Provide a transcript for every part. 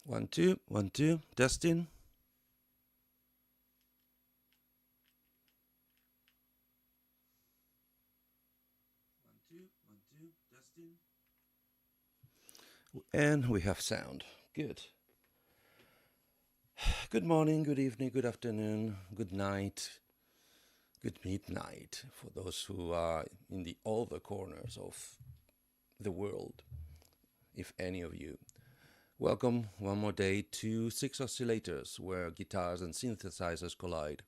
One, two, testing. One, two, testing. And we have sound. Good. Good morning, good evening, good afternoon, good night, good midnight for those who are in the other corners of the world, if any of you. Welcome one more day to Six Oscillators, where guitars and synthesizers collide.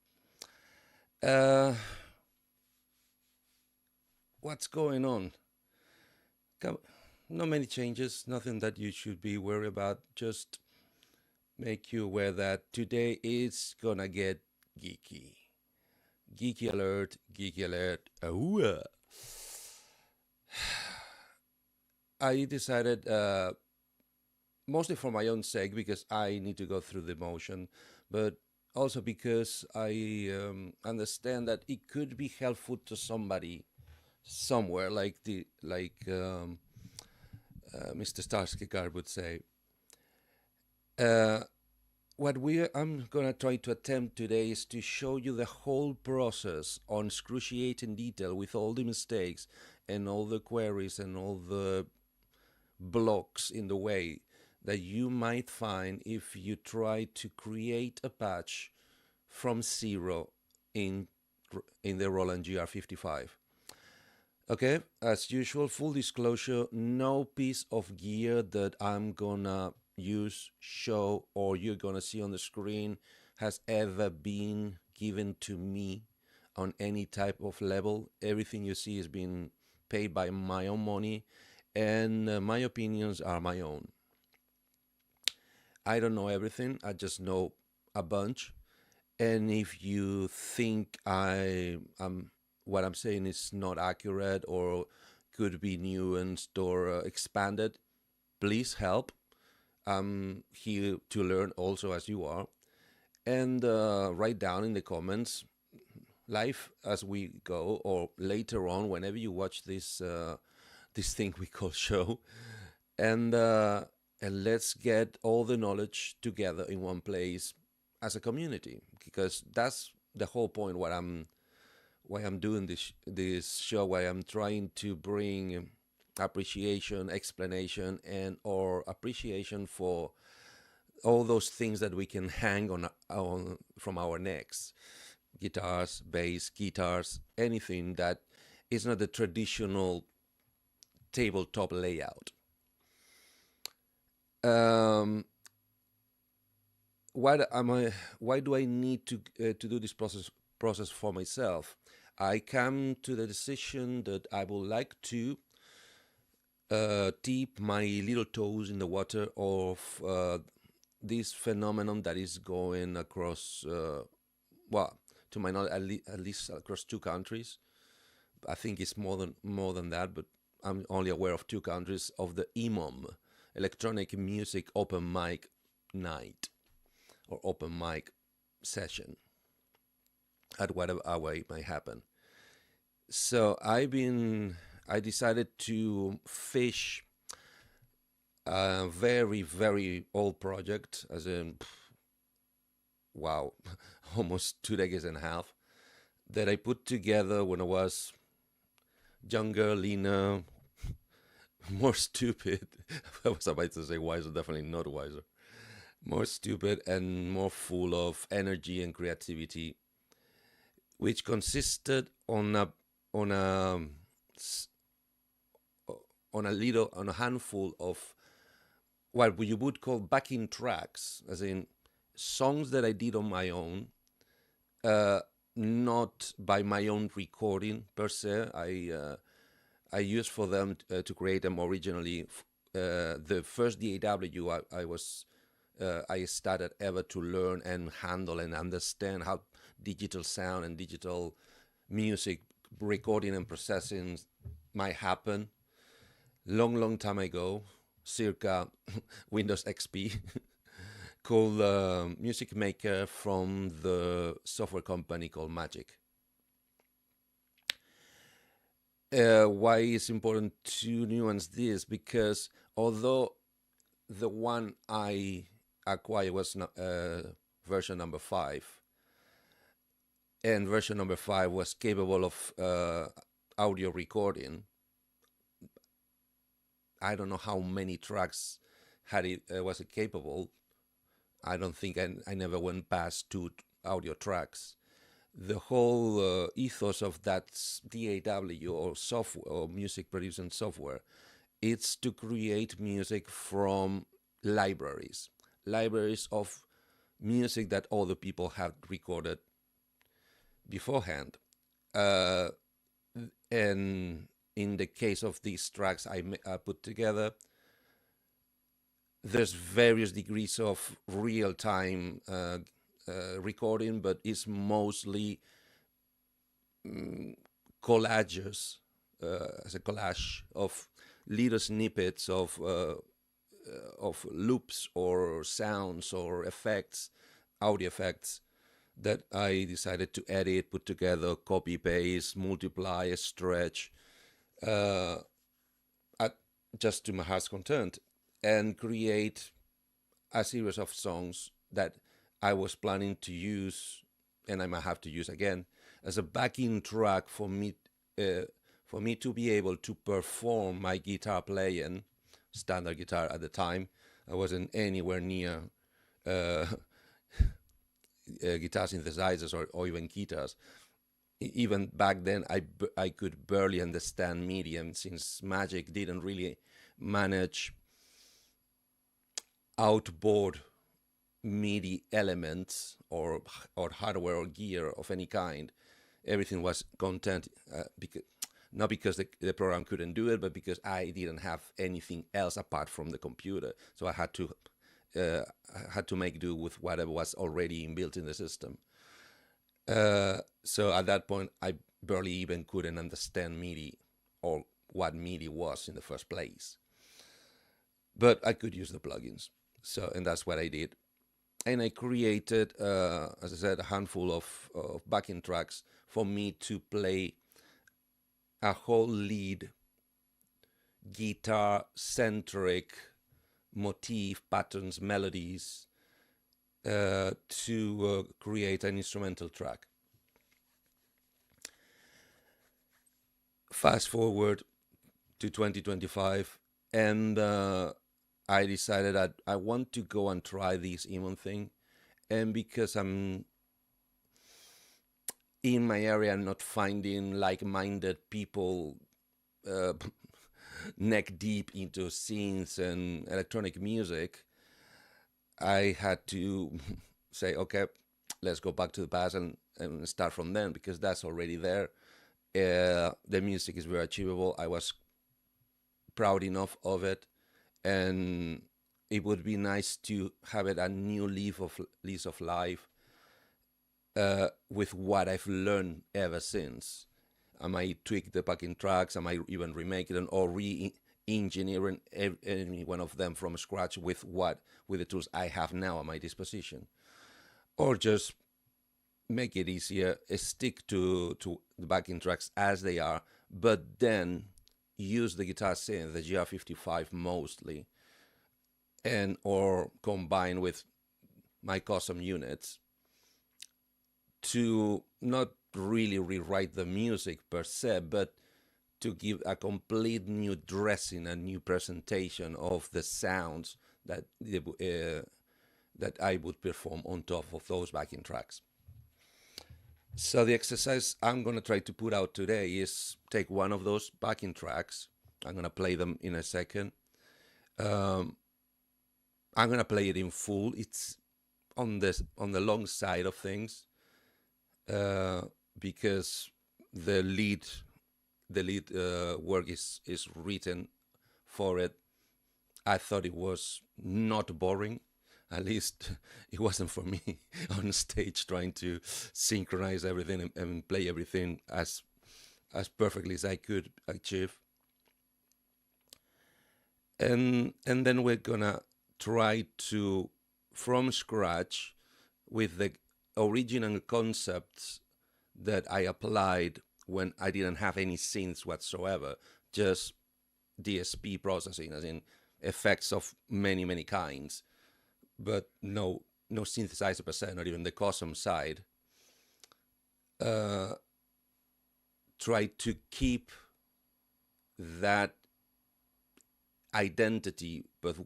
What's going on? Not many changes, nothing that you should be worried about. Just make you aware that today is gonna get geeky. Geeky alert, geeky alert. Ooh. I decided, mostly for my own sake, because I need to go through the motion, but also because I understand that it could be helpful to somebody somewhere, like Mr. Starsky Guard would say. What I'm gonna try to attempt today is to show you the whole process on excruciating detail with all the mistakes and all the queries and all the blocks in the way that you might find if you try to create a patch from zero in the Roland GR55. Okay, as usual, full disclosure, no piece of gear that I'm gonna use, show, or you're gonna see on the screen has ever been given to me on any type of level. Everything you see is being paid by my own money, and my opinions are my own. I don't know everything, I just know a bunch. And if you think what I'm saying is not accurate or could be nuanced or expanded, please help. I'm here to learn also as you are. And write down in the comments live as we go, or later on whenever you watch this this thing we call show, and let's get all the knowledge together in one place as a community, because that's the whole point. Why I'm doing this show, why I'm trying to bring appreciation, explanation, and or appreciation for all those things that we can hang on from our necks: guitars, bass, guitars, anything that is not the traditional tabletop layout. Why do I need to do this process for myself? I come to the decision that I would like to dip my little toes in the water of this phenomenon that is going across, well, to my knowledge, at least across two countries. I think it's more than that, but I'm only aware of two countries, of the EMOM, Electronic Music Open Mic Night, or open mic session, at whatever hour it might happen. So I decided to fish A very, very old project, as in, wow, almost 2 decades and a half, that I put together when I was younger, leaner, more stupid. I was about to say wiser, definitely not wiser. More stupid and more full of energy and creativity, which consisted on a on a handful of what you would call backing tracks, as in songs that I did on my own, uh, not by my own recording per se. I used for them to create them originally. The first DAW I started ever to learn and handle and understand how digital sound and digital music recording and processing might happen. Long time ago, circa Windows XP, called Music Maker from the software company called Magic. Why it's important to nuance this? Because although the one I acquired was version number 5, and version number 5 was capable of audio recording, I don't know how many tracks had it was it capable. I don't think I never went past 2 audio tracks. The whole ethos of that DAW or software or music producing software, it's to create music from libraries of music that other people have recorded beforehand. Uh, and in the case of these tracks I put together, there's various degrees of real time recording, but it's mostly collages, as a collage of little snippets of loops or sounds or effects, audio effects that I decided to edit, put together, copy, paste, multiply, stretch, uh, at, just to my heart's content, and create a series of songs that I was planning to use, and I might have to use again as a backing track uh, for me to be able to perform my guitar playing, standard guitar at the time. I wasn't anywhere near uh, guitar synthesizers or even guitars. Even back then, I could barely understand medium, since Magic didn't really manage outboard MIDI elements or hardware or gear of any kind. Everything was content, because not because the program couldn't do it, but because I didn't have anything else apart from the computer. So uh, I had to make do with whatever was already inbuilt in the system. So at that point, I barely even couldn't understand MIDI or what MIDI was in the first place. But I could use the plugins. So, and that's what I did. And I created, as I said, a handful of backing tracks for me to play a whole lead guitar centric motif, patterns, melodies, to create an instrumental track. Fast forward to 2025, and I decided that I want to go and try this Emon thing. And because I'm in my area not finding like-minded people uh, neck deep into scenes and electronic music, I had to say, okay, let's go back to the past and start from then, because that's already there. The music is very achievable. I was proud enough of it, and it would be nice to have it a new lease of life, with what I've learned ever since. I might tweak the backing tracks, I might even remake them or re-engineering any one of them from scratch with the tools I have now at my disposition, or just make it easier, stick to the backing tracks as they are, but then use the guitar synth, the GR55 mostly, and or combine with my custom units to not really rewrite the music per se, but to give a complete new dressing, a new presentation of the sounds that that I would perform on top of those backing tracks. So the exercise I'm going to try to put out today is take one of those backing tracks. I'm going to play them in a second. Um, I'm going to play it in full. It's on the long side of things, because the lead work is written for it. I thought it was not boring. At least it wasn't for me on stage trying to synchronize everything and play everything as perfectly as I could achieve. And then we're gonna try to, from scratch, with the original concepts that I applied when I didn't have any synths whatsoever, just DSP processing, as in effects of many kinds, but no synthesizer per se, not even the custom side. Try to keep that identity, but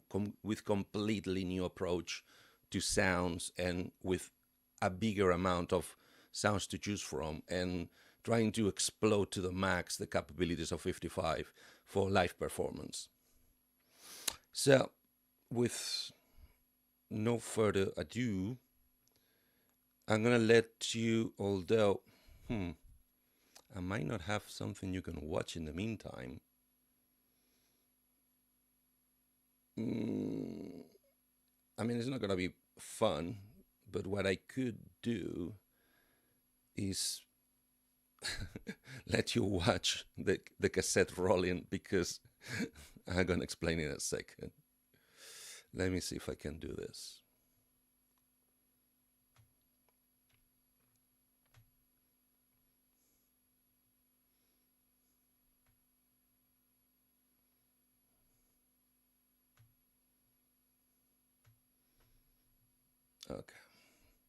with completely new approach to sounds and with a bigger amount of sounds to choose from, and trying to explode to the max the capabilities of 55 for live performance. So, with no further ado, I'm gonna let you, although I might not have something you can watch in the meantime. I mean, it's not gonna be fun, but what I could do is let you watch the cassette rolling, because I'm gonna explain in a second. Let me see if I can do this. Okay,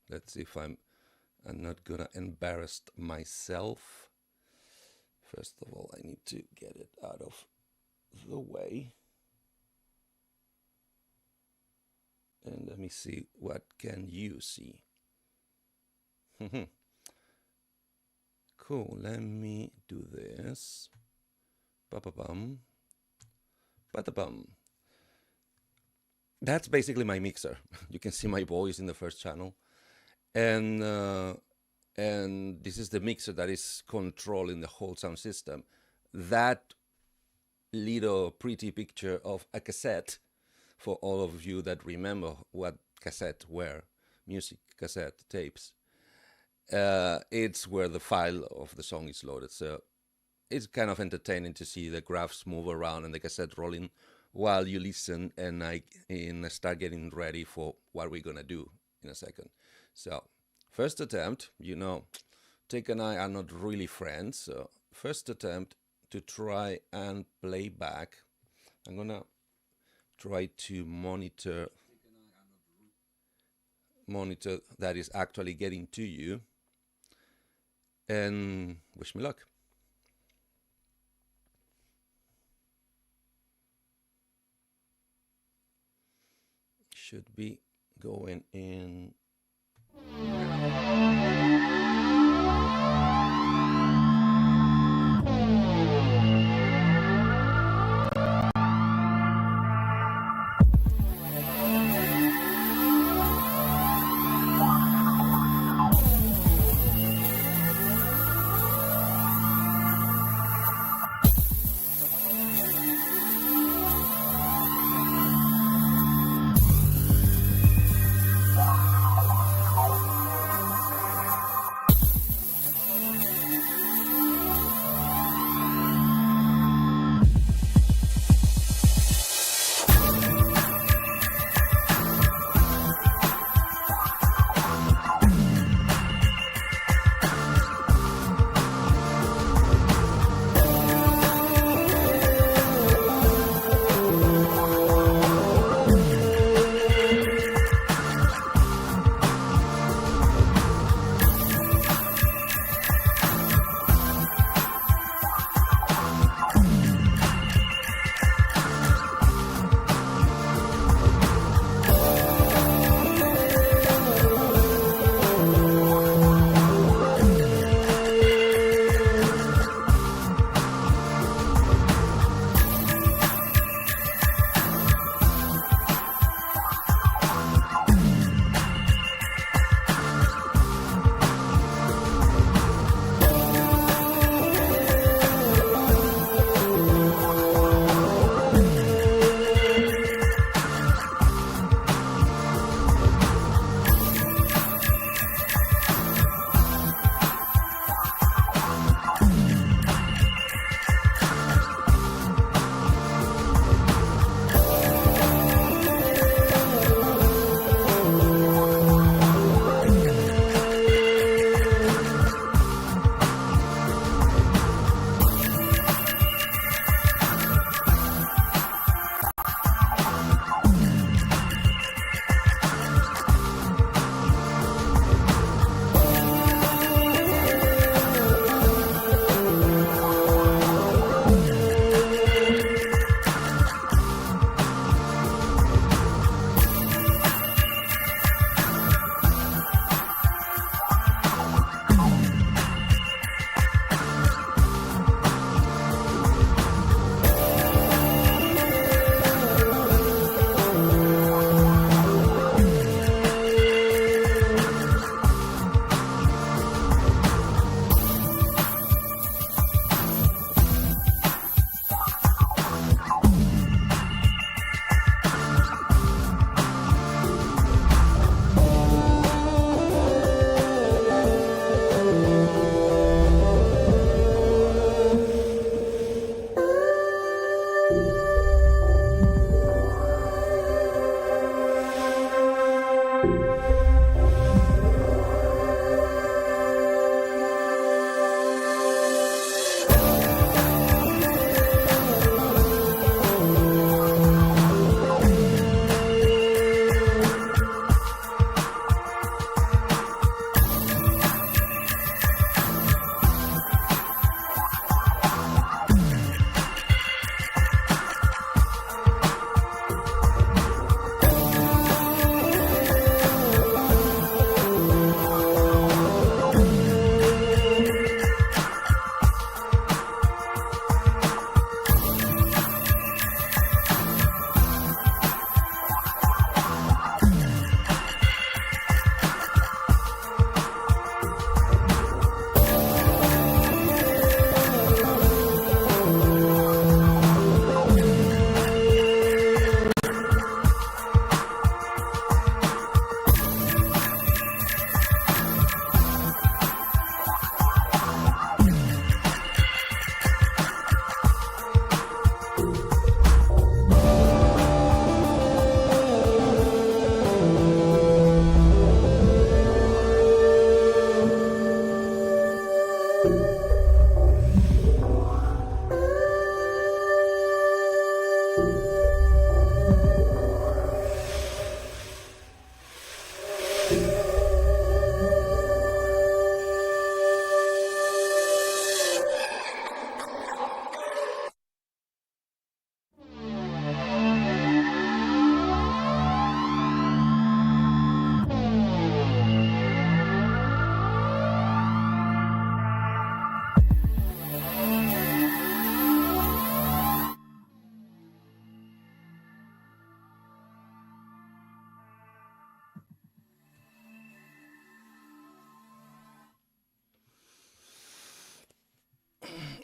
let's see if I'm not gonna embarrass myself. First of all, I need to get it out of the way. And let me see, what can you see? Cool, let me do this. Ba-ba-bum. Ba-da-bum. That's basically my mixer. You can see my voice in the first channel. And this is the mixer that is controlling the whole sound system. That little pretty picture of a cassette, for all of you that remember what cassette were, music cassette tapes, it's where the file of the song is loaded. So it's kind of entertaining to see the graphs move around and the cassette rolling while you listen, and I start getting ready for what we're gonna do in a second. So first attempt, Take and I are not really friends, so first attempt to try and play back. I'm gonna try to monitor that is actually getting to you, and wish me luck. Should be going in.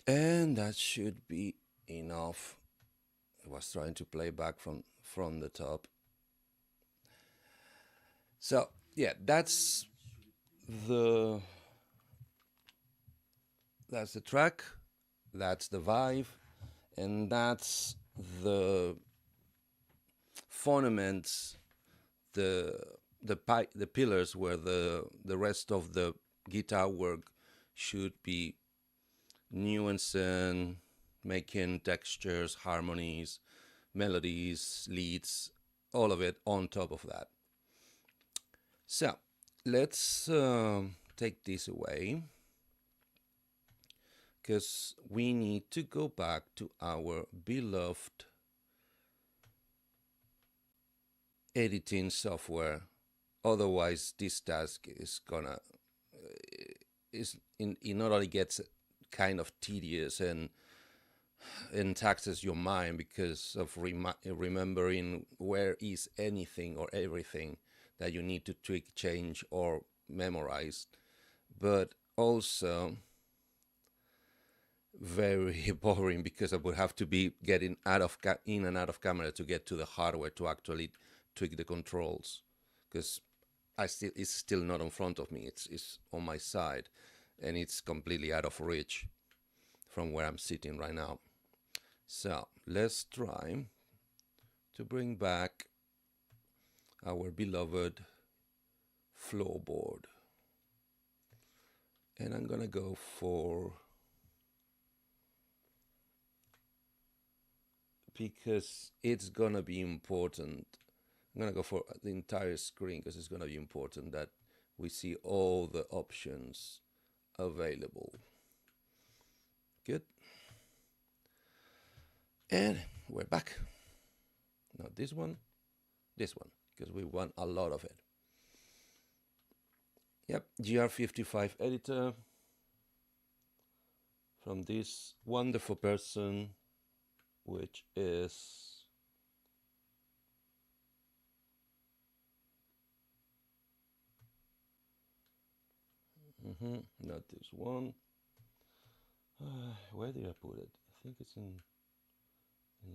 And that should be enough. I was trying to play back from the top. So yeah, the that's the track, that's the vibe, and that's the fundaments, the pillars where the rest of the guitar work should be nuancing, making textures, harmonies, melodies, leads, all of it on top of that. So let's take this away because we need to go back to our beloved editing software. Otherwise, this task is gonna it not only gets kind of tedious and taxes your mind because of remembering where is anything or everything that you need to tweak, change, or memorize, but also very boring because I would have to be getting in and out of camera to get to the hardware to actually tweak the controls, because it's still not in front of me. It's on my side, and it's completely out of reach from where I'm sitting right now. So let's try to bring back our beloved floorboard, and I'm gonna go for, because it's gonna be important, I'm gonna go for the entire screen because it's gonna be important that we see all the options available. Good. And we're back. Not this one, because we want a lot of it. Yep, GR55 editor from this wonderful person, which is not this one. Where did I put it? I think it's in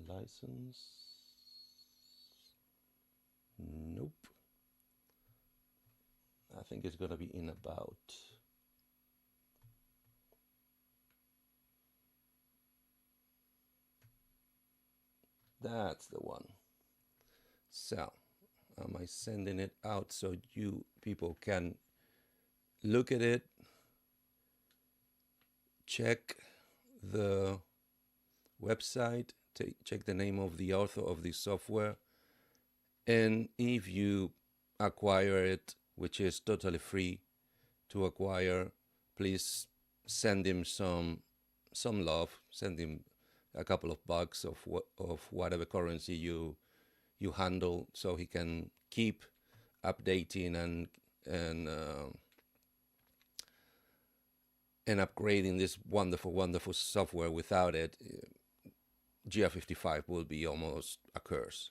license. Nope. I think it's gonna be in about. That's the one. So am I sending it out so you people can look at it, check the website, check the name of the author of this software, and if you acquire it, which is totally free to acquire, please send him some love. Send him a couple of bucks of whatever currency you handle, so he can keep updating and upgrading this wonderful software. Without it, GR55 will be almost a curse.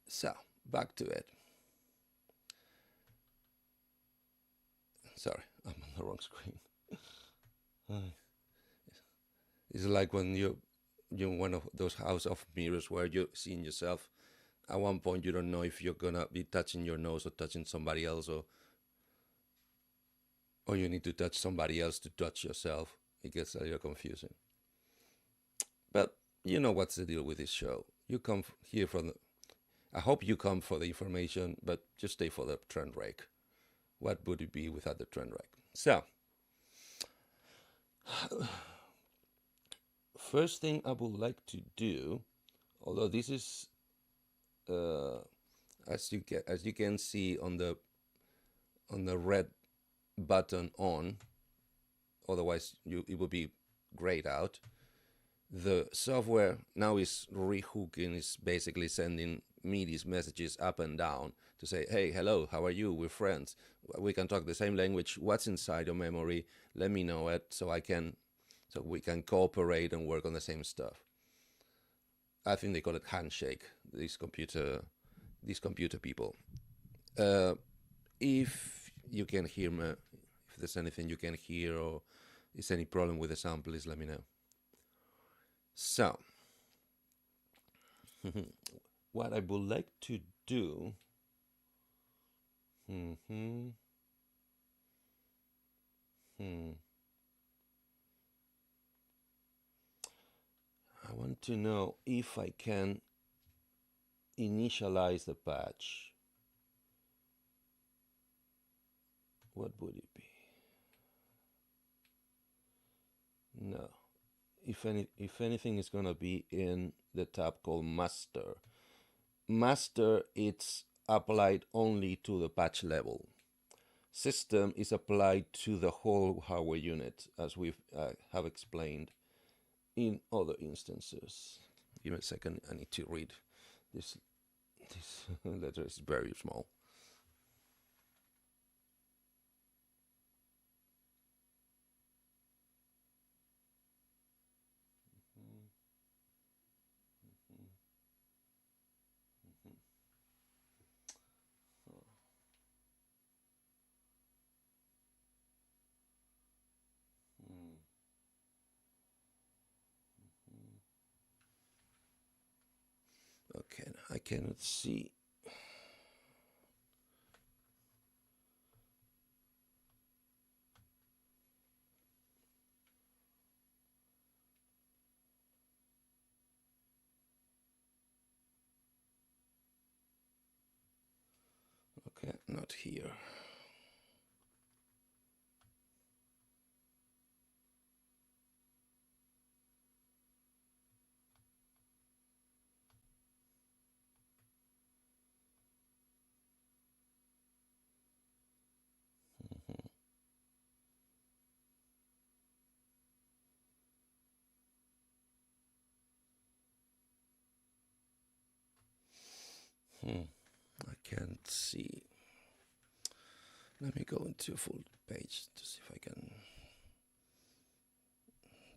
So back to it. Sorry, I'm on the wrong screen. It's like when you're one of those house of mirrors where you're seeing yourself. At one point, you don't know if you're gonna be touching your nose or touching somebody else, or you need to touch somebody else to touch yourself. It gets a little confusing. But you know what's the deal with this show. You come here for I hope you come for the information, but just stay for the trend rake. What would it be without the trend rake? So, first thing I would like to do, although this is, as you can see on the red button on, otherwise it would be grayed out. The software now is rehooking, is basically sending me these messages up and down to say, hey, hello, how are you? We're friends. We can talk the same language. What's inside your memory? Let me know it so we can cooperate and work on the same stuff. I think they call it handshake, these computer people. If you can hear me, if there's anything you can hear or is any problem with the sound, please let me know. So, what I would like to do, I want to know if I can initialize the patch. What would it be? No. If anything is gonna be in the tab called master. Master, it's applied only to the patch level. System is applied to the whole hardware unit, as we have explained in other instances. Give me a second, I need to read this. This letter is very small. Okay, I cannot see. Okay, not here. I can't see. Let me go into full page to see if I can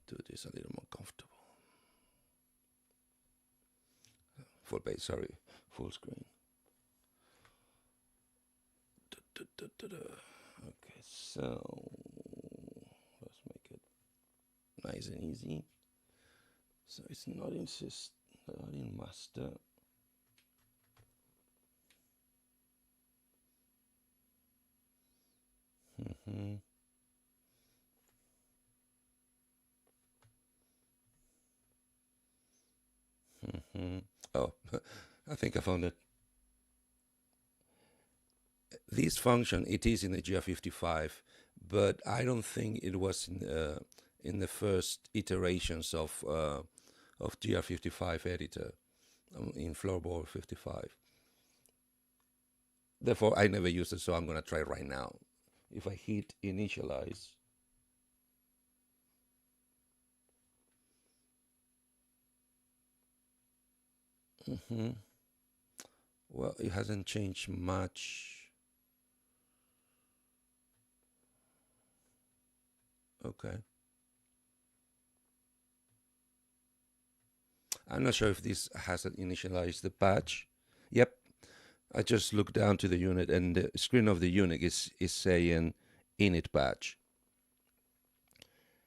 do this a little more comfortable. Full page, sorry, full screen. Okay, so let's make it nice and easy. So it's not in master. Oh, I think I found it. This function, it is in the GR55, but I don't think it was in the first iterations of GR55 editor in Floorboard 55. Therefore, I never used it, so I'm gonna try right now. If I hit initialize, hmm well, it hasn't changed much. Okay. I'm not sure if this hasn't initialized the patch. Yep, I just looked down to the unit, and the screen of the unit is saying init patch.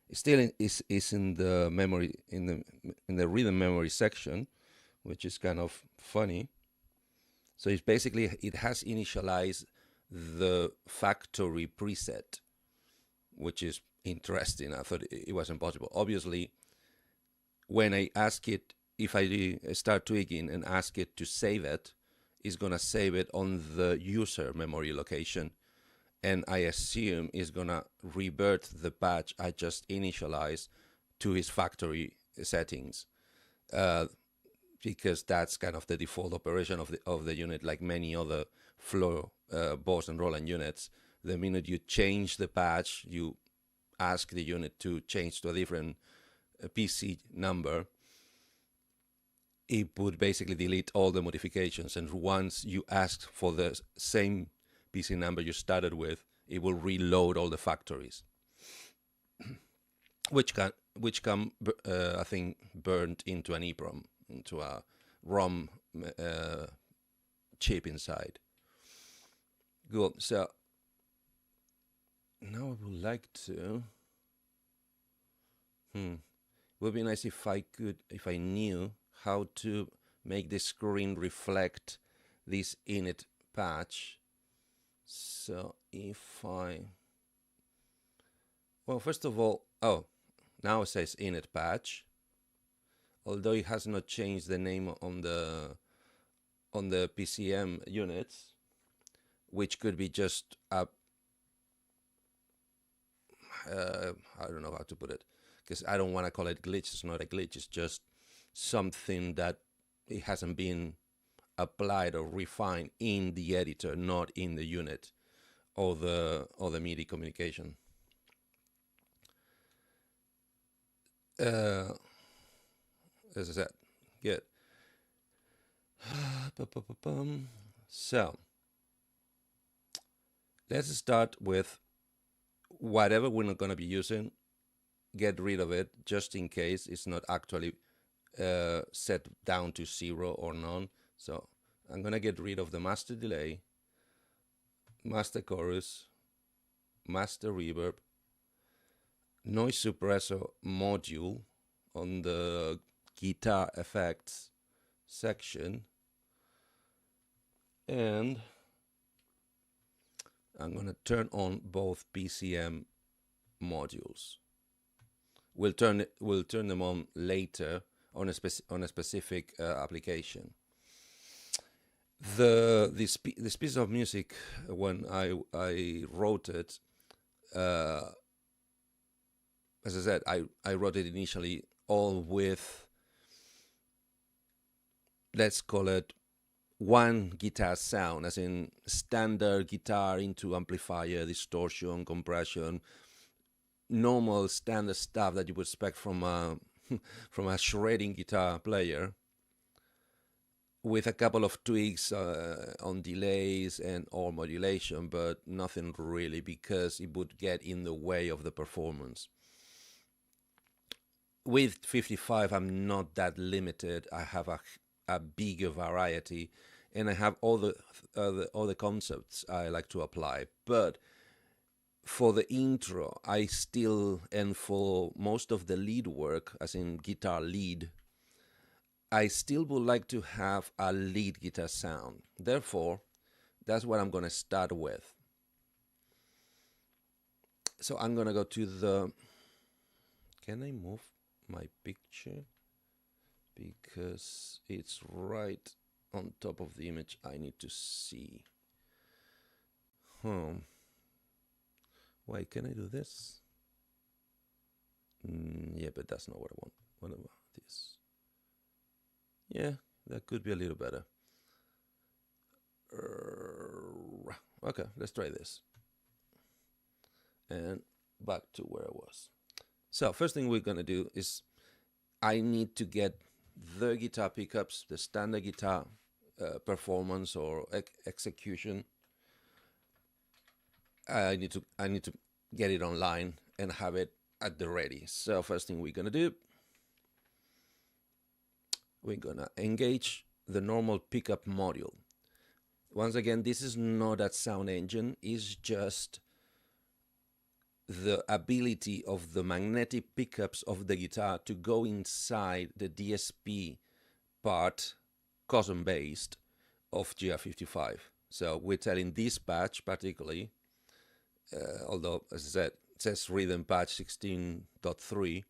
It's still is in the memory in the rhythm memory section, which is kind of funny. So it's basically it has initialized the factory preset, which is interesting. I thought it was impossible. Obviously, when I ask it, if I start tweaking and ask it to save it, it's gonna save it on the user memory location, and I assume it's gonna revert the patch I just initialized to his factory settings, because that's kind of the default operation of the unit, like many other Floor, Bose and Roland units. The minute you change the patch, you ask the unit to change to a different PC number, it would basically delete all the modifications. And once you ask for the same PC number you started with, it will reload all the factories, which can I think burned into an EEPROM, into a ROM chip inside. Good. So now I would like to. Would be nice if I knew how to make the screen reflect this init patch. So if well, first of all, now it says init patch, although it has not changed the name on the PCM units, which could be just a I don't know how to put it, because I don't want to call it glitch. It's not a glitch. It's just something that it hasn't been applied or refined in the editor, not in the unit or the MIDI communication. As I said, good. So let's start with whatever we're not going to be using. Get rid of it just in case it's not actually set down to 0 or none. So I'm going to get rid of the master delay, master chorus, master reverb, noise suppressor module on the guitar effects section, and I'm going to turn on both PCM modules. We'll turn them on later on a specific application. This piece of music, when I wrote it, as I said, I wrote it initially all with, let's call it, one guitar sound, as in standard guitar into amplifier, distortion, compression, normal standard stuff that you would expect from a from a shredding guitar player, with a couple of tweaks on delays and or modulation, but nothing really, because it would get in the way of the performance. With 55, I'm not that limited. I have a bigger variety, and I have all the concepts I like to apply. But for the intro, I still, and for most of the lead work, as in guitar lead, I still would like to have a lead guitar sound. Therefore, that's what I'm going to start with. So I'm going to go to the... Can I move my picture? Because it's right on top of the image I need to see. Why can I do this? Yeah, but that's not what I want. What about this? Yeah, that could be a little better. Okay, let's try this. And back to where I was. So first thing we're gonna do is I need to get the guitar pickups, the standard guitar performance or execution. I need to get it online and have it at the ready. So first thing we're gonna do, we're gonna engage the normal pickup module. Once again, this is not a sound engine, it's just the ability of the magnetic pickups of the guitar to go inside the DSP part, custom based, of GR55. So we're telling this patch particularly, although as I said, it says rhythm patch 16.3,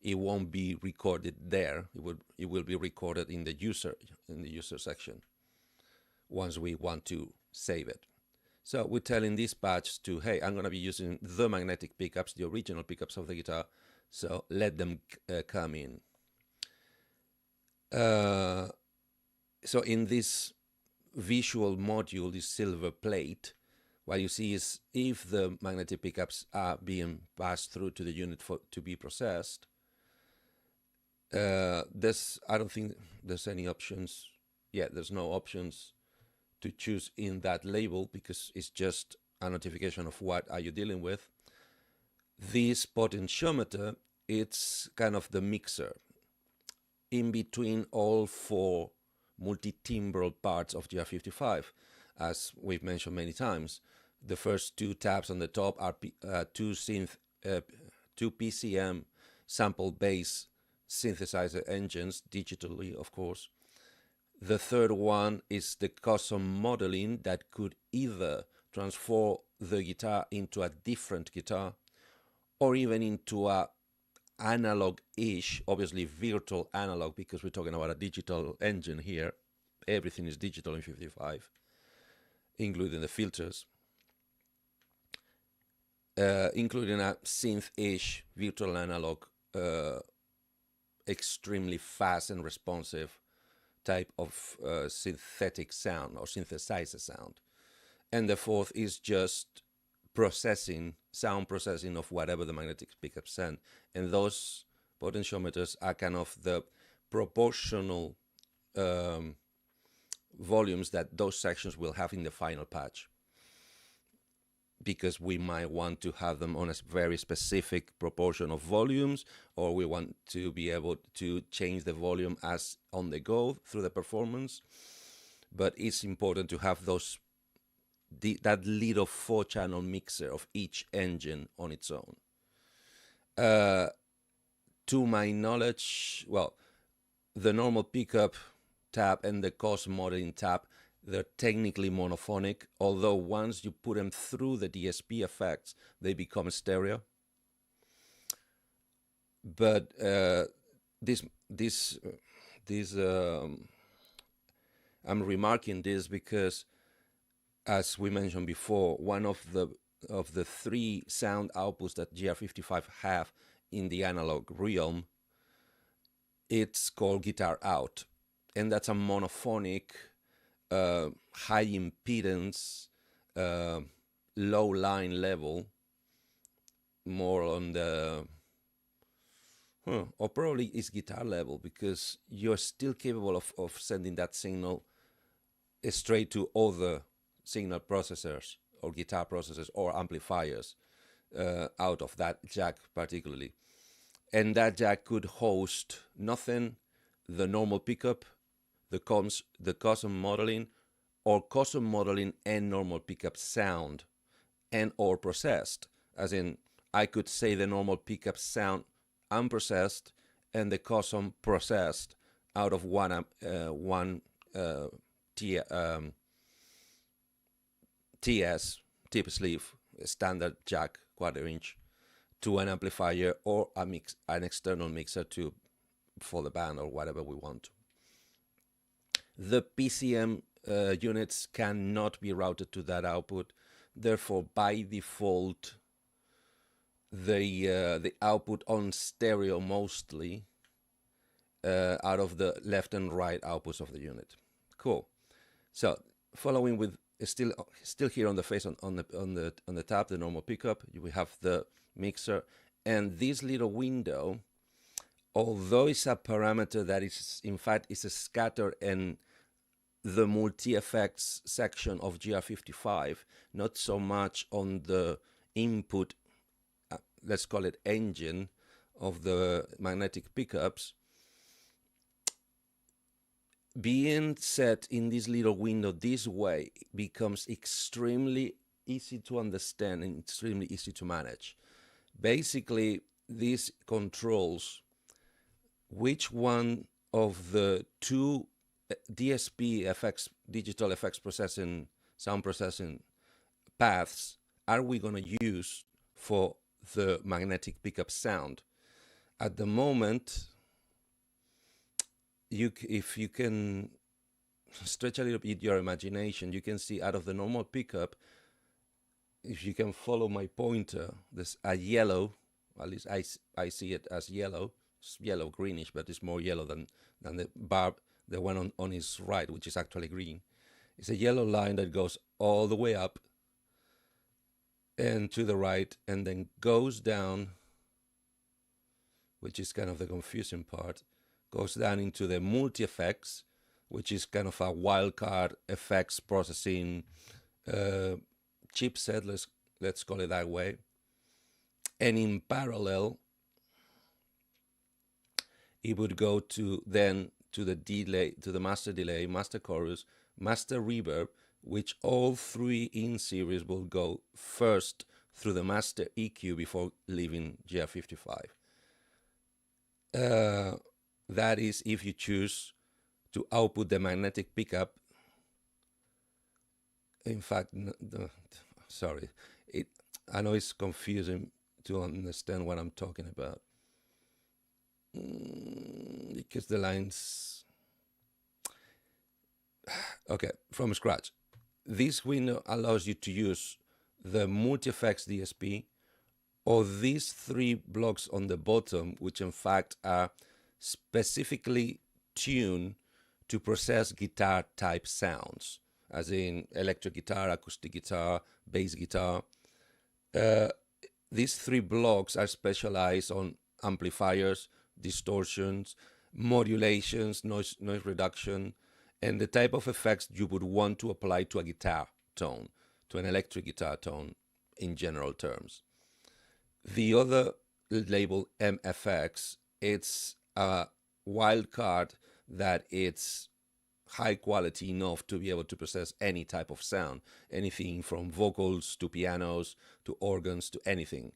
it won't be recorded there. It will be recorded in the user section once we want to save it. So we're telling this patch to, hey, I'm going to be using the magnetic pickups, the original pickups of the guitar, so let them come in. So in this visual module, this silver plate, what you see is if the magnetic pickups are being passed through to the unit to be processed, I don't think there's any options. Yeah, there's no options to choose in that label because it's just a notification of what are you dealing with. This potentiometer, it's kind of the mixer in between all four multi-timbral parts of GR55. As we've mentioned many times, the first two tabs on the top are two PCM sample bass synthesizer engines, digitally of course. The third one is the custom modeling that could either transform the guitar into a different guitar or even into a analog-ish, obviously virtual analog, because we're talking about a digital engine here. Everything is digital in 55, including the filters, including a synth-ish virtual analog, extremely fast and responsive type of synthetic sound or synthesizer sound. And the fourth is just sound processing of whatever the magnetic pickups send. And those potentiometers are kind of the proportional volumes that those sections will have in the final patch, because we might want to have them on a very specific proportion of volumes, or we want to be able to change the volume as on the go through the performance. But it's important to have that little 4-channel mixer of each engine on its own. To my knowledge, well, the normal pickup tab and the custom modeling tab, they're technically monophonic, although once you put them through the DSP effects, they become stereo. But I'm remarking this because, as we mentioned before, one of the three sound outputs that GR55 have in the analog realm, it's called guitar out, and that's a monophonic, high impedance, low line level, more on the or probably is guitar level, because you're still capable of sending that signal straight to other signal processors or guitar processors or amplifiers out of that jack particularly. And that jack could host nothing, the normal pickup, the custom modeling, or custom modeling and normal pickup sound, and or processed, as in I could say the normal pickup sound unprocessed and the custom processed out of one TS, tip sleeve, standard jack, 1/4 inch, to an amplifier or an external mixer for the band or whatever we want. The PCM units cannot be routed to that output. Therefore, by default, the output on stereo mostly out of the left and right outputs of the unit. Cool. So following with still here on the face on the tab, the normal pickup, we have the mixer, and this little window, although it's a parameter that is in fact is a scatter and the multi-effects section of GR55, not so much on the input, let's call it engine of the magnetic pickups, being set in this little window this way becomes extremely easy to understand and extremely easy to manage. Basically, this controls which one of the two DSP effects, digital effects processing, sound processing paths are we going to use for the magnetic pickup sound. At the moment, if you can stretch a little bit your imagination, you can see out of the normal pickup, if you can follow my pointer, there's a yellow, at least I see it as yellow. It's yellow greenish, but it's more yellow than the bar, the one on his right, which is actually green. It's a yellow line that goes all the way up and to the right, and then goes down, which is kind of the confusing part, goes down into the multi-effects, which is kind of a wildcard effects processing chipset, let's call it that way. And in parallel, it would go to then to the delay, to the master delay, master chorus, master reverb, which all three in series will go first through the master EQ before leaving GR55. That is if you choose to output the magnetic pickup. In fact, sorry, I know it's confusing to understand what I'm talking about. Because the lines, okay, from scratch. This window allows you to use the multi-effects DSP or these three blocks on the bottom, which in fact are specifically tuned to process guitar type sounds, as in electric guitar, acoustic guitar, bass guitar. These three blocks are specialized on amplifiers, distortions, modulations, noise reduction, and the type of effects you would want to apply to a guitar tone, to an electric guitar tone in general terms. The other label MFX, it's a wild card that it's high quality enough to be able to process any type of sound, anything from vocals to pianos to organs to anything.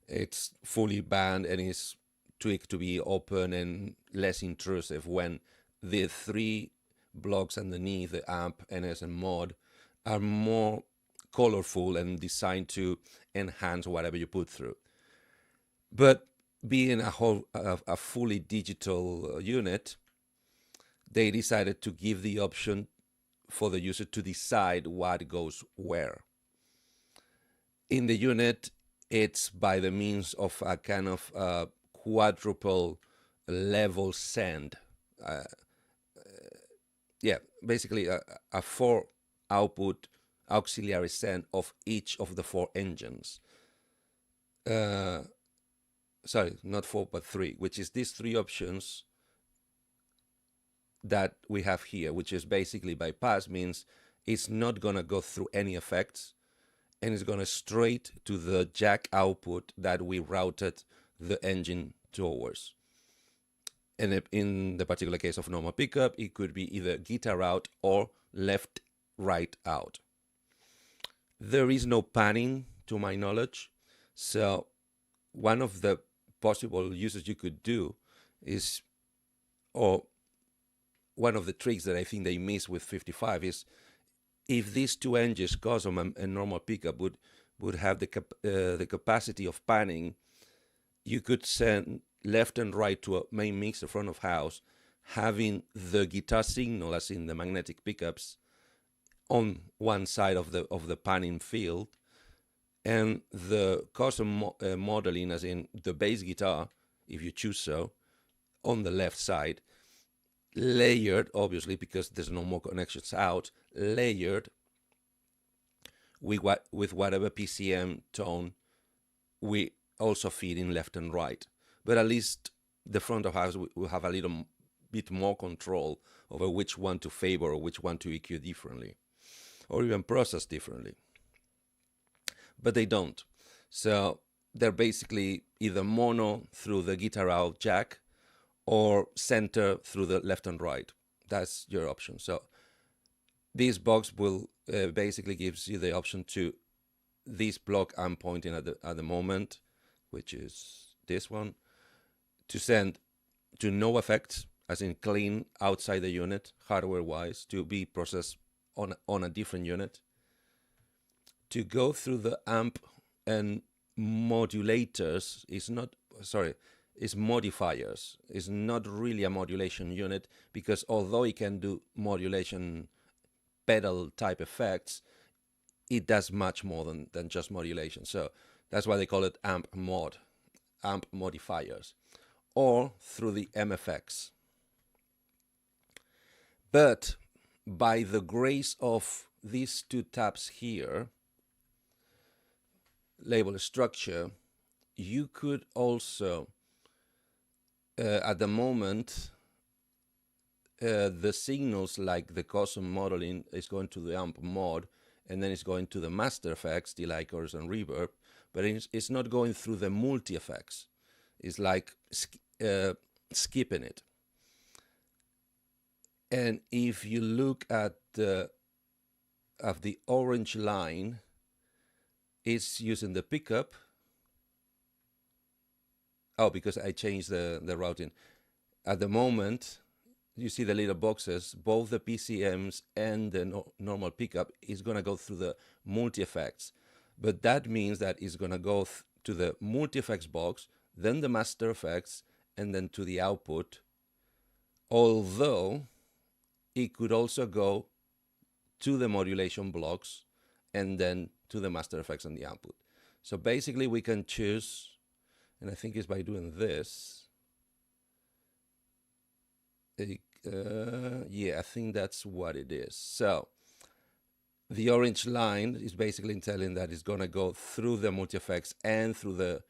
It's fully band and is tweaked to be open and less intrusive when the three blocks underneath the amp, NS and mod, are more colorful and designed to enhance whatever you put through. But being a fully digital unit, they decided to give the option for the user to decide what goes where. In the unit, it's by the means of a kind of quadruple level send. Yeah, basically a 4 output auxiliary send of each of the 4 engines. Sorry, not 4, but 3, which is these 3 options that we have here, which is basically bypass, means it's not going to go through any effects, and it's going to straight to the jack output that we routed the engine towards. And in the particular case of normal pickup, it could be either guitar out or left-right out. There is no panning, to my knowledge, so one of the possible uses you could do is, or one of the tricks that I think they miss with 55 is, if these 2 engines, Cosm and normal pickup, would have the capacity of panning, you could send left and right to a main mixer front of house, having the guitar signal, as in the magnetic pickups, on one side of the panning field, and the custom modeling, as in the bass guitar, if you choose so, on the left side, layered, obviously, because there's no more connections out, layered with whatever PCM tone we also feed in left and right. But at least the front of house will have a little bit more control over which one to favor or which one to EQ differently, or even process differently. But they don't. So they're basically either mono through the guitar out jack or center through the left and right. That's your option. So this box will basically gives you the option to this block I'm pointing at the moment, which is this one, to send to no effects, as in clean outside the unit, hardware-wise, to be processed on a different unit, to go through the amp and modulators is modifiers. It's not really a modulation unit, because although it can do modulation pedal type effects, it does much more than just modulation. So that's why they call it amp modifiers, or through the MFX. But by the grace of these two tabs here, label structure, you could also, at the moment, the signals like the custom modeling is going to the amp mod, and then it's going to the master effects, delay, chorus, and reverb, but it's not going through the multi effects. It's like skipping it. And if you look at the orange line, it's using the pickup. Oh, because I changed the routing. At the moment, you see the little boxes, both the PCMs and the normal pickup is going to go through the multi-effects. But that means that it's going to go to the multi-effects box, then the master effects, and then to the output. Although it could also go to the modulation blocks and then to the master effects and the output. So basically we can choose, and I think it's by doing this. Yeah, I think that's what it is. So the orange line is basically telling that it's going to go through the multi-effects and through the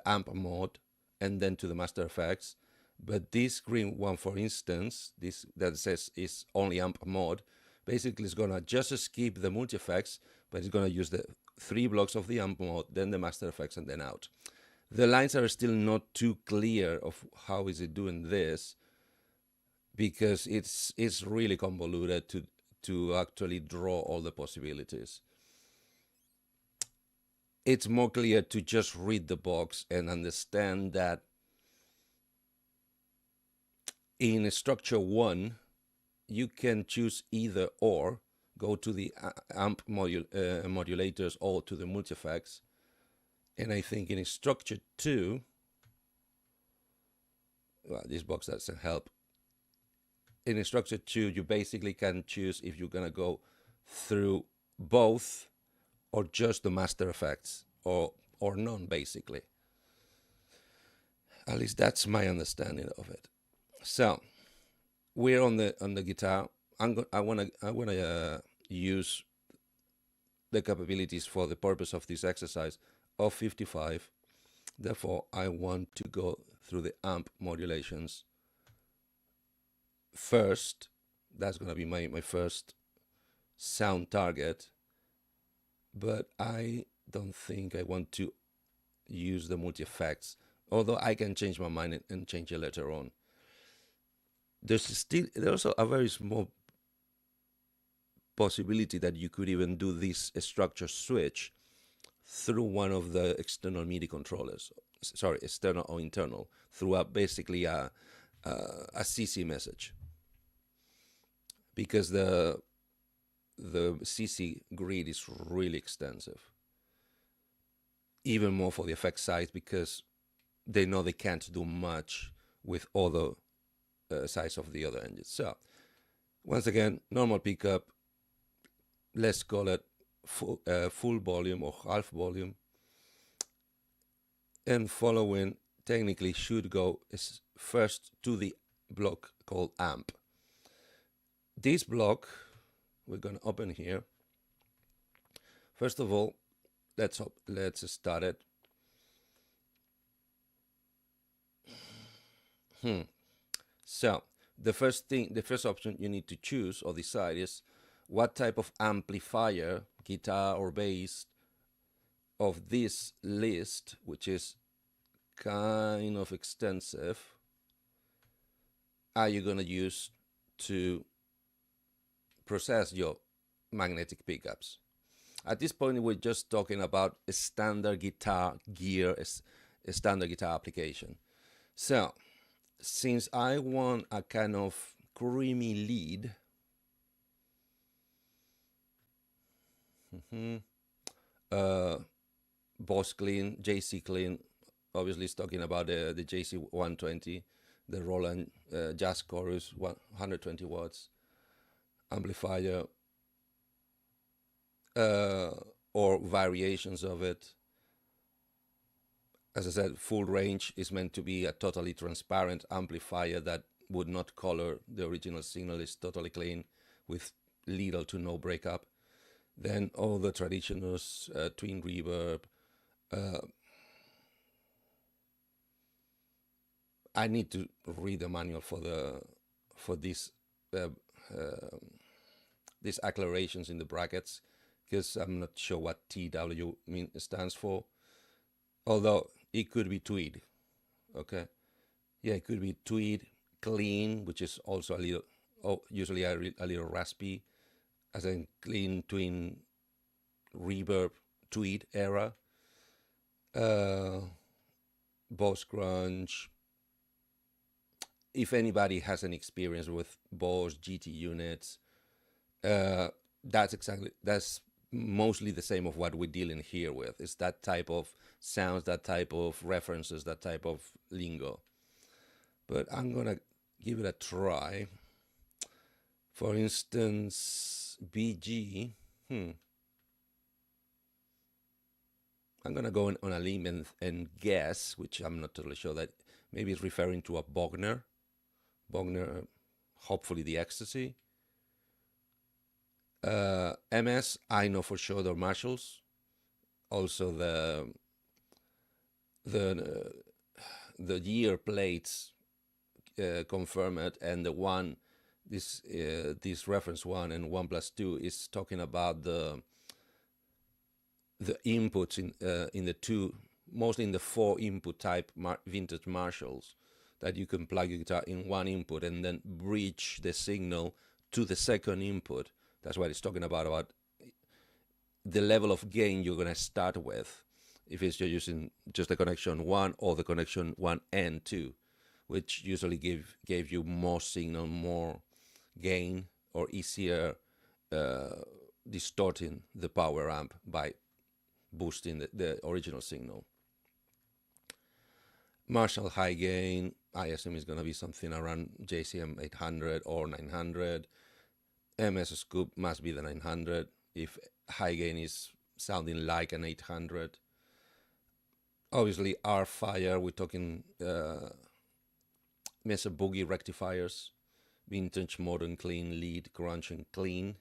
amp mode and then to the master effects. But this green one, for instance, this that says is only amp mode, basically is going to just skip the multi-effects, but it's going to use the 3 blocks of the amp mode, then the master effects, and then out. The lines are still not too clear of how is it doing this, because it's really convoluted to actually draw all the possibilities. It's more clear to just read the box and understand that in structure 1, you can choose either or, go to the amp modulators or to the multi-effects. And I think in structure 2, well, this box doesn't help. In structure 2, you basically can choose if you're going to go through both or just the master effects, or none, basically. At least that's my understanding of it. So we're on the guitar. I wanna use the capabilities for the purpose of this exercise of 55. Therefore, I want to go through the amp modulations first. That's gonna be my first sound target. But I don't think I want to use the multi-effects, although I can change my mind and change it later on. There's also a very small possibility that you could even do this structure switch through one of the external MIDI controllers. Sorry, external or internal, through basically a CC message, because the CC grid is really extensive, even more for the effect side, because they know they can't do much with other size of the other engines. So once again, normal pickup, let's call it full volume or half volume, and following technically should go first to the block called amp. This block we're going to open here. First of all, let's start it. So the first option you need to choose or decide is what type of amplifier, guitar or bass, of this list, which is kind of extensive, are you going to use to process your magnetic pickups. At this point, we're just talking about a standard guitar gear, a standard guitar application. So since I want a kind of creamy lead, Boss Clean, JC Clean, obviously it's talking about the JC120, the Roland Jazz Chorus 120 watts amplifier, or variations of it. As I said, full range is meant to be a totally transparent amplifier that would not color the original signal. Is totally clean with little to no breakup. Then all the traditionals, twin reverb. I need to read the manual for these acclarations in the brackets, because I'm not sure what TW stands for. Although it could be tweed, okay? Yeah, it could be tweed, clean, which is also a little, usually a little raspy, as in clean, twin, reverb, tweed era. Boss grunge. If anybody has any experience with Boss GT units, that's mostly the same of what we're dealing here with. It's that type of sounds, that type of references, that type of lingo. But I'm gonna give it a try. For instance, BG. I'm gonna go on a limb and guess, which I'm not totally sure, that maybe it's referring to a Bogner, hopefully the Ecstasy. MS, I know for sure they're Marshalls. Also the year plates confirm it, and the one this reference 1 and 1+2 is talking about the inputs in the two, mostly in the 4 input type vintage Marshalls, that you can plug your guitar in one input and then bridge the signal to the second input. That's what it's talking about the level of gain you're going to start with, if it's just using just the connection 1 or the connection 1 and 2, which usually gave you more signal, more gain, or easier distorting the power amp by boosting the original signal. Marshall high gain, I assume is going to be something around JCM 800 or 900. MS Scoop must be the 900 if high gain is sounding like an 800. Obviously R-Fire, we're talking Mesa Boogie rectifiers, vintage, modern, clean, lead, crunch, and clean.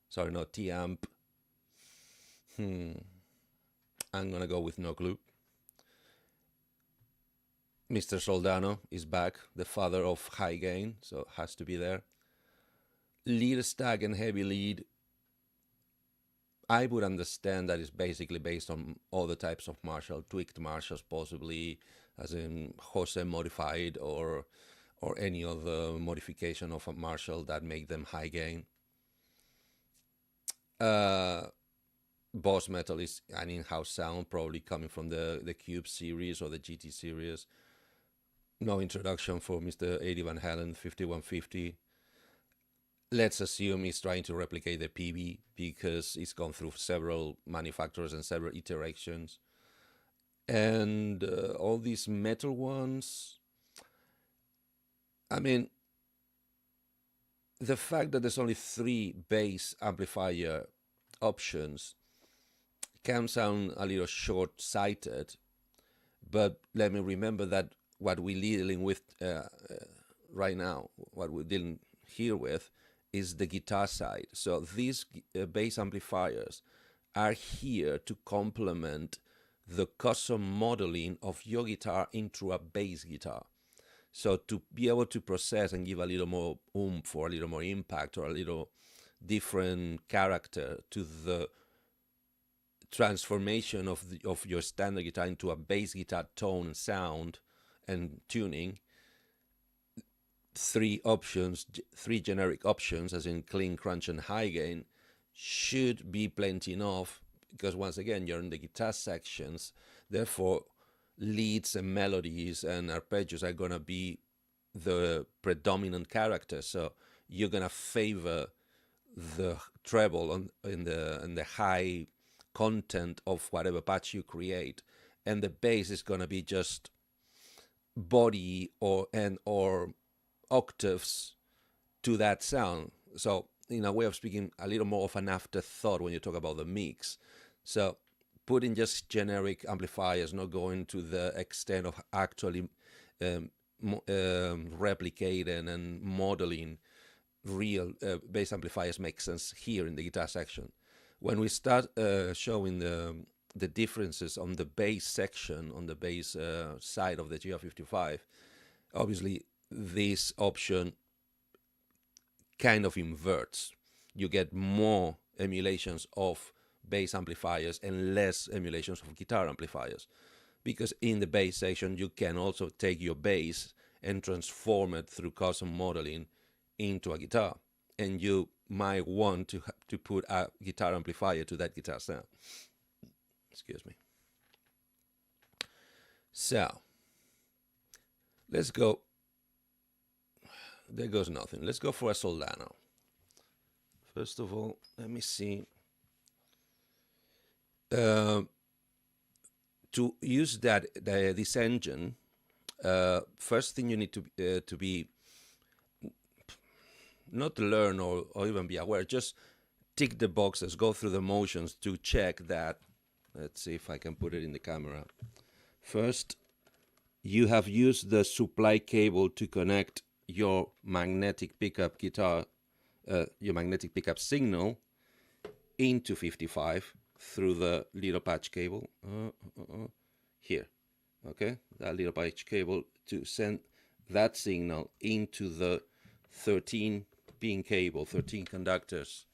Sorry, not T-amp. I'm gonna go with no clue. Mr. Soldano is back, the father of high gain, so has to be there. Lead stack and heavy lead, I would understand that it's basically based on all the types of Marshall, tweaked Marshalls possibly, as in Jose modified or any other modification of a Marshall that make them high gain. Boss Metal is an in-house sound, probably coming from the Cube series or the GT series. No introduction for Mr. Eddie Van Halen 5150. Let's assume he's trying to replicate the PB because it's gone through several manufacturers and several iterations. And all these metal ones, I mean, the fact that there's only 3 bass amplifier options can sound a little short-sighted, but let me remember that what we're dealing with right now, what we're dealing here with, is the guitar side. So these bass amplifiers are here to complement the custom modeling of your guitar into a bass guitar. So to be able to process and give a little more oomph or a little more impact or a little different character to the transformation of your standard guitar into a bass guitar tone and sound and tuning, 3 options, 3 generic options, as in clean, crunch, and high gain, should be plenty enough, because once again, you're in the guitar sections, therefore leads and melodies and arpeggios are going to be the predominant character. So you're going to favor the treble in the high content of whatever patch you create, and the bass is going to be just body or octaves to that sound. So in a way of speaking, a little more of an afterthought when you talk about the mix. So putting just generic amplifiers, not going to the extent of actually replicating and modeling real bass amplifiers, makes sense here in the guitar section. When we start showing the differences on the bass section, on the bass side of the GR55, obviously this option kind of inverts. You get more emulations of bass amplifiers and less emulations of guitar amplifiers, because in the bass section you can also take your bass and transform it through custom modeling into a guitar, and you might want to put a guitar amplifier to that guitar sound. Excuse me. So let's go. There goes nothing. Let's go for a Soldano. First of all, let me see. To use this engine, first thing you need to be, not learn or even be aware, just tick the boxes, go through the motions to check that. Let's see if I can put it in the camera. First, you have used the supply cable to connect your magnetic pickup guitar, your magnetic pickup signal into 55 through the little patch cable here. Okay, that little patch cable to send that signal into the 13 pin cable, 13 conductors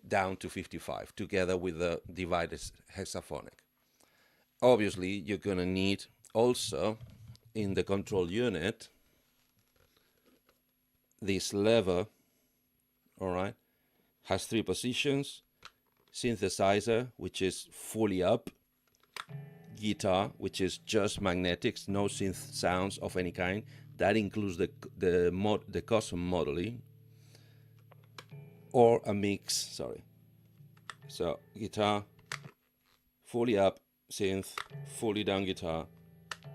down to 55, together with the divided hexaphonic. Obviously, you're gonna need also in the control unit this lever, all right, has 3 positions: synthesizer, which is fully up; guitar, which is just magnetics, no synth sounds of any kind. That includes the custom modeling, or a mix, sorry. So guitar, fully up, synth, fully down guitar.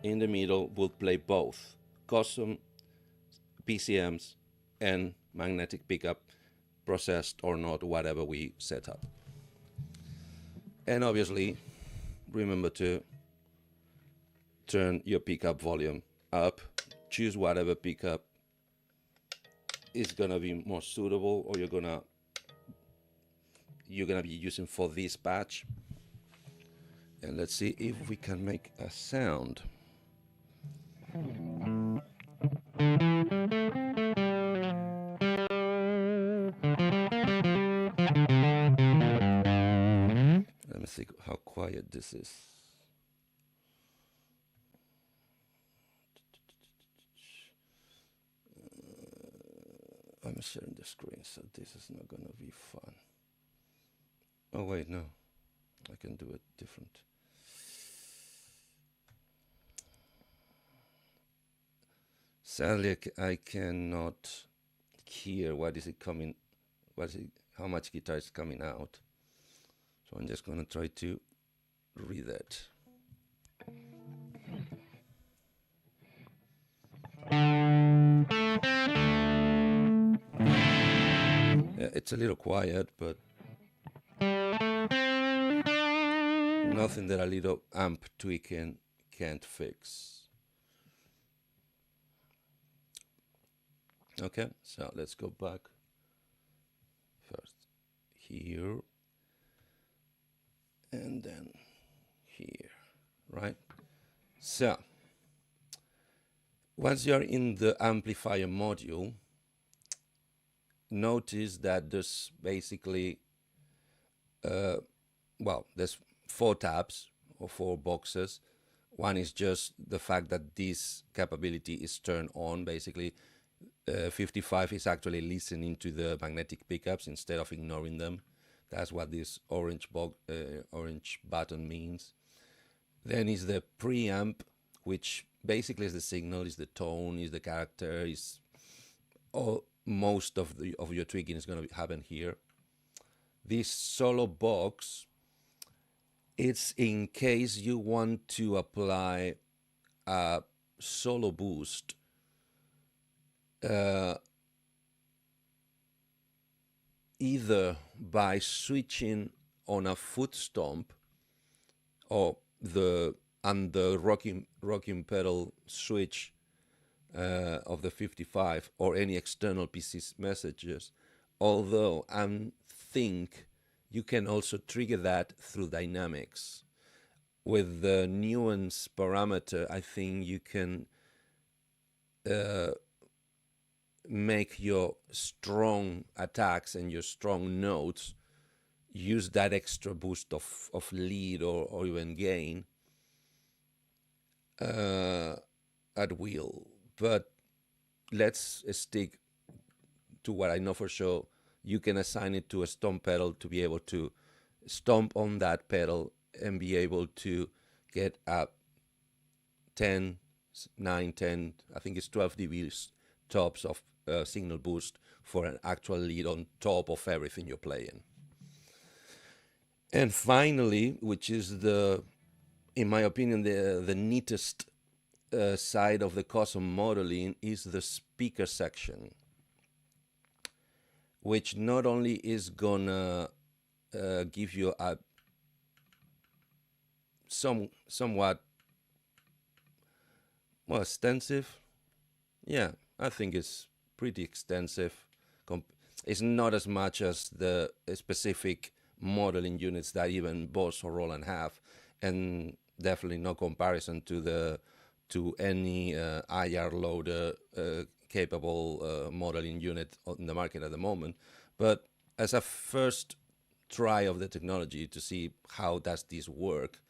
In the middle will play both custom PCMs and magnetic pickup, processed or not, whatever we set up. And obviously, remember to turn your pickup volume up. Choose whatever pickup is gonna be more suitable, or you're gonna be using for this patch. And let's see if we can make a sound. Let me see how quiet this is. I'm sharing the screen, so this is not gonna be fun. Oh wait, no, I can do it different. Sadly, I cannot hear what is it coming, how much guitar is coming out. So I'm just gonna try to read it. It's a little quiet, but nothing that a little amp tweaking can't fix. Okay, so let's go back first here and then here, right? So once you're in the amplifier module, notice that there's basically, there's 4 tabs or 4 boxes. One is just the fact that this capability is turned on. Basically, 55 is actually listening to the magnetic pickups instead of ignoring them. That's what this orange button means. Then is the preamp, which basically is the signal, is the tone, is the character, is all, most of your tweaking is going to happen here. This solo box, it's in case you want to apply a solo boost either by switching on a foot stomp or the rocking pedal switch of the 55 or any external PC messages. Although I think you can also trigger that through dynamics. With the nuance parameter, I think you can make your strong attacks and your strong notes use that extra boost of lead or even gain at will. But let's stick to what I know for sure. You can assign it to a stomp pedal to be able to stomp on that pedal and be able to get up 10, 9, 10, I think it's 12 dB tops of signal boost for an actual lead on top of everything you're playing. And finally, which is in my opinion, the neatest side of the custom modeling is the speaker section, which not only is gonna give you a somewhat extensive. Yeah, I think it's pretty extensive. It's not as much as the specific modeling units that even Boss or Roland have, and definitely no comparison to any IR loader capable modeling unit on the market at the moment. But as a first try of the technology to see how does this work,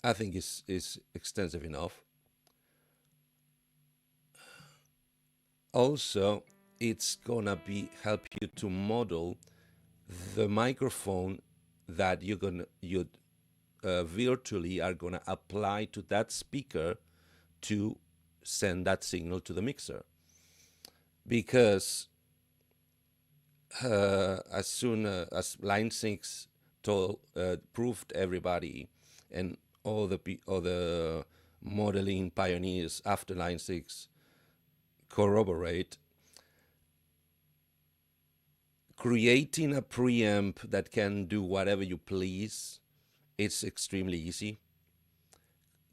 I think is extensive enough. Also, it's gonna help you to model the microphone that you virtually are gonna apply to that speaker to send that signal to the mixer. Because as soon as Line 6 proved everybody, and all the modeling pioneers after Line 6 corroborate, creating a preamp that can do whatever you please, it's extremely easy.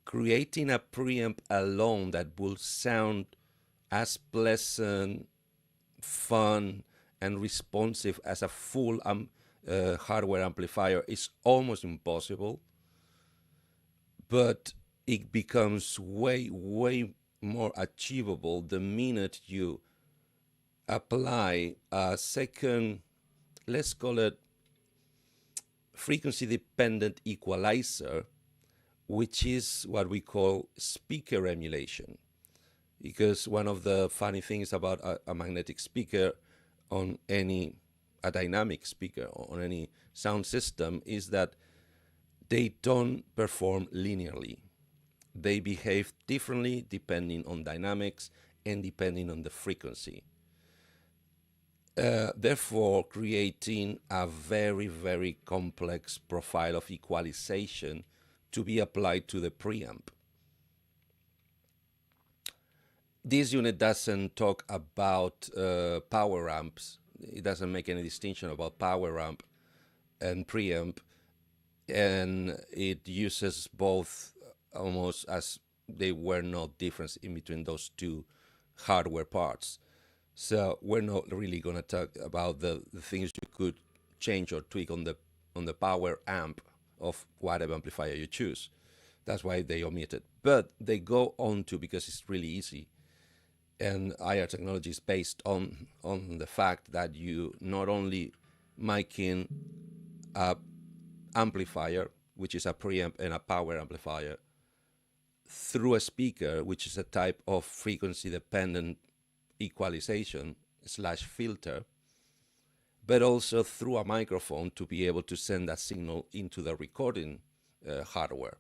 Creating a preamp alone that will sound as pleasant, fun, and responsive as a full hardware amplifier is almost impossible. But it becomes way, way more achievable the minute you apply a second, let's call it frequency dependent equalizer, which is what we call speaker emulation. Because one of the funny things about a magnetic speaker on a dynamic speaker on any sound system is that they don't perform linearly. They behave differently depending on dynamics and depending on the frequency. Therefore, creating a very, very complex profile of equalization to be applied to the preamp. This unit doesn't talk about power amps it doesn't make any distinction about power amp and preamp, and it uses both almost as they were no difference in between those two hardware parts. So we're not really going to talk about the things you could change or tweak on the power amp of whatever amplifier you choose. That's why they omit it. But they go on to, because it's really easy, and IR technology is based on the fact that you not only mic in a amplifier, which is a preamp and a power amplifier, through a speaker, which is a type of frequency dependent equalization slash filter, but also through a microphone to be able to send that signal into the recording hardware.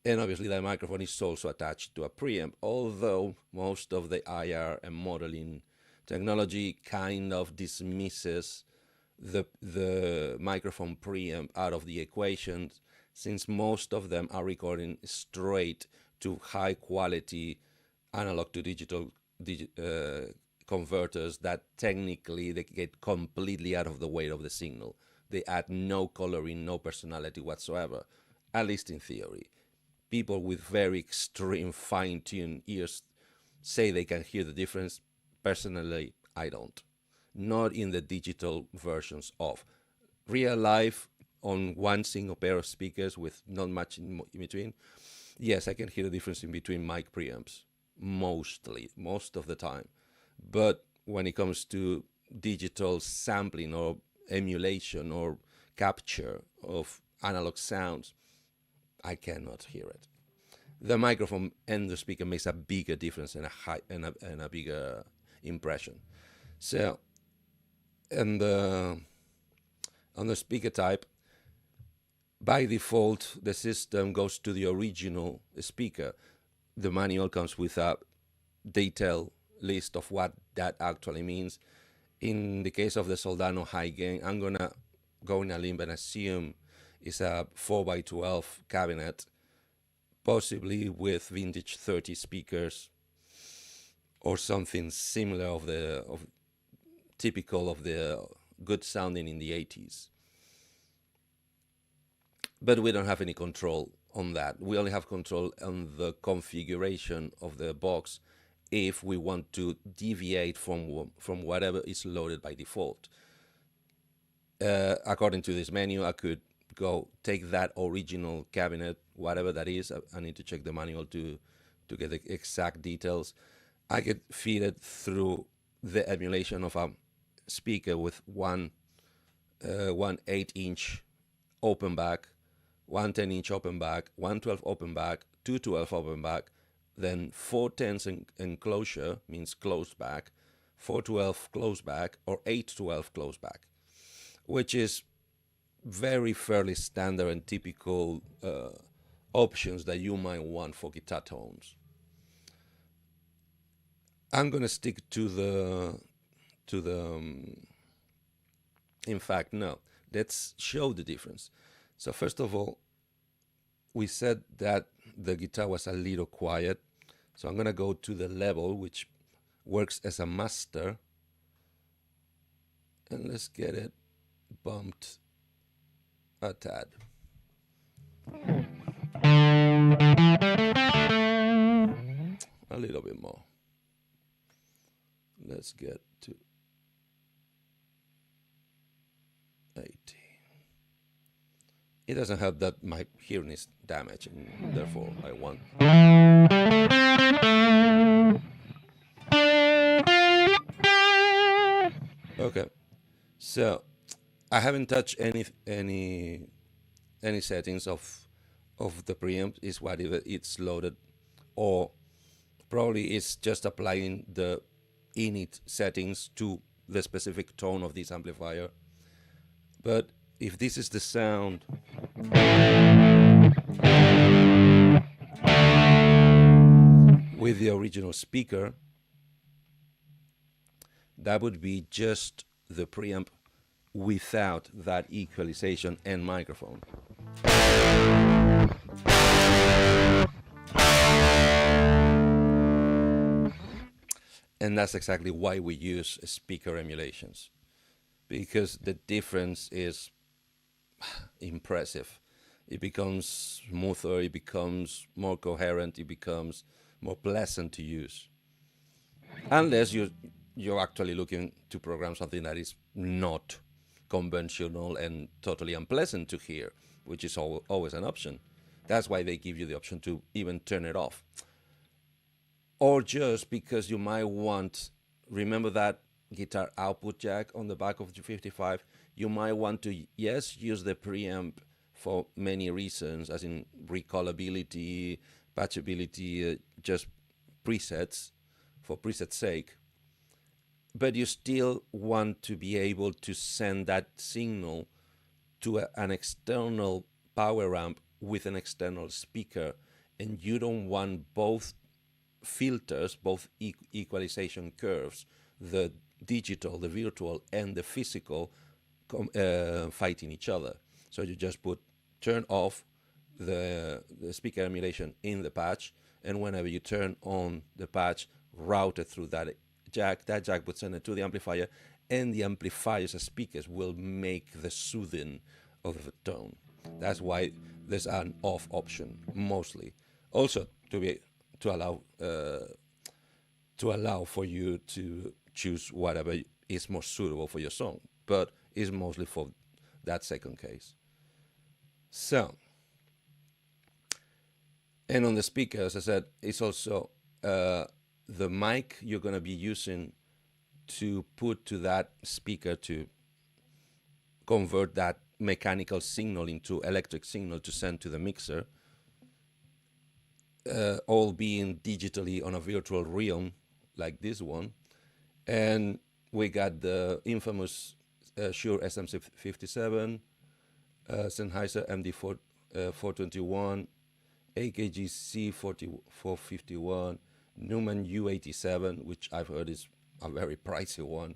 And obviously that microphone is also attached to a preamp, although most of the IR and modeling technology kind of dismisses the microphone preamp out of the equation, since most of them are recording straight to high quality analog to digital converters that technically they get completely out of the weight of the signal. They add no coloring, no personality whatsoever, at least in theory. People with very extreme fine-tuned ears say they can hear the difference. Personally, I don't. Not in the digital versions of real life on one single pair of speakers with not much in between. Yes, I can hear the difference in between mic preamps, most of the time. But when it comes to digital sampling or emulation or capture of analog sounds, I cannot hear it. The microphone and the speaker makes a bigger difference and a bigger impression. So, and on the speaker type, by default, the system goes to the original speaker. The manual comes with a detailed list of what that actually means. In the case of the Soldano high gain, I'm gonna go in a limb and assume it's a 4x12 cabinet, possibly with vintage 30 speakers or something similar of typical of the good sounding in the 80s. But we don't have any control on that. We only have control on the configuration of the box if we want to deviate from whatever is loaded by default. According to this menu, I could go take that original cabinet, whatever that is. I need to check the manual to get the exact details. I could feed it through the emulation of a speaker with one 8-inch open back, one 10-inch open back, one 12 open back, two 12 open back, then 4/10 enclosure means closed back, 4/12 closed back, or 8/12 closed back, which is very fairly standard and typical options that you might want for guitar tones. I'm gonna stick to the in fact, no, let's show the difference. So first of all, we said that the guitar was a little quiet. So I'm gonna go to the level, which works as a master. And let's get it bumped a tad. A little bit more. Let's get to 80. It doesn't help that my hearing is damaged, and therefore I want. Okay, so I haven't touched any settings of the preamp. Is whatever it's loaded, or probably it's just applying the init settings to the specific tone of this amplifier. But if this is the sound with the original speaker, that would be just the preamp without that equalization and microphone. And that's exactly why we use speaker emulations, because the difference is impressive. It becomes smoother, it becomes more coherent, it becomes more pleasant to use. Unless you're actually looking to program something that is not conventional and totally unpleasant to hear, which is always an option. That's why they give you the option to even turn it off. Or just because you might want, remember that guitar output jack on the back of the 55, you might want to, yes, use the preamp for many reasons, as in recallability, patchability, just presets, for preset's sake. But you still want to be able to send that signal to an external power amp with an external speaker, and you don't want both filters, both equalization curves, the digital, the virtual, and the physical, fighting each other. So you just turn off the speaker emulation in the patch, and whenever you turn on the patch, route it through that jack would send it to the amplifier, and the amplifier's speakers will make the soothing of the tone. That's why there's an off option mostly. Also to allow for you to choose whatever is more suitable for your song, but it's mostly for that second case. So, and on the speaker, as I said, it's also the mic you're going to be using to put to that speaker to convert that mechanical signal into electric signal to send to the mixer, all being digitally on a virtual realm like this one. And we got the infamous Shure SM57, Sennheiser MD421, AKG C451, Neumann U87, which I've heard is a very pricey one,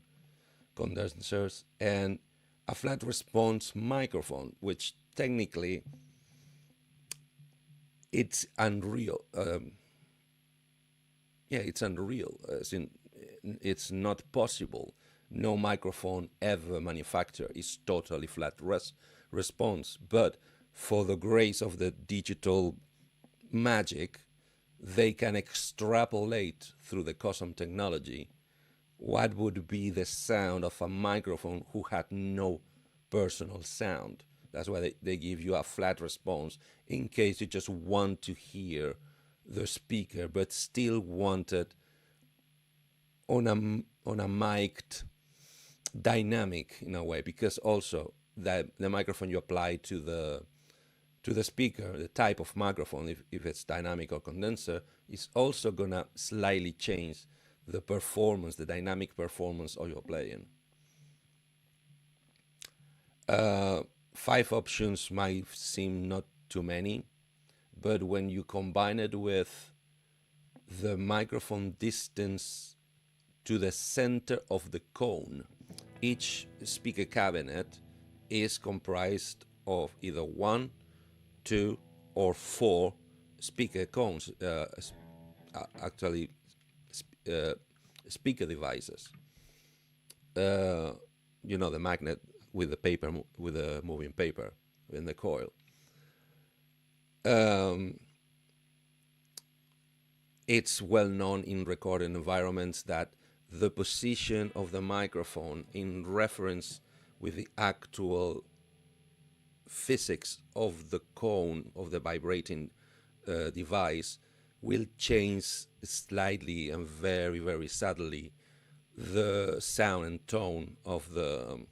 condensers, and a flat response microphone, which technically it's unreal. It's unreal. It's not possible. No microphone ever manufactured is totally flat response. But for the grace of the digital magic, they can extrapolate through the custom technology what would be the sound of a microphone who had no personal sound. That's why they give you a flat response in case you just want to hear the speaker but still want it on a mic'd dynamic in a way, because also that the microphone you apply to the speaker, the type of microphone, if it's dynamic or condenser, is also gonna slightly change the performance, the dynamic performance of your playing. 5 options might seem not too many, but when you combine it with the microphone distance to the center of the cone, each speaker cabinet is comprised of either 1, 2, or 4 speaker cones, speaker devices. The magnet with the paper, with the moving paper in the coil. It's well known in recording environments that the position of the microphone in reference with the actual physics of the cone of the vibrating device will change slightly and very, very subtly the sound and tone of the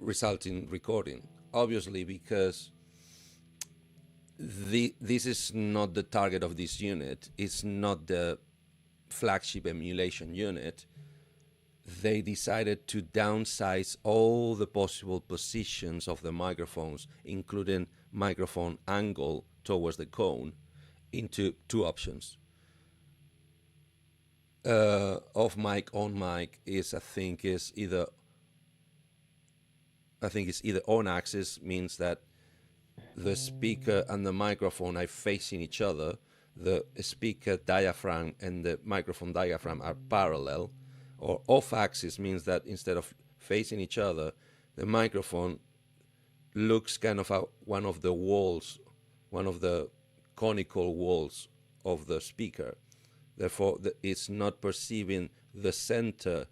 resulting recording. Obviously, because this is not the target of this unit. It's not the flagship emulation unit. They decided to downsize all the possible positions of the microphones, including microphone angle towards the cone, into 2 options. Off mic, on mic is either on axis, means that the speaker and the microphone are facing each other. the speaker diaphragm and the microphone diaphragm are parallel, or off-axis means that instead of facing each other, the microphone looks kind of at one of the walls, one of the conical walls of the speaker. Therefore, it's not perceiving the center,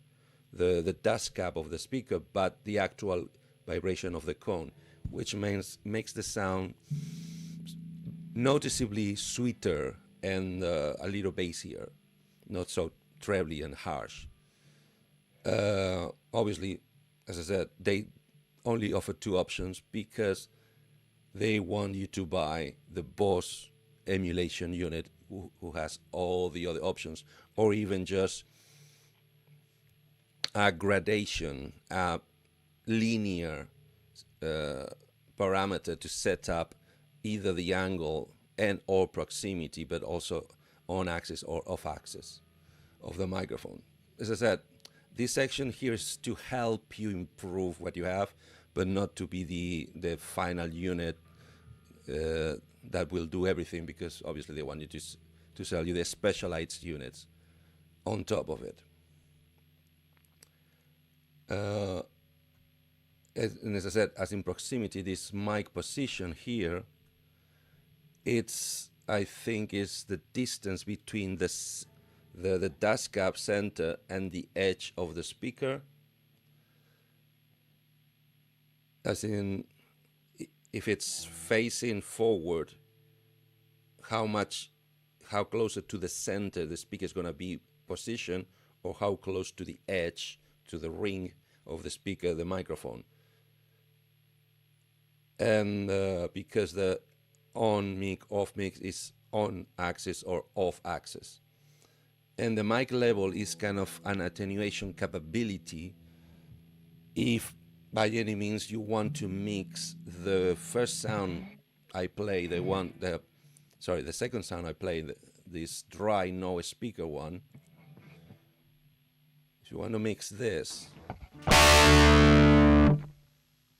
the dust cap of the speaker, but the actual vibration of the cone, which makes the sound noticeably sweeter and a little bassier, not so trebly and harsh. Obviously, as I said, they only offer two options because they want you to buy the Boss emulation unit who has all the other options, or even just a gradation, a linear parameter to set up either the angle and or proximity, but also on axis or off axis of the microphone. As I said, this section here is to help you improve what you have, but not to be the final unit that will do everything, because obviously they want you to sell you the specialized units on top of it. And as I said, as in proximity, this mic position here, I think is the distance between the dust cap center and the edge of the speaker. As in, if it's facing forward, how closer to the center the speaker is going to be positioned, or how close to the edge, to the ring of the speaker, the microphone. And because the on mic, off mic is on axis or off axis. And the mic level is kind of an attenuation capability if by any means you want to mix the first sound I play, the second sound I play, this dry no speaker one. If you want to mix this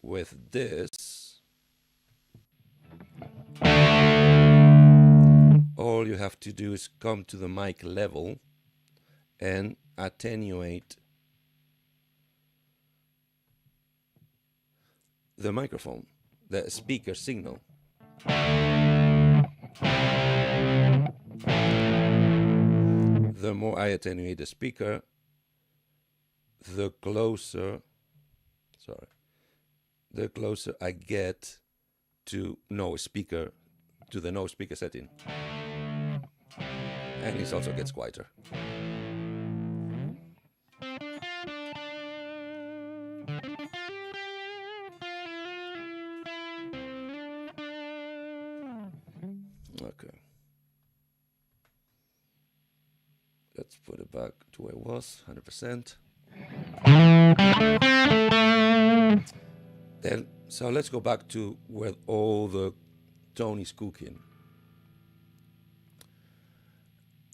with this, all you have to do is come to the mic level and attenuate the microphone, the speaker signal. The more I attenuate the speaker, the closer I get to the no speaker setting. And it also gets quieter. Okay. Let's put it back to where it was, 100%. Then, so let's go back to where all the tone is cooking.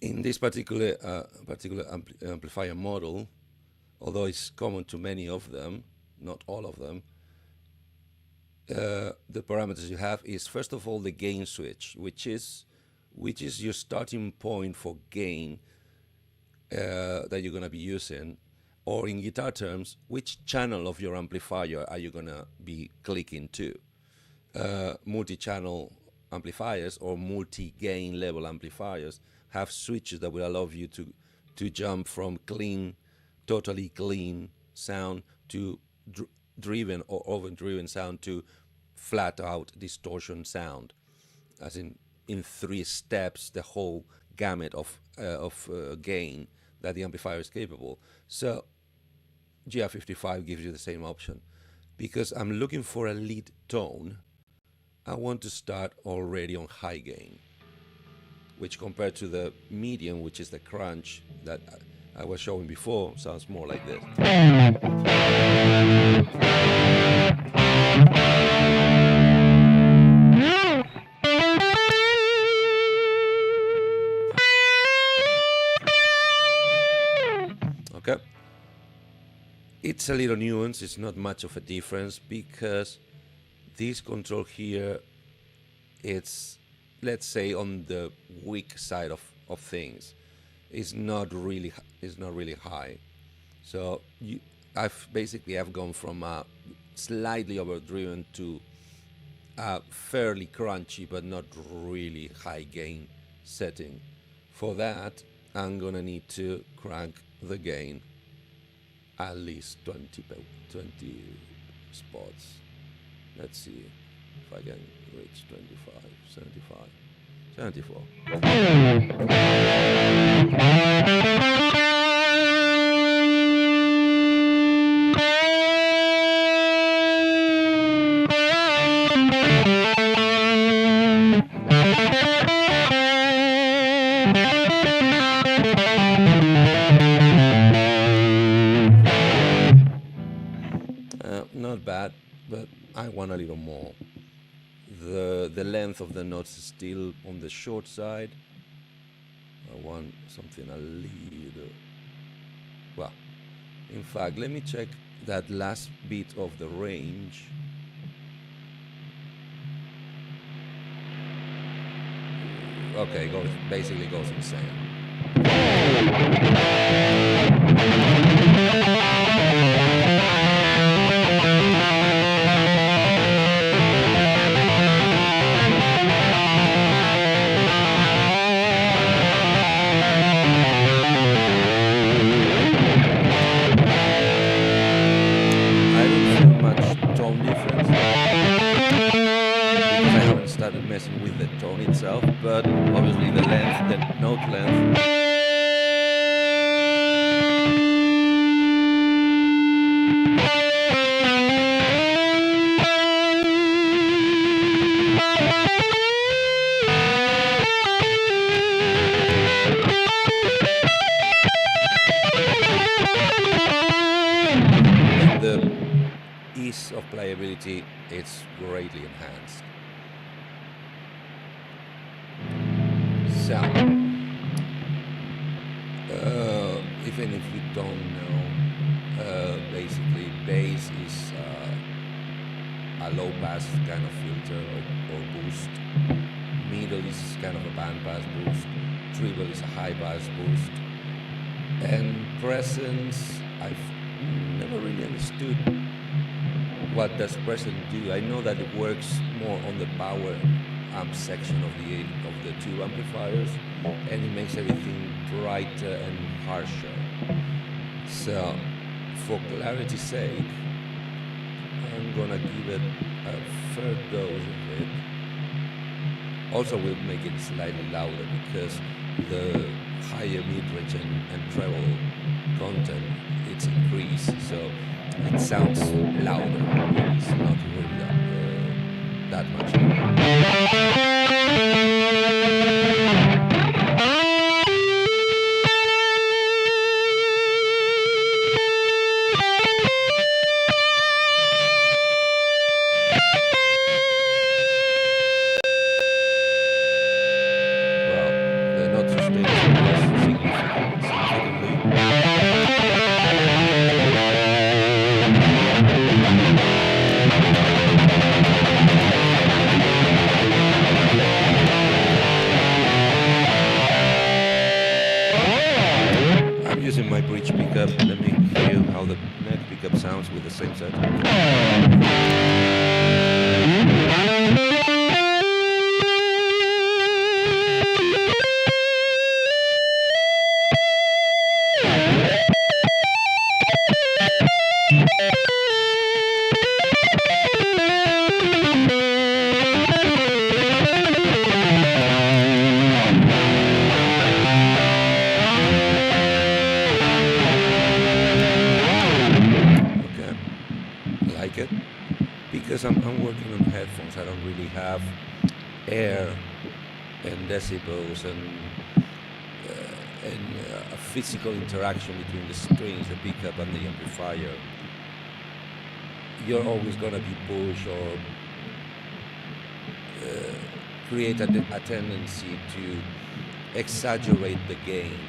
In this particular amplifier model, although it's common to many of them, not all of them, the parameters you have is, first of all, the gain switch, which is your starting point for gain that you're going to be using, or in guitar terms, which channel of your amplifier are you going to be clicking to. Multi-channel amplifiers or multi-gain level amplifiers have switches that will allow you to jump from clean, totally clean sound to driven or overdriven sound to flat out distortion sound, as in 3 steps, the whole gamut of gain that the amplifier is capable. So GR55 gives you the same option. Because I'm looking for a lead tone, I want to start already on high gain, which compared to the medium, which is the crunch that I was showing before, sounds more like this. Okay. It's a little nuance, it's not much of a difference, because this control here, it's let's say, on the weak side of things. It's not really high. So I've gone from a slightly overdriven to a fairly crunchy but not really high gain setting. For that, I'm gonna need to crank the gain at least 20 spots. Let's see if I can reach 25, 75, 74. Not bad, but I want a little more. The length of the notes is still on the short side. I want something a little... Well, in fact, let me check that last bit of the range. Okay, basically goes insane. Started messing with the tone itself, but obviously the length, the note length. And the ease of playability, it's greatly enhanced. So, even if you don't know, basically bass is a low pass kind of filter or boost. Middle is kind of a band pass boost. Treble is a high pass boost. And presence, I've never really understood what does presence do. I know that it works more on the power amp section of the tube amplifiers, and it makes everything brighter and harsher. So, for clarity's sake, I'm gonna give it a fair dose of it. Also, we'll make it slightly louder because the higher mid-range and treble content it's increased, so it sounds louder. It's not really that much louder. My bridge pickup. Let me hear how the neck pickup sounds with the same set. Because I'm working on headphones, I don't really have air and decibels and a physical interaction between the strings, the pickup and the amplifier. You're always gonna be pushed or create a tendency to exaggerate the gain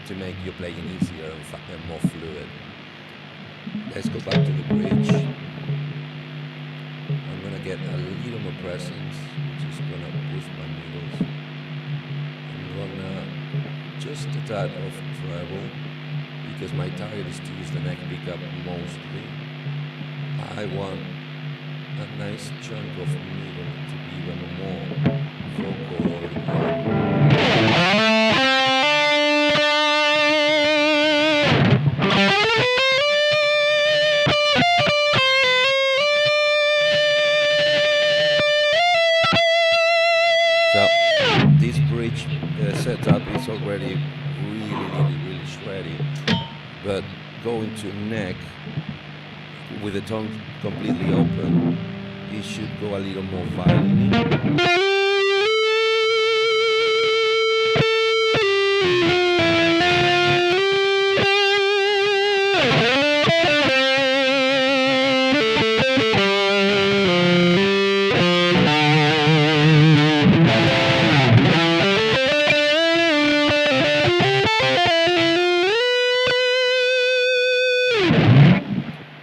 to make your playing easier and more fluid. Let's go back to the bridge. I'm gonna get a little more presence, which is gonna boost my middles. I'm gonna just a tad of treble because my target is to use the neck pickup mostly. I want a nice chunk of middle to be even more vocal or long. So this bridge setup is already really shreddy, but going to neck with the tongue completely open, it should go a little more violently.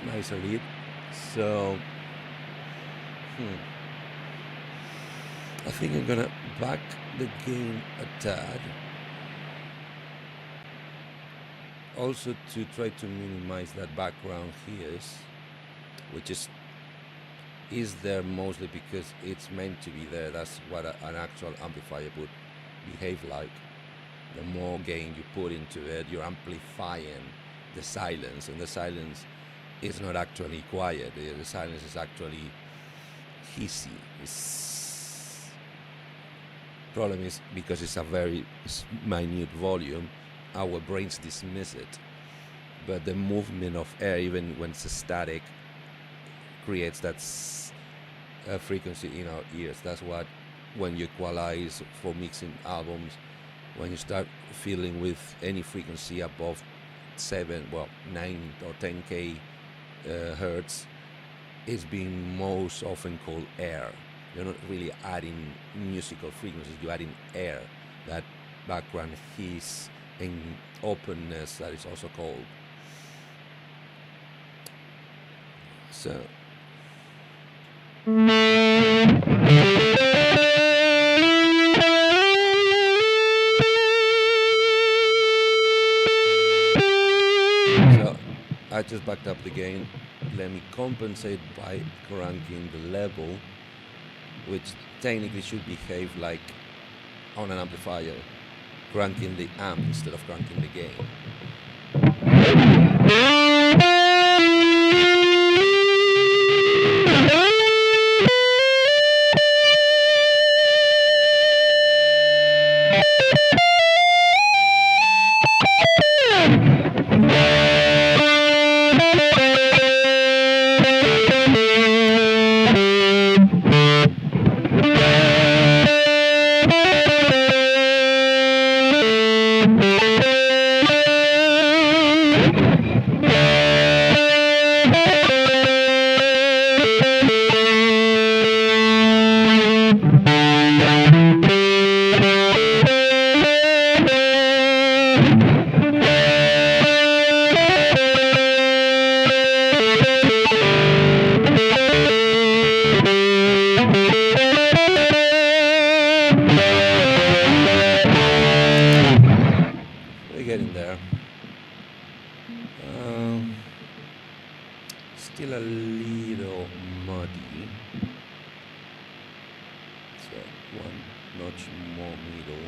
Nice lead. So I think I'm gonna back the gain a tad. Also to try to minimize that background hiss, which is there mostly because it's meant to be there. That's what an actual amplifier would behave like. The more gain you put into it, you're amplifying the silence, and the silence is not actually quiet. The silence is actually hissy. Problem is because it's a very minute volume, our brains dismiss it. But the movement of air, even when it's static, creates that frequency in our ears. That's what, when you equalize for mixing albums, when you start feeling with any frequency above 9 or 10k hertz, it's being most often called air. You're not really adding musical frequencies, you're adding air, that background hiss and openness that is also called. So I just backed up the gain. Let me compensate by cranking the level, which technically should behave like on an amplifier, cranking the amp instead of cranking the gain. Still a little muddy, so one notch more middle,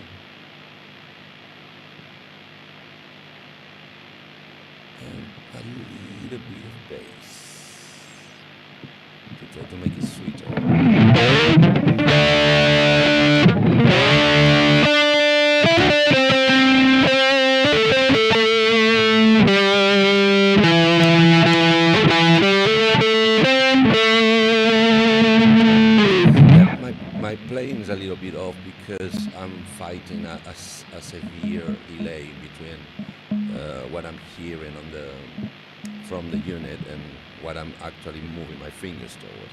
and a little bit of bass to try to make it sweeter. My playing is a little bit off because I'm fighting a severe delay between what I'm hearing from the unit and what I'm actually moving my fingers towards.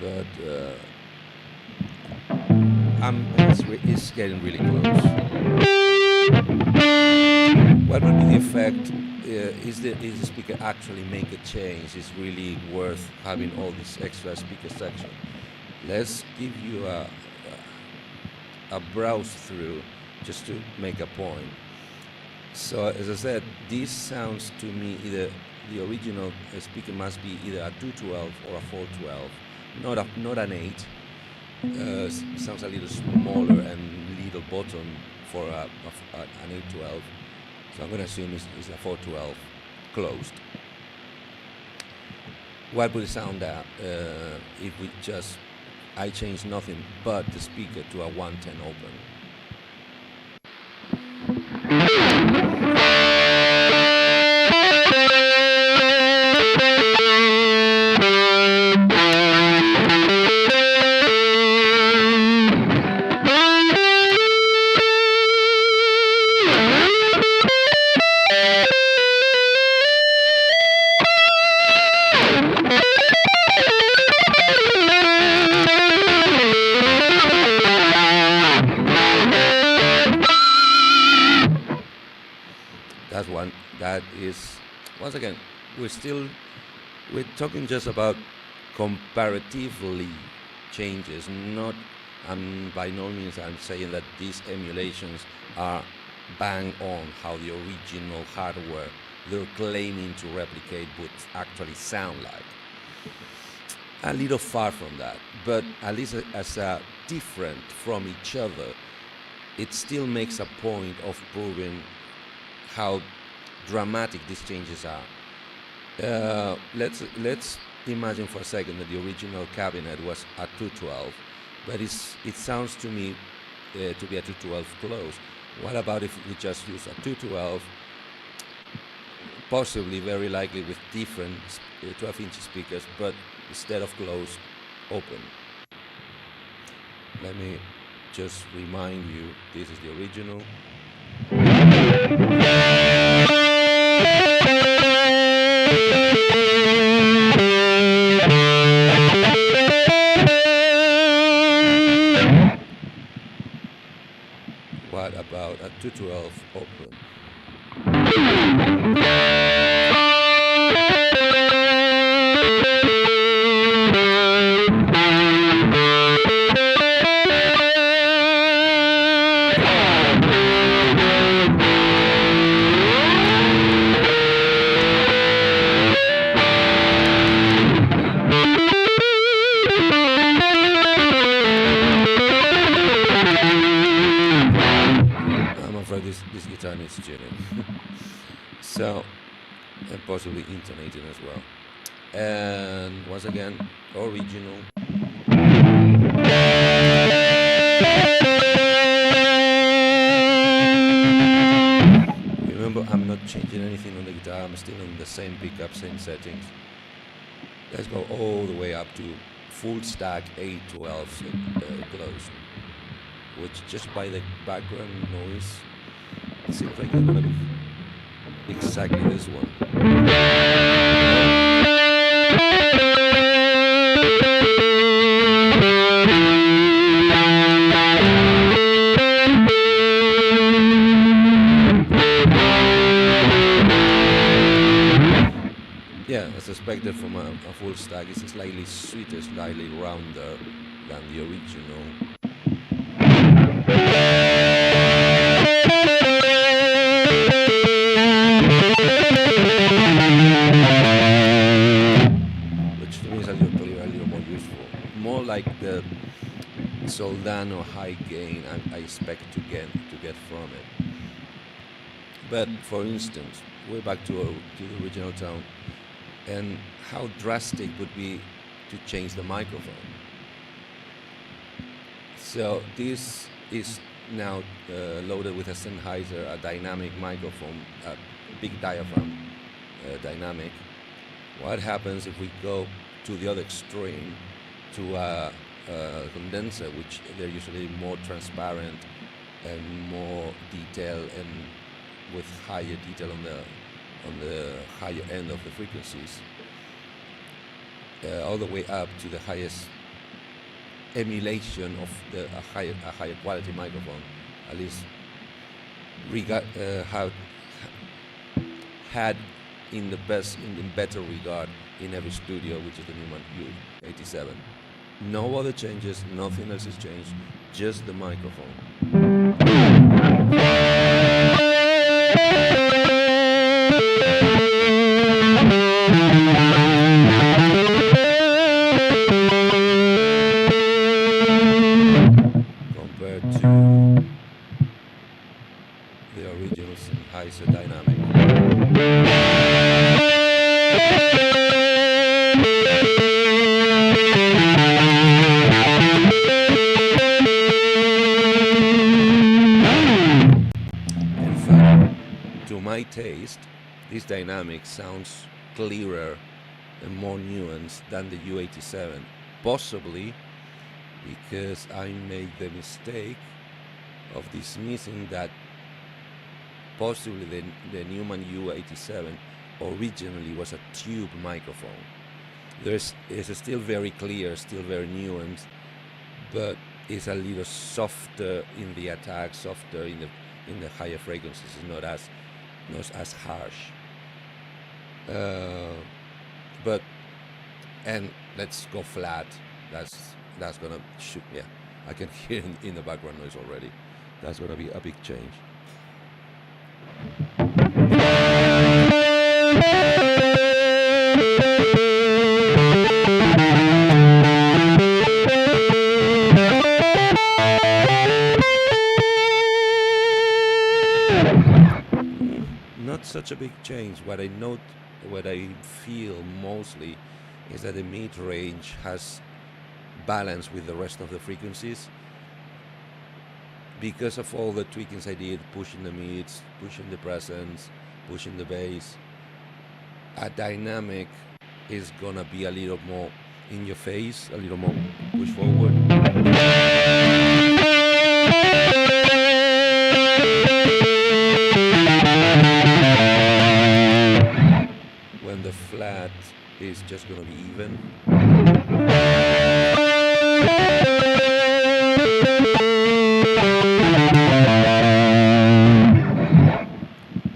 But it's getting really close. What would be the effect is the speaker actually make a change? Is really worth having all this extra speaker section? Let's give you a browse through just to make a point. So as I said, this sounds to me either the original speaker must be either a 212 or a 412, not an 8. Sounds a little smaller and little bottom for an 812. So I'm going to assume it's a 412 closed. What would it sound at if I change nothing but the speaker to a 110 open? That's one. That is, once again, we're talking just about comparatively changes, not, by no means I'm saying that these emulations are bang on how the original hardware they're claiming to replicate would actually sound like. A little far from that, but at least as different from each other, it still makes a point of proving how dramatic these changes are. Let's imagine for a second that the original cabinet was a 212, but it sounds to me to be a 212 close. What about if we just use a 212, possibly very likely with different 12-inch speakers, but instead of closed, open? Let me just remind you, this is the original. What about a 212 open? This guitar needs tuning. So, and possibly intonating as well. And once again, original. Remember, I'm not changing anything on the guitar. I'm still on the same pickup, same settings. Let's go all the way up to full stack 812 close, which just by the background noise, it seems like it's gonna be exactly this one. Yeah, as expected from a full stack, it's slightly sweeter, slightly rounder than the original. Which to me is a little clearer, a little more useful. More like the Soldano high gain I expect to get from it. But for instance, way back to the original tone, and how drastic would be to change the microphone. So this is now loaded with a Sennheiser, a dynamic microphone, a big diaphragm dynamic. What happens if we go to the other extreme, to a condenser, which they're usually more transparent and more detailed and with higher detail on the higher end of the frequencies, all the way up to the highest emulation of a higher quality had in better regard in every studio, which is the Newman U87. No other changes, nothing else has changed, just the microphone. Compared to the original Sennheiser dynamic. In fact, to my taste, this dynamic sounds clearer and more nuanced than the U87, possibly because I made the mistake of dismissing that possibly the Newman U87 originally was a tube microphone. It's still very clear, still very nuanced, but it's a little softer in the attack, softer in the higher frequencies. It's not as harsh. But let's go flat. That's gonna shoot. Yeah, I can hear in the background noise already. That's gonna be a big change. Not such a big change. What I feel mostly is that the mid-range has balance with the rest of the frequencies because of all the tweakings I did, pushing the mids, pushing the presence, pushing the bass. A dynamic is gonna be a little more in your face, a little more push forward. When the flat is just gonna be even.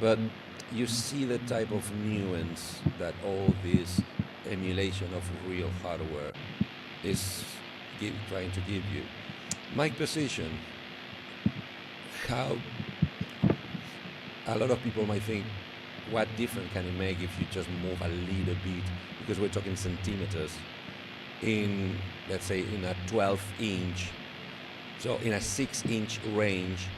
But you see the type of nuance that all this emulation of real hardware is trying to give you. Mic position. How a lot of people might think, what difference can it make if you just move a little bit? Because we're talking centimeters in, let's say, in a 12-inch. So in a 6-inch range,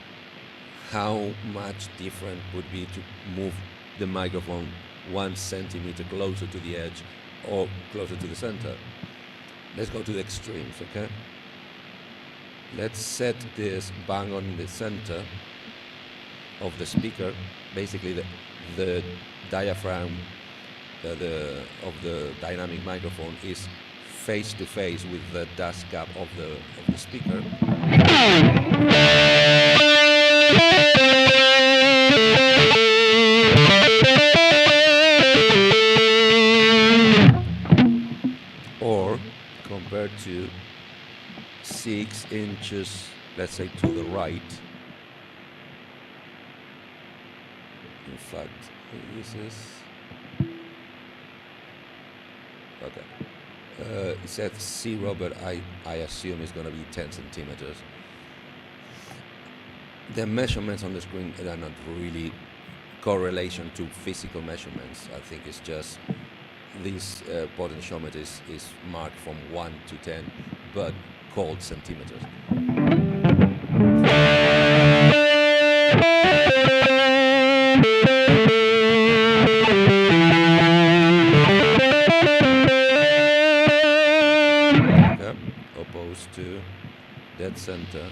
how much different would be to move the microphone 1 centimeter closer to the edge or closer to the center? Let's go to the extremes, okay? Let's set this bang on in the center of the speaker. Basically, the diaphragm of the dynamic microphone is face to face with the dust cap of the speaker. Or compared to 6 inches, let's say, to the right. In fact, this is okay. It says 0, but I assume it's going to be 10 centimeters. The measurements on the screen are not really correlation to physical measurements. I think it's just this potentiometer is marked from 1 to 10, but called centimeters. Okay. Opposed to dead center.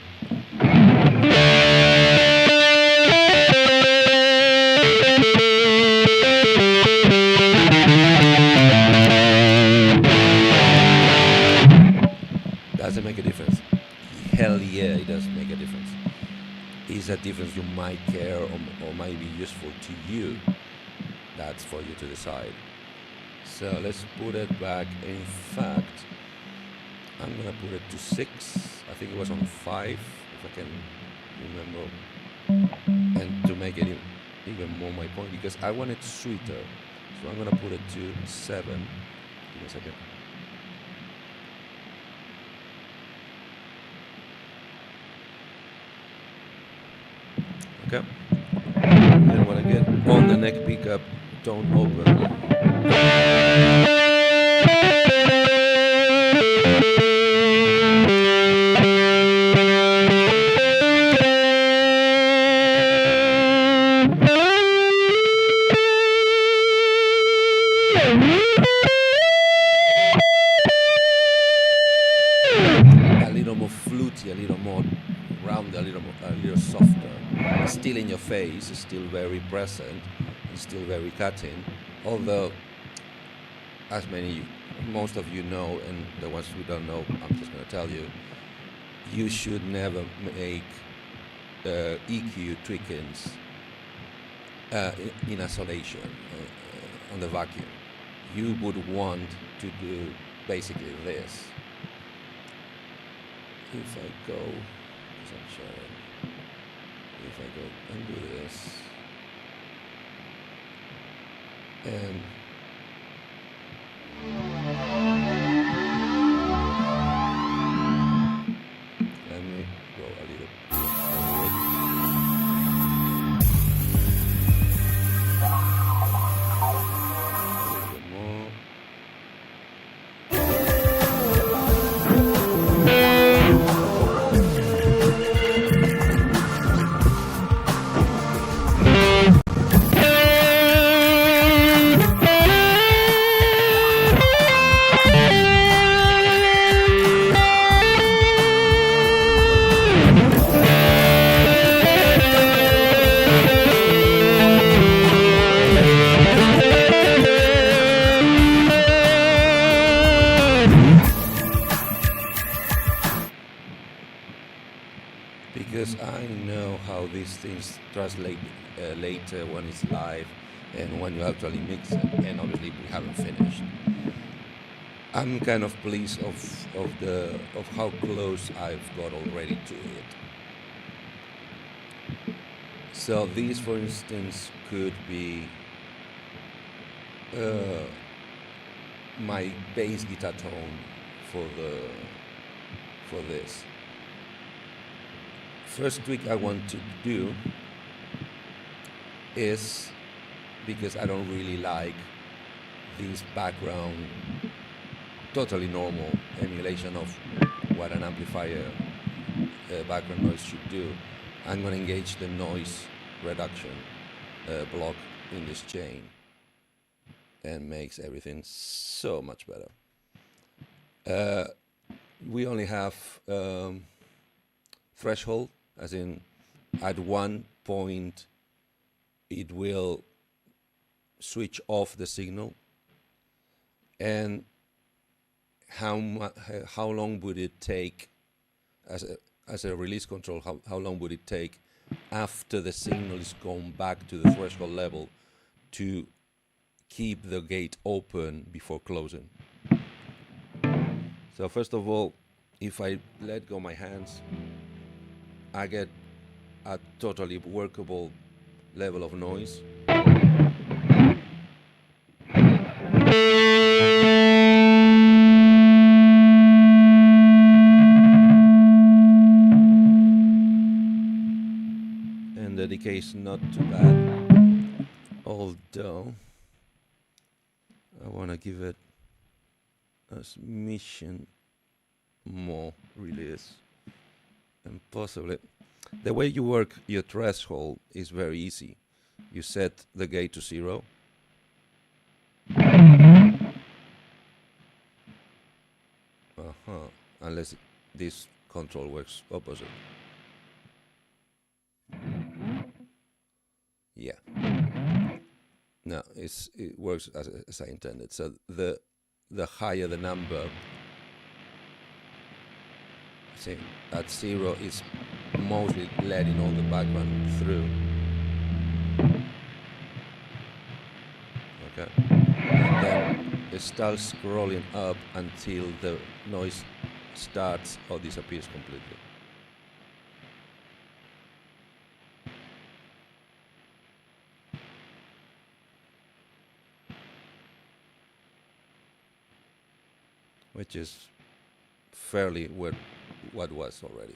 Does it make a difference? Hell yeah, it does make a difference. Is a difference you might care or might be useful to you? That's for you to decide. So let's put it back. In fact, I'm gonna put it to 6. I think it was on 5, if I can remember. And to make it even more my point because I want it sweeter. So I'm gonna put it to 7. Give me a second. Okay. And when I get on the neck pickup, don't open. A little more fluty, a little more round, a little softer. Still in your face, still very present, still very cutting. Although, as most of you know, and the ones who don't know, I'm just going to tell you, you should never make EQ tweakings in isolation on the vacuum. You would want to do basically this. If I go, because I'm showing, if I go and do this, and let me go a little forward. A little bit more. Because I know how these things translate later when it's live and when you actually mix it, and obviously we haven't finished. I'm kind of pleased of how close I've got already to it. So these, for instance, could be my bass guitar tone for this. First tweak I want to do is, because I don't really like this background, totally normal emulation of what an amplifier background noise should do, I'm going to engage the noise reduction block in this chain, and makes everything so much better. We only have threshold, as in at one point it will switch off the signal, and how long would it take as a release control, how long would it take after the signal is gone back to the threshold level to keep the gate open before closing. So first of all, if I let go my hands, I get a totally workable level of noise. And the decay is not too bad, although I want to give it a smidgen more release. And possibly the way you work your threshold is very easy. You set the gate to 0. Unless this control works opposite. Yeah. No, it works as I intended. So the higher the number, see, at 0 is mostly letting all the background through. Okay. And then it starts scrolling up until the noise starts or disappears completely. which is fairly what was already.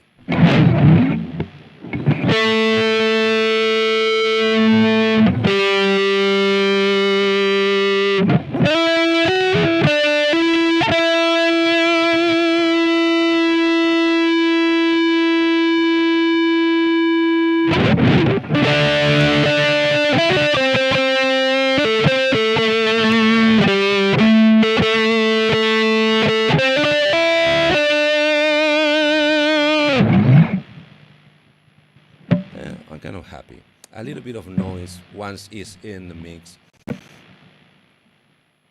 I'm kind of happy. A little bit of noise once it's in the mix.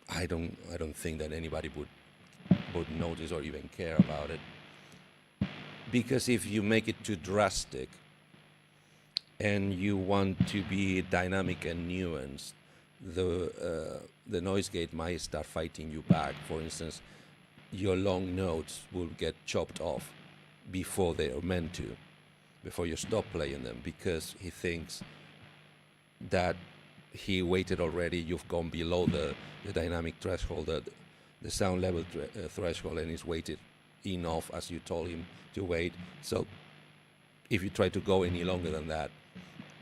I don't think that anybody would notice or even care about it. Because if you make it too drastic and you want to be dynamic and nuanced, the noise gate might start fighting you back. For instance, your long notes will get chopped off before they are meant to, before you stop playing them, because he thinks that he waited already, you've gone below the dynamic threshold, the sound level threshold, and he's waited enough as you told him to wait. So if you try to go any longer than that,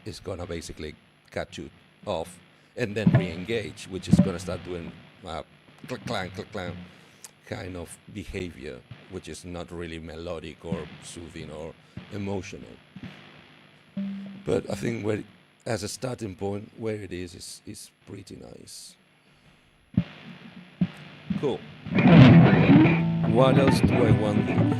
it's gonna basically cut you off and then re-engage, which is gonna start doing click clang kind of behavior, which is not really melodic or soothing or emotional. But I think as a starting point, where it is pretty nice. Cool. What else do I want here?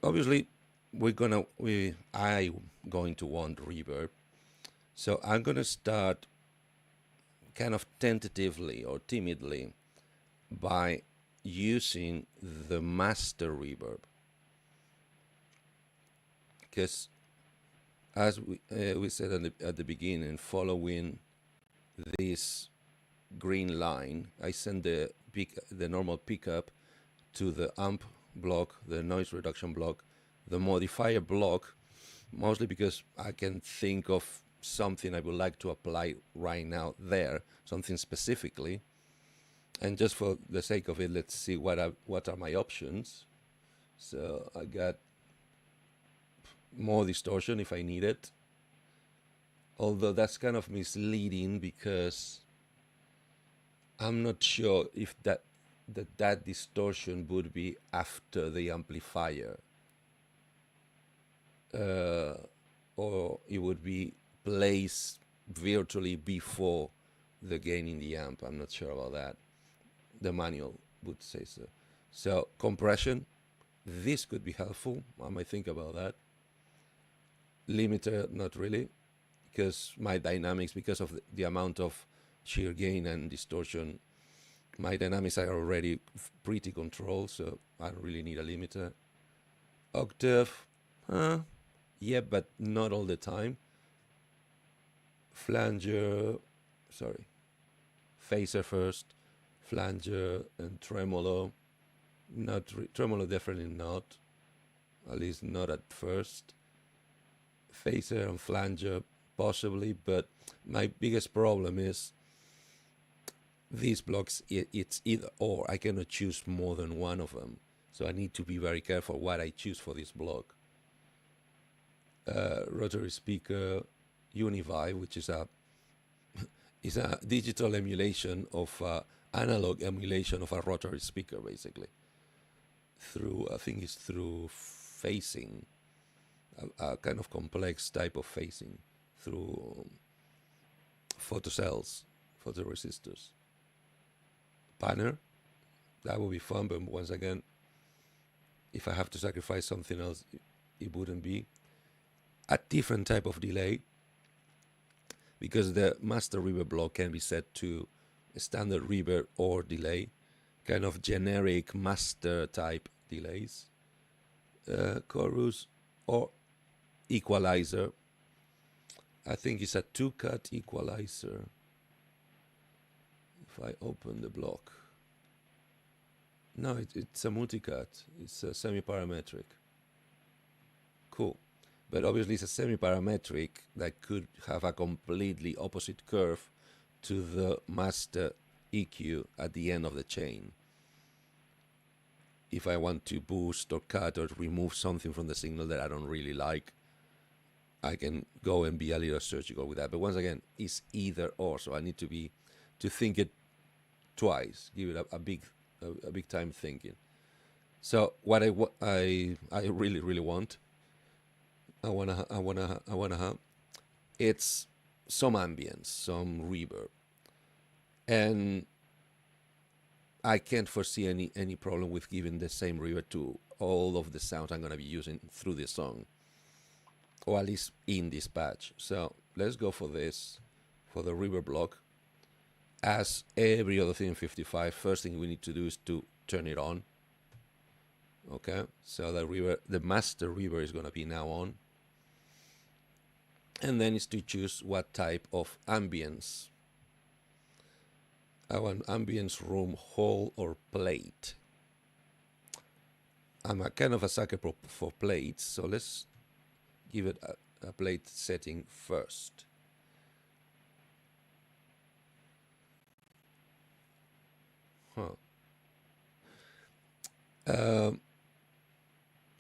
Obviously, I'm going to want reverb, so I'm gonna start kind of tentatively or timidly by using the master reverb, because as we said at the beginning, following this green line, I send the normal pickup to the amp block, the noise reduction block, the modifier block, mostly because I can think of something I would like to apply right now there, something specifically. And just for the sake of it, let's see what are my options. So I got more distortion if I need it, although that's kind of misleading because I'm not sure if that distortion would be after the amplifier, or it would be placed virtually before the gain in the amp. I'm not sure about that. The manual would say so. So compression, this could be helpful. I might think about that. Limiter, not really, because my dynamics, because of the amount of shear gain and distortion, my dynamics are already pretty controlled, so I don't really need a limiter. Octave, yeah, but not all the time. Flanger, phaser first, flanger and tremolo. Tremolo definitely not, at least not at first. Phaser and flanger possibly, but my biggest problem is these blocks, it's either or. I cannot choose more than one of them, so I need to be very careful what I choose for this block. Rotary speaker, Univibe, which is a digital emulation of analog emulation of a rotary speaker, basically. I think it's through phasing, a kind of complex type of phasing through photocells, photoresistors. Panner, that would be fun, but once again, if I have to sacrifice something else, it wouldn't be. A different type of delay, because the master reverb block can be set to a standard reverb or delay. kind of generic master type delays. Chorus or equalizer. I think it's a 2-cut equalizer. If I open the block. No, it's a multi-cut. It's a semi-parametric. Cool. But obviously it's a semi-parametric that could have a completely opposite curve to the master EQ at the end of the chain. If I want to boost or cut or remove something from the signal that I don't really like, I can go and be a little surgical with that. But once again, it's either or, so I need to think it twice, give it a big time thinking. So what I really want, I wanna have, it's some ambience, some reverb, and I can't foresee any problem with giving the same reverb to all of the sounds I'm gonna be using through this song, or at least in this patch. So let's go for this, for the reverb block. As every other thing in 55, first thing we need to do is to turn it on. Okay, so the master reverb is gonna be now on. And then is to choose what type of ambience. I want ambience, room, hall, or plate. I'm a kind of a sucker for plates, so let's give it a plate setting first.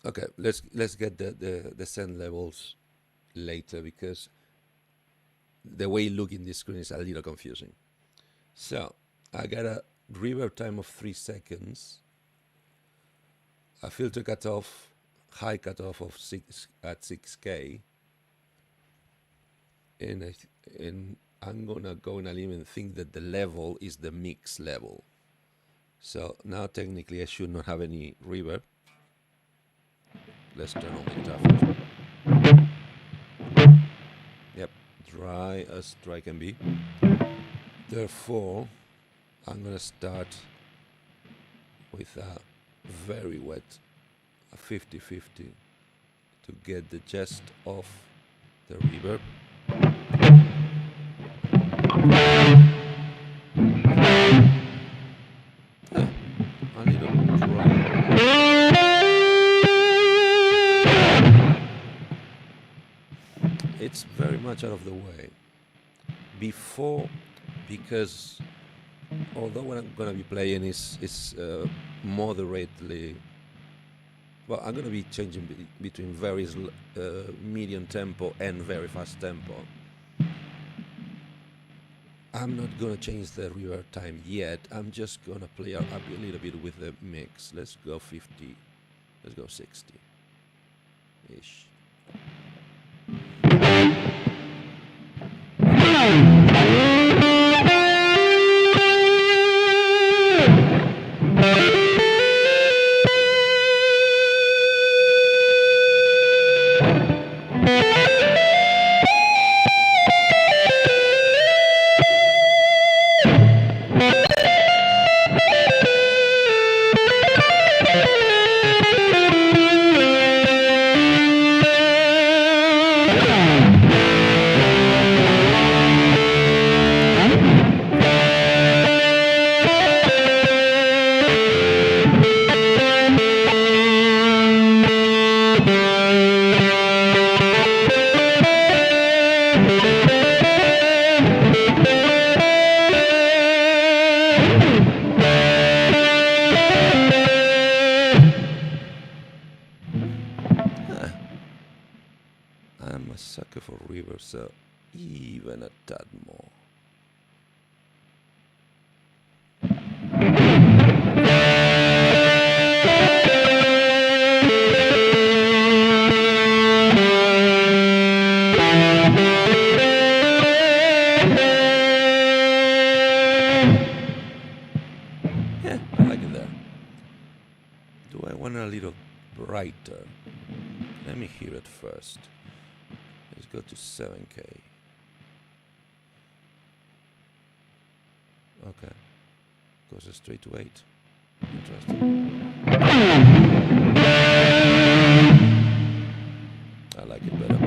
Okay, let's get the send levels later, because the way you look in this screen is a little confusing. So I got a reverb time of 3 seconds, a filter cutoff, high cutoff of 6K, and I'm gonna go and even think that the level is the mix level. So now technically I should not have any reverb. Let's turn on the guitar first. Yep, dry as dry can be. Therefore, I'm gonna start with a very wet, a 50-50, to get the gist of the reverb. A little dry. It's very much out of the way. Before, because although what I'm gonna be playing is moderately, well, I'm gonna be changing between very medium tempo and very fast tempo. I'm not gonna change the reverb time yet. I'm just gonna play a little bit with the mix. Let's go 50. Let's go 60-ish. I'm a sucker for reverb, so even a tad more. Yeah, I like it there. Do I want a little brighter? Let me hear it first. Let's go to 7K. Okay. Goes straight to 8. Interesting. I like it better.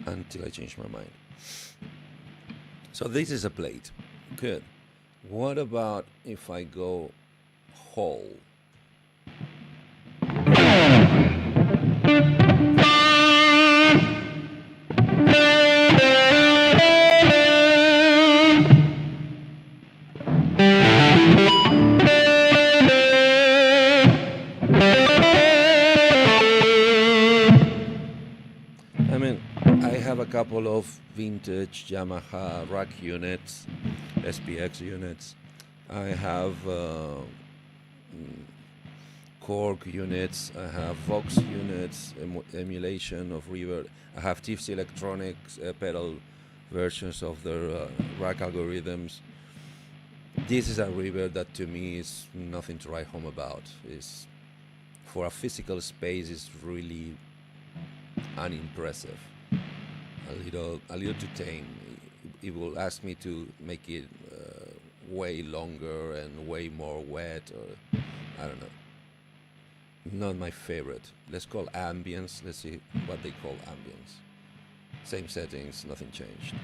Until I change my mind. So this is a plate. Good. What about if I go whole? A couple of vintage Yamaha rack units, SPX units. I have Korg units. I have Vox units, emulation of reverb. I have Tiffs Electronics pedal versions of their rack algorithms. This is a reverb that to me is nothing to write home about. Is for a physical space is really unimpressive. A little too tame. It will ask me to make it way longer and way more wet, or I don't know. Not my favorite. Let's call ambience. Let's see what they call ambience. Same settings, nothing changed.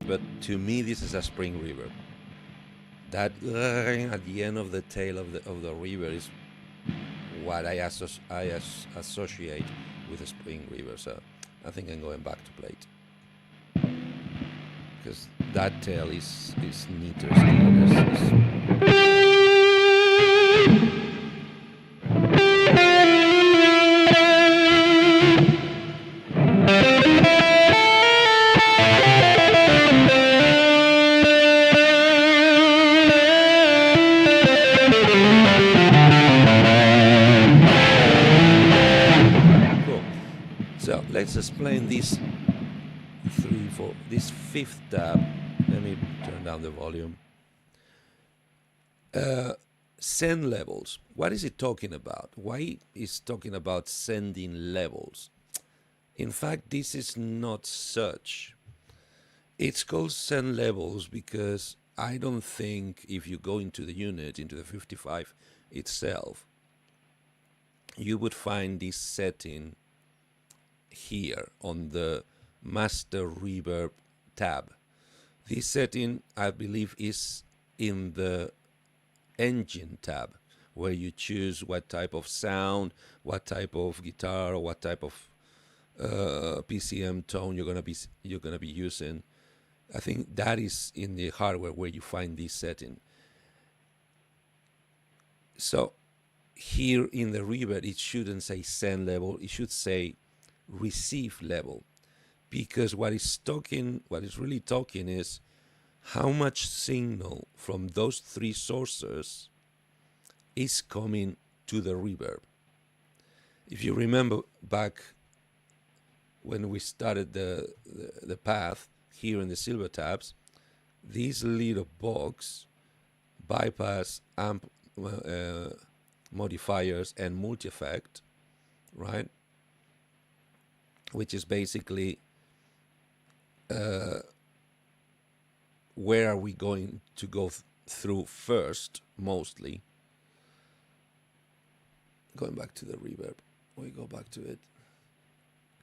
But to me, this is a spring reverb. That at the end of the tail of the reverb is what I associate with a spring reverb. So I think I'm going back to plate because that tail is neater. Let's explain this this fifth tab. Let me turn down the volume. Send levels. What is it talking about? Why is talking about sending levels? In fact, this is not such. It's called send levels because I don't think if you go into the unit, into the 55 itself, you would find this setting here on the master reverb tab. This setting, I believe, is in the engine tab, where you choose what type of sound, what type of guitar, what type of PCM tone you're gonna be using. I think that is in the hardware where you find this setting. So here in the reverb, it shouldn't say send level, it should say receive level, because what is really talking is how much signal from those three sources is coming to the reverb. If you remember back when we started the path here in the silver tabs, this little box bypass amp modifiers and multi-effect, right? Which is basically where are we going to go through first, mostly. Going back to the reverb, we go back to it.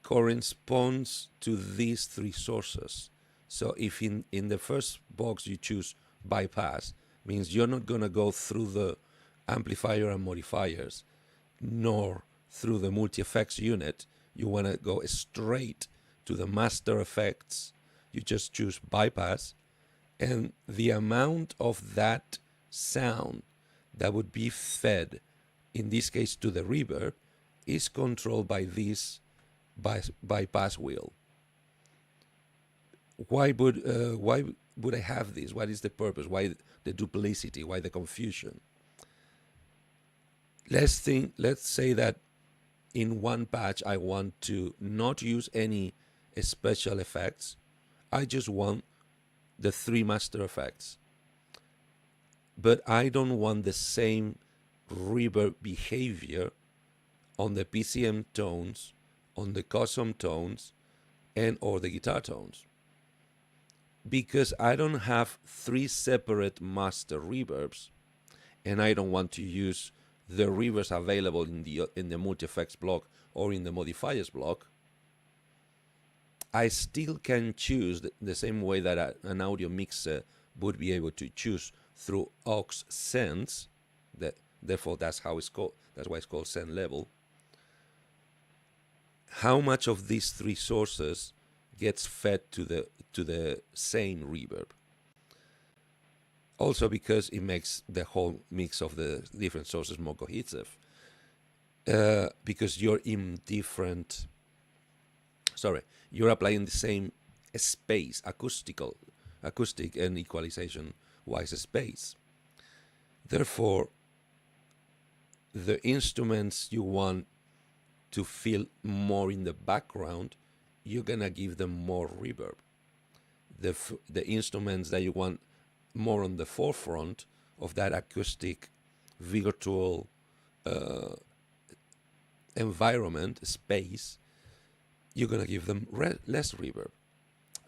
Corresponds to these three sources. So if in the first box you choose bypass, means you're not going to go through the amplifier and modifiers, nor through the multi-effects unit. You want to go straight to the master effects. You just choose bypass, and the amount of that sound that would be fed, in this case to the reverb, is controlled by this bypass wheel. Why would I have this? What is the purpose? Why the duplicity? Why the confusion? Let's say that in one patch I want to not use any special effects. I just want the three master effects. But I don't want the same reverb behavior on the PCM tones, on the custom tones, and or the guitar tones. Because I don't have three separate master reverbs, and I don't want to use the reverbs available in the multi-effects block or in the modifiers block, I still can choose the same way that an audio mixer would be able to choose through aux sends. Therefore, that's how it's called. That's why it's called send level. How much of these three sources gets fed to the same reverb? Also, because it makes the whole mix of the different sources more cohesive. Because you're in different. You're applying the same space, acoustic and equalization wise space. Therefore, the instruments you want to feel more in the background, you're gonna give them more reverb. The instruments that you want more on the forefront of that acoustic, virtual environment, space, you're gonna give them less reverb,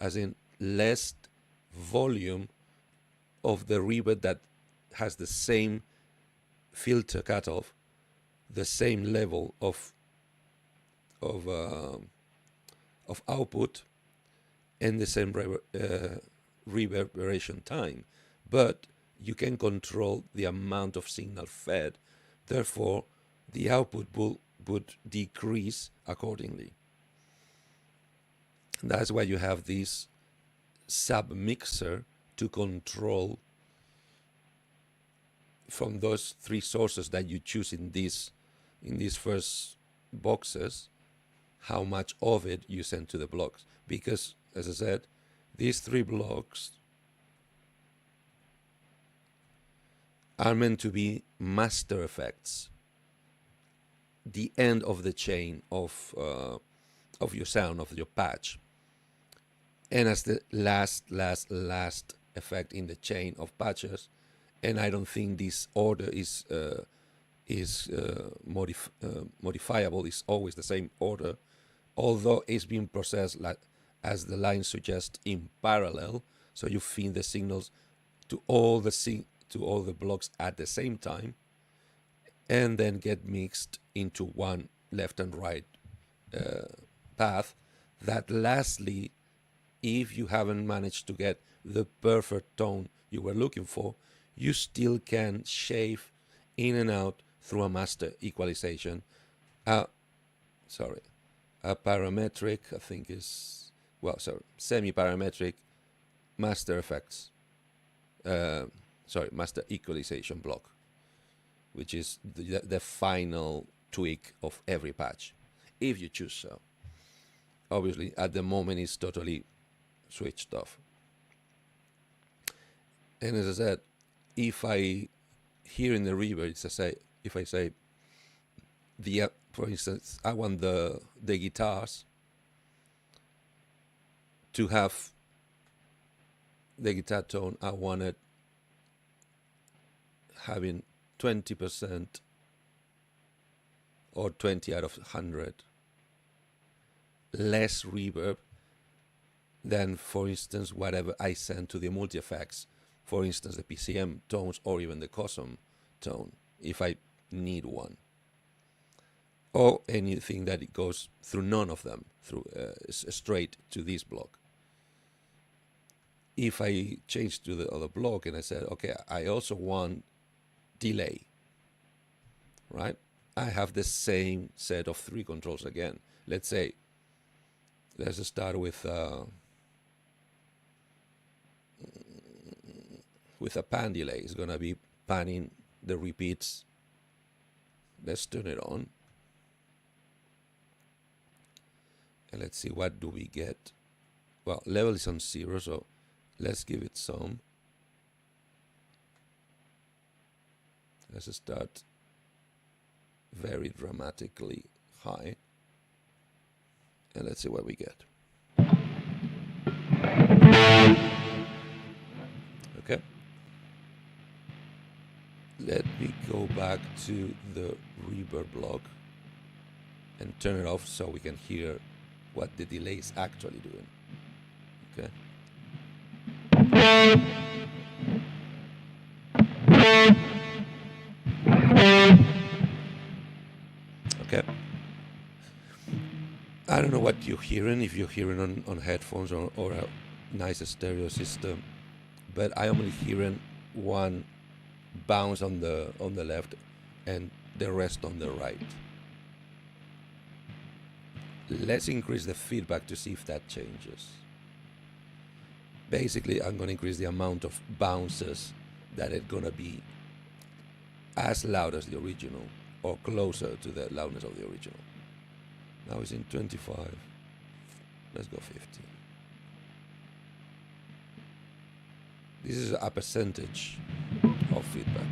as in less volume of the reverb that has the same filter cutoff, the same level of output, and the same reverberation time. But you can control the amount of signal fed. Therefore, the output would decrease accordingly. That's why you have this sub-mixer to control from those three sources that you choose in these first boxes, how much of it you send to the blocks. Because, as I said, these three blocks are meant to be master effects, the end of the chain of your sound, of your patch, and as the last effect in the chain of patches. And I don't think this order is modifiable. It's always the same order, although it's being processed, like as the line suggests, in parallel. So you feed the signals to all the blocks at the same time, and then get mixed into one left and right path. That lastly, if you haven't managed to get the perfect tone you were looking for, you still can shave in and out through a master equalization. A parametric, I think is, semi-parametric master effects. Master equalization block, which is the final tweak of every patch, if you choose so. Obviously, at the moment, it's totally switched off. And as I said, if I hear in the reverb, if I say for instance, I want the guitars to have the guitar tone, I want it having 20% or 20 out of 100 less reverb, than, for instance, whatever I send to the multi-effects, for instance, the PCM tones or even the custom tone, if I need one. Or anything that it goes through none of them, through straight to this block. If I change to the other block and I said, okay, I also want delay, right? I have the same set of 3 controls again. Let's say, let's start with a pan delay. It's gonna be panning the repeats. Let's turn it on. And let's see, what do we get? Well, level is on 0, so let's give it some. Let's start very dramatically high. And let's see what we get. Okay. Let me go back to the reverb block and turn it off so we can hear what the delay is actually doing. Okay. Okay. I don't know what you're hearing, if you're hearing on headphones or a nice stereo system, but I am only hearing one bounce on the left and the rest on the right. Let's increase the feedback to see if that changes. Basically, I'm going to increase the amount of bounces that it's going to be as loud as the original or closer to the loudness of the original. Now it's in 25. Let's go 50. This is a percentage of feedback.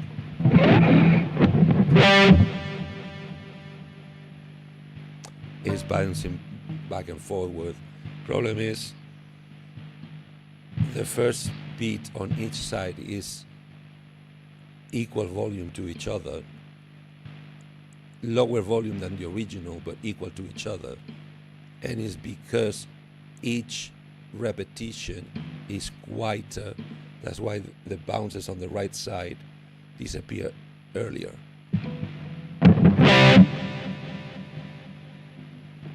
It's bouncing back and forward. Problem is, the first beat on each side is equal volume to each other. Lower volume than the original, but equal to each other. And it's because each repetition is quieter. That's why the bounces on the right side disappear earlier.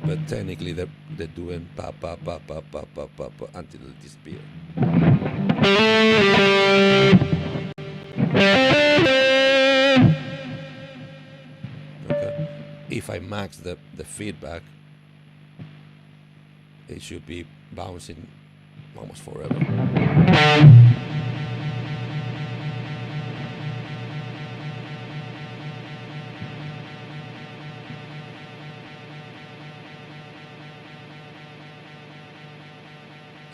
But technically they're doing pa pa pa pa pa pa pa pa until they disappear. Okay. If I max the feedback, it should be bouncing almost forever.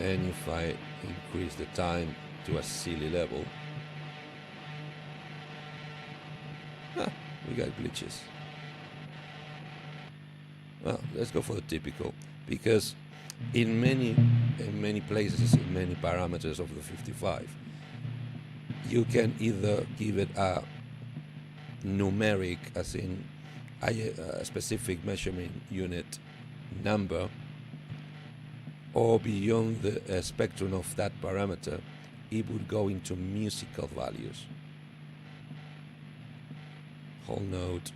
And if I increase the time to a silly level, we got glitches. Well, let's go for the typical, because in many places, in many parameters of the 55, you can either give it a numeric, as in a specific measurement unit number, or beyond the spectrum of that parameter, it would go into musical values. Whole note.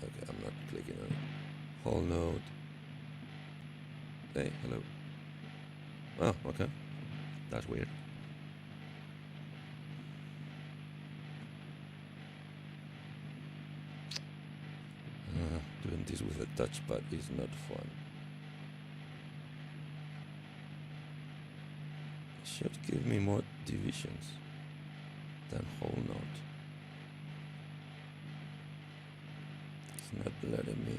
Okay, I'm not clicking on it. Whole note. Hey, hello. Oh, okay. That's weird. Doing this with a touchpad is not fun. It should give me more divisions than whole note. It's not letting me.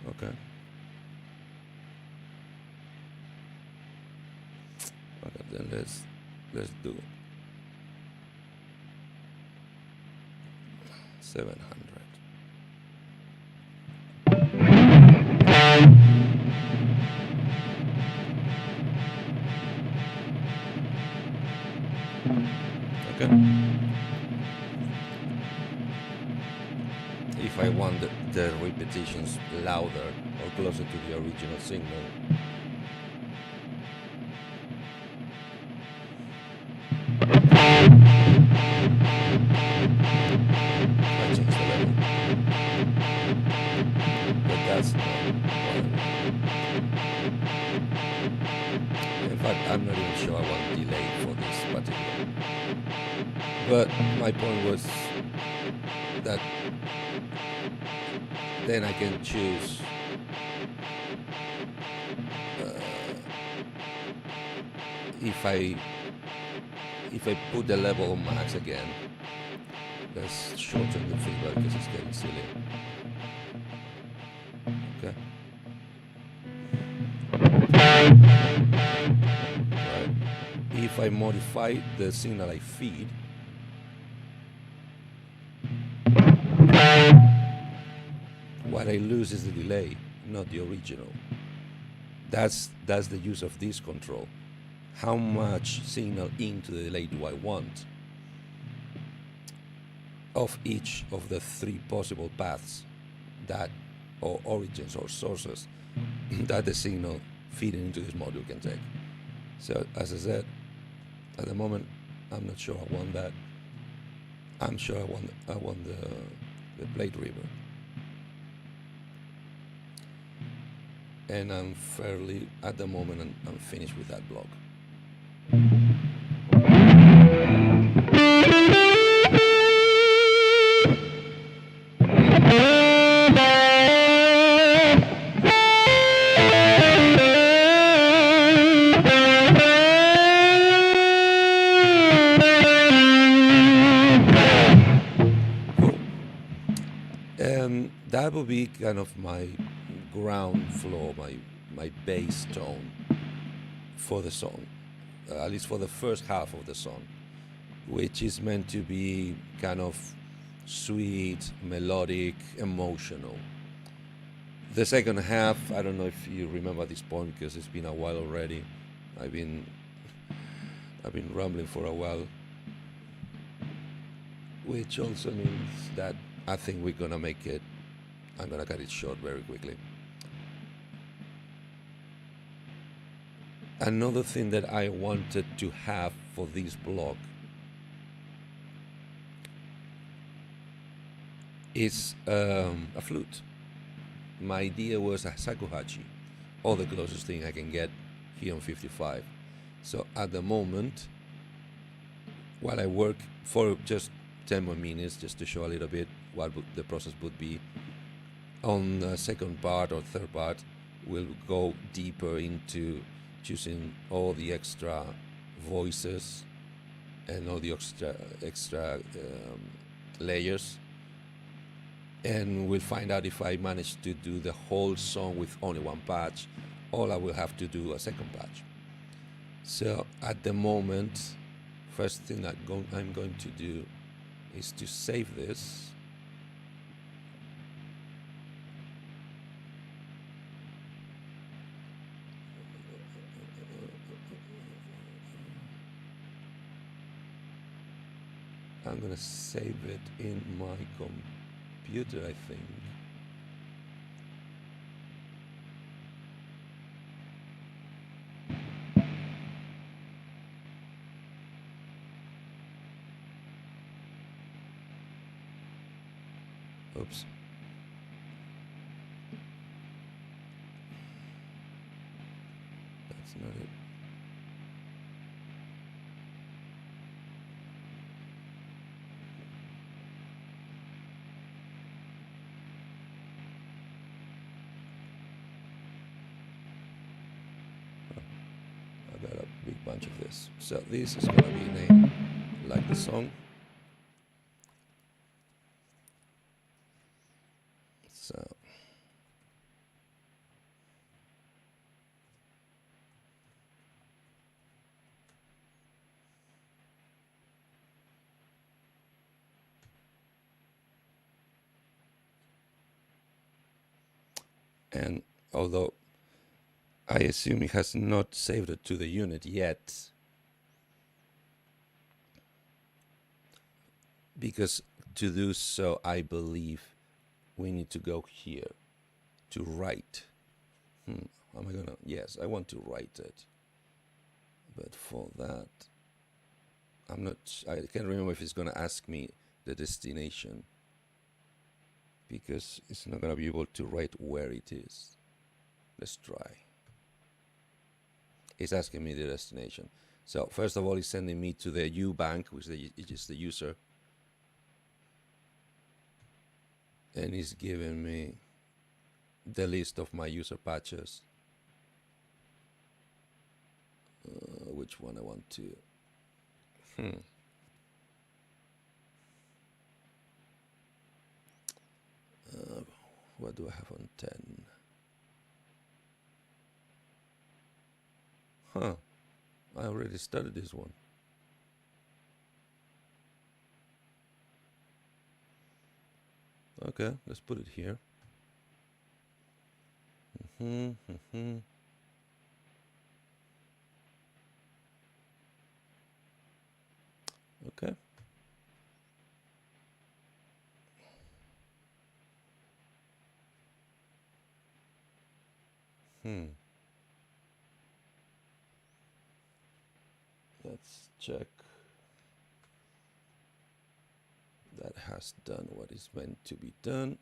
Okay. Okay, then let's do 700. Okay. If I want the repetitions louder or closer to the original signal. I change the level, but that's not what I want. In fact, I'm not even sure I want delay for this particular. But my point was that then I can choose if I put the level on max again. Let's shorten the feedback because it's getting silly. Okay. Right. If I modify the signal I feed, what I lose is the delay, not the original. That's the use of this control. How much signal into the delay do I want of each of the three possible paths that, or origins or sources that the signal feeding into this module can take. So as I said, at the moment I'm not sure I want that. I'm sure I want the plate reverb. And I'm fairly, at the moment, I'm finished with that block. That would be kind of my ground floor, my bass tone for the song, at least for the first half of the song, which is meant to be kind of sweet, melodic, emotional. The second half, I don't know if you remember this point because it's been a while already. I've been rambling for a while, which also means that I think we're gonna make it. I'm gonna cut it short very quickly. Another thing that I wanted to have for this block is a flute. My idea was a shakuhachi, or the closest thing I can get here on 55. So at the moment, while I work for just 10 more minutes, just to show a little bit what the process would be, on the second part or third part, we'll go deeper into choosing all the extra voices and all the extra layers, and we'll find out if I manage to do the whole song with only one patch, or I will have to do a second patch. So at the moment, first thing I'm going to do is to save this. I'm gonna save it in my computer, I think. Oops. That's not it. Bunch of this. So this is gonna be named like the song. So and although I assume it has not saved it to the unit yet, because to do so, I believe we need to go here to write. Am I gonna? Yes, I want to write it. But for that, I'm not. I can't remember if it's gonna ask me the destination, because it's not gonna be able to write where it is. Let's try. It's asking me the destination. So first of all, it's sending me to the ubank, which is the user, and it's giving me the list of my user patches. Which one I want to. What do I have on 10? Huh. I already started this one. Okay, let's put it here. Okay. Let's check. That has done what is meant to be done.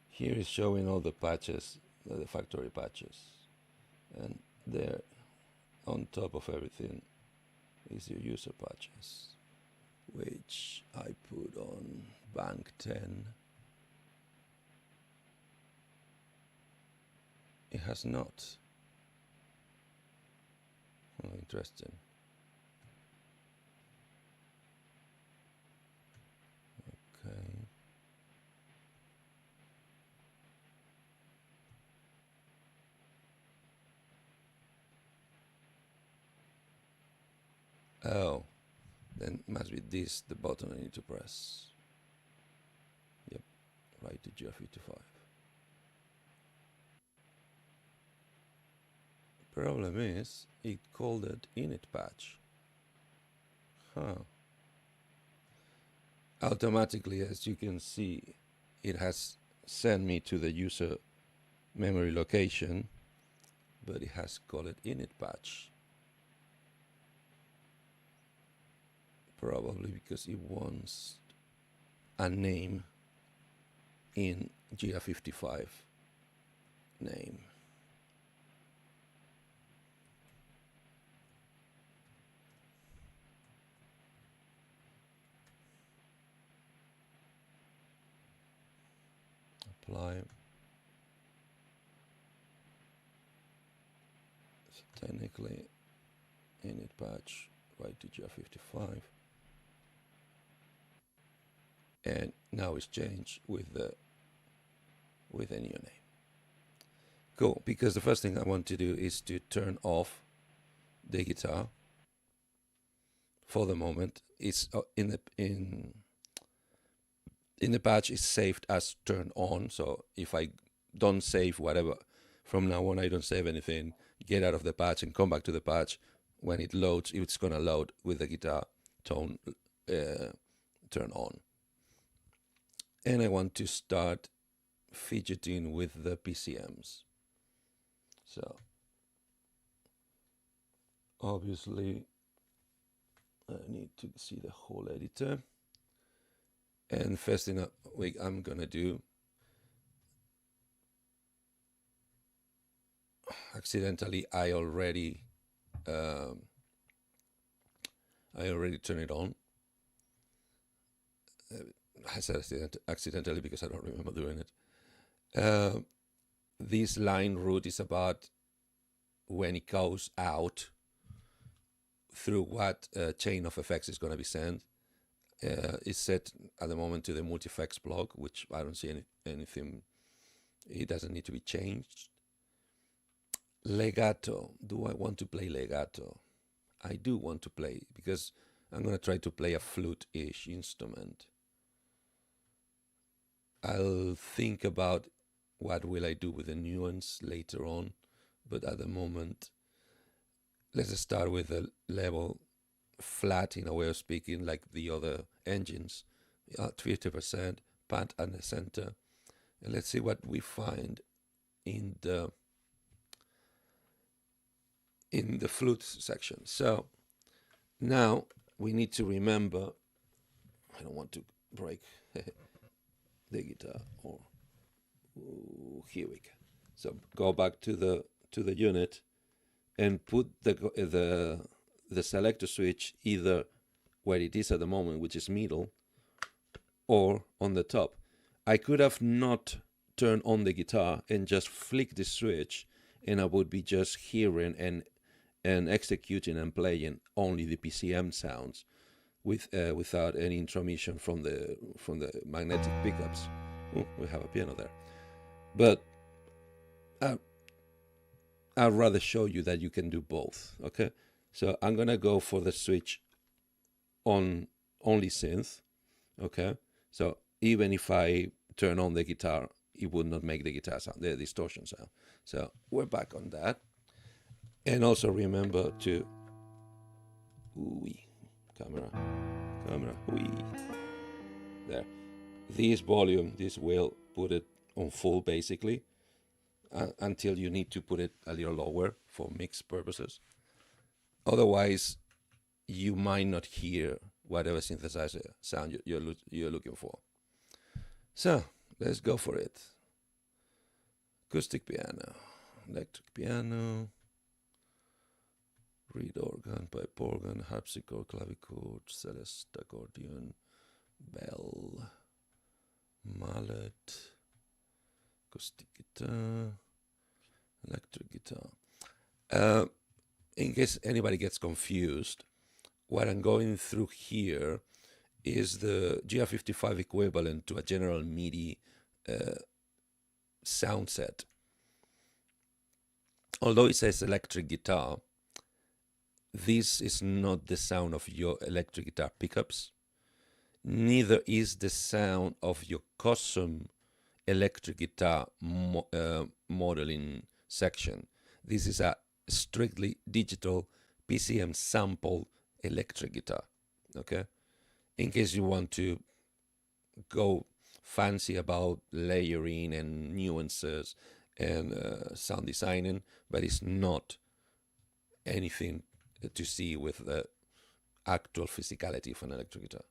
Here is showing all the patches, the factory patches, and there on top of everything is your user patches, which I put on bank 10. It has not. Oh, interesting. Okay. Oh, then must be this, the button I need to press. Yep, right to GR55. Problem is, it called it init patch. Automatically, as you can see, it has sent me to the user memory location, but it has called it init patch. Probably because it wants a name in GR55 name. Apply. So technically, init patch, right to GR55. And now it's changed with a new name. Cool, because the first thing I want to do is to turn off the guitar. For the moment, it's in the patch is saved as turn on. So if I don't save whatever, from now on I don't save anything, get out of the patch and come back to the patch. When it loads, it's gonna load with the guitar tone turn on. And I want to start fidgeting with the PCMs. So obviously I need to see the whole editor. And first thing I'm gonna do, accidentally I already turned it on. I said accidentally because I don't remember doing it. This line route is about when it goes out, through what chain of effects is going to be sent. It's set at the moment to the multi-effects block, which I don't see anything. It doesn't need to be changed. Legato. Do I want to play legato? I do want to play, because I'm going to try to play a flute-ish instrument. I'll think about what will I do with the nuance later on, but at the moment, let's start with a level flat in a way of speaking, like the other engines, 50% pant at the center, and let's see what we find in the flute section. So now we need to remember. I don't want to break the guitar. Or here we go. So go back to the unit and put the selector switch either where it is at the moment, which is middle, or on the top. I could have not turned on the guitar and just flick the switch, and I would be just hearing and executing and playing only the PCM sounds without any intromission from the magnetic pickups. Oh, we have a piano there. But I'd rather show you that you can do both. Okay, so I'm gonna go for the switch on only synth. Okay, so even if I turn on the guitar, it would not make the guitar sound, the distortion sound. So we're back on that. And also remember to camera, there. This volume, this will put it on full basically until you need to put it a little lower for mix purposes. Otherwise, you might not hear whatever synthesizer sound you're looking for. So let's go for it. Acoustic piano, electric piano, reed organ, pipe organ, harpsichord, clavichord, celeste, accordion, bell, mallet, acoustic guitar, electric guitar. In case anybody gets confused, what I'm going through here is the GR55 equivalent to a general MIDI sound set. Although it says electric guitar, this is not the sound of your electric guitar pickups. Neither is the sound of your custom electric guitar modeling section. This is a strictly digital PCM sample electric guitar. Okay, in case you want to go fancy about layering and nuances and sound designing, but it's not anything to see with the actual physicality of an electric guitar.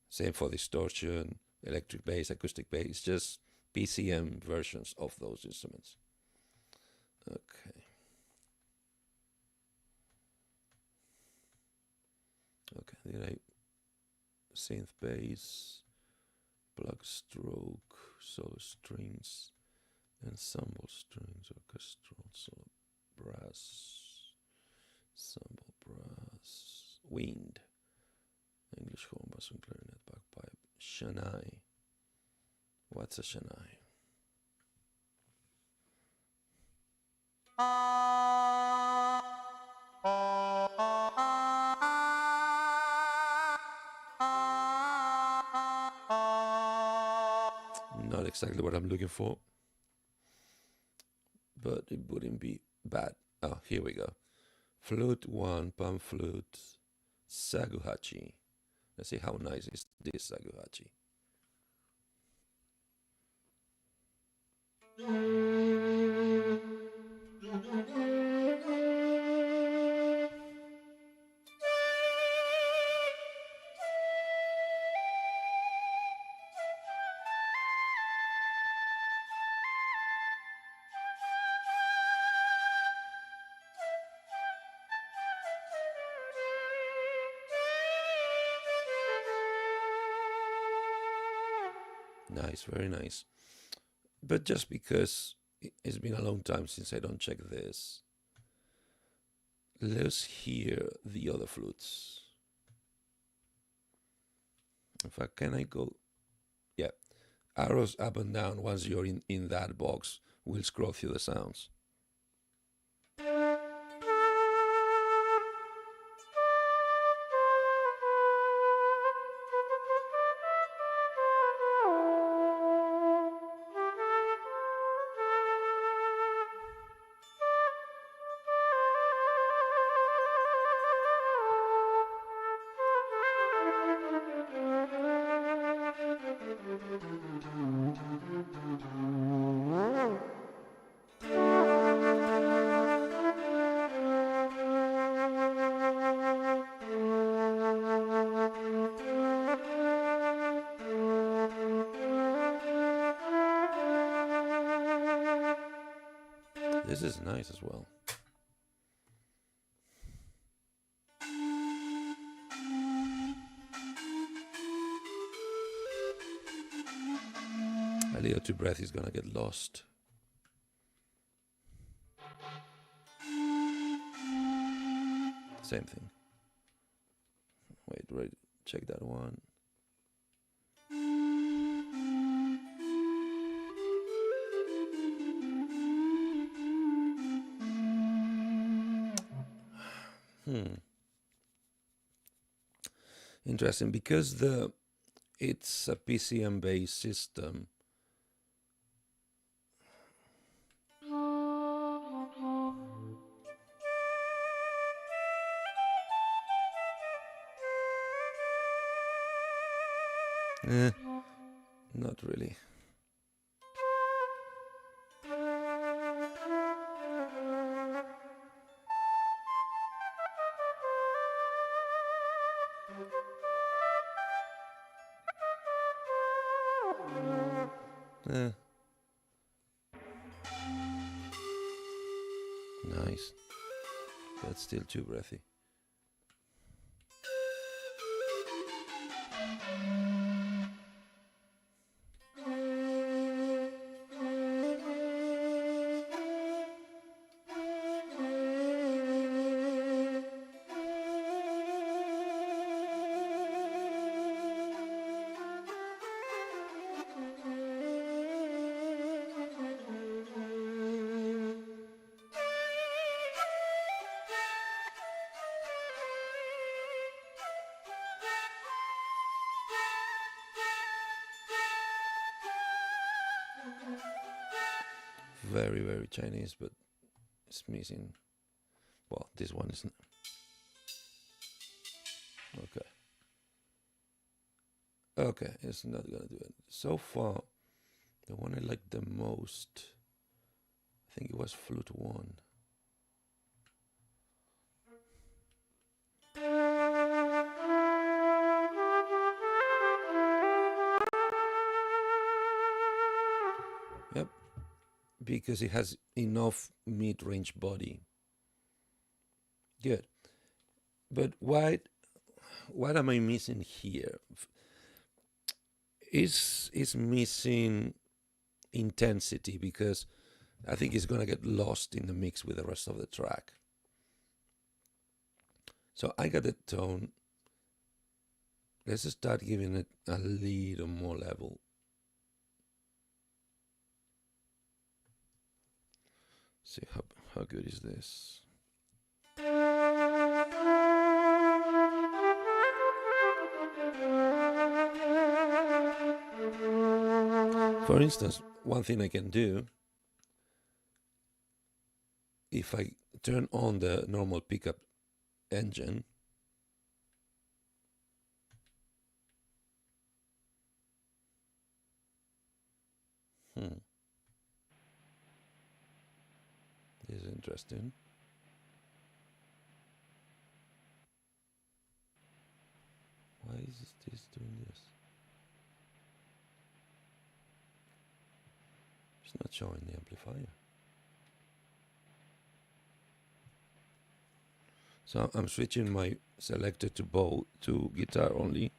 Same for distortion, electric bass, acoustic bass, just PCM versions of those instruments. Okay. Okay, then I synth bass, plug stroke, solo strings, ensemble strings, orchestral, solo brass, ensemble brass, wind, English horn, bass and clarinet, bagpipe, Shanai. What's a Shanai? Not exactly what I'm looking for, but it wouldn't be bad. Oh, here we go. Flute 1, pan flute, saguhachi. Let's see how nice is this saguhachi. Nice, very nice. But just because it's been a long time since I don't check this, let's hear the other flutes. In fact, can I go? Yeah, arrows up and down once you're in that box will scroll through the sounds. This is nice as well. A little too breathy is gonna get lost. Same thing. Wait, check that one. Interesting, because it's a PCM based system. Not really. Nice. That's still too breathy. Very, very Chinese, but it's missing. Well, this one isn't. Okay, it's not gonna do it. So far, the one I like the most, I think it was Flute 1. Yep, because it has enough mid-range body. Good. But what am I missing here? Is missing intensity, because I think it's gonna get lost in the mix with the rest of the track. So I got the tone. Let's start giving it a little more level. See how good is this? For instance, one thing I can do, if I turn on the normal pickup engine, this is interesting. Why is this doing this? It's not showing the amplifier. So I'm switching my selector to guitar only.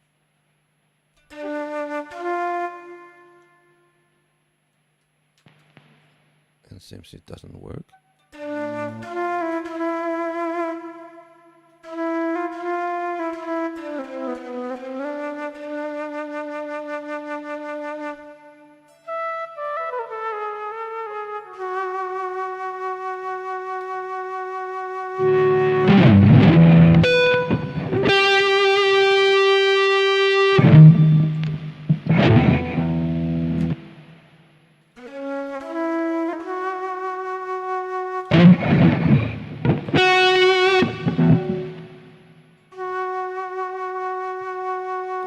And seems it doesn't work.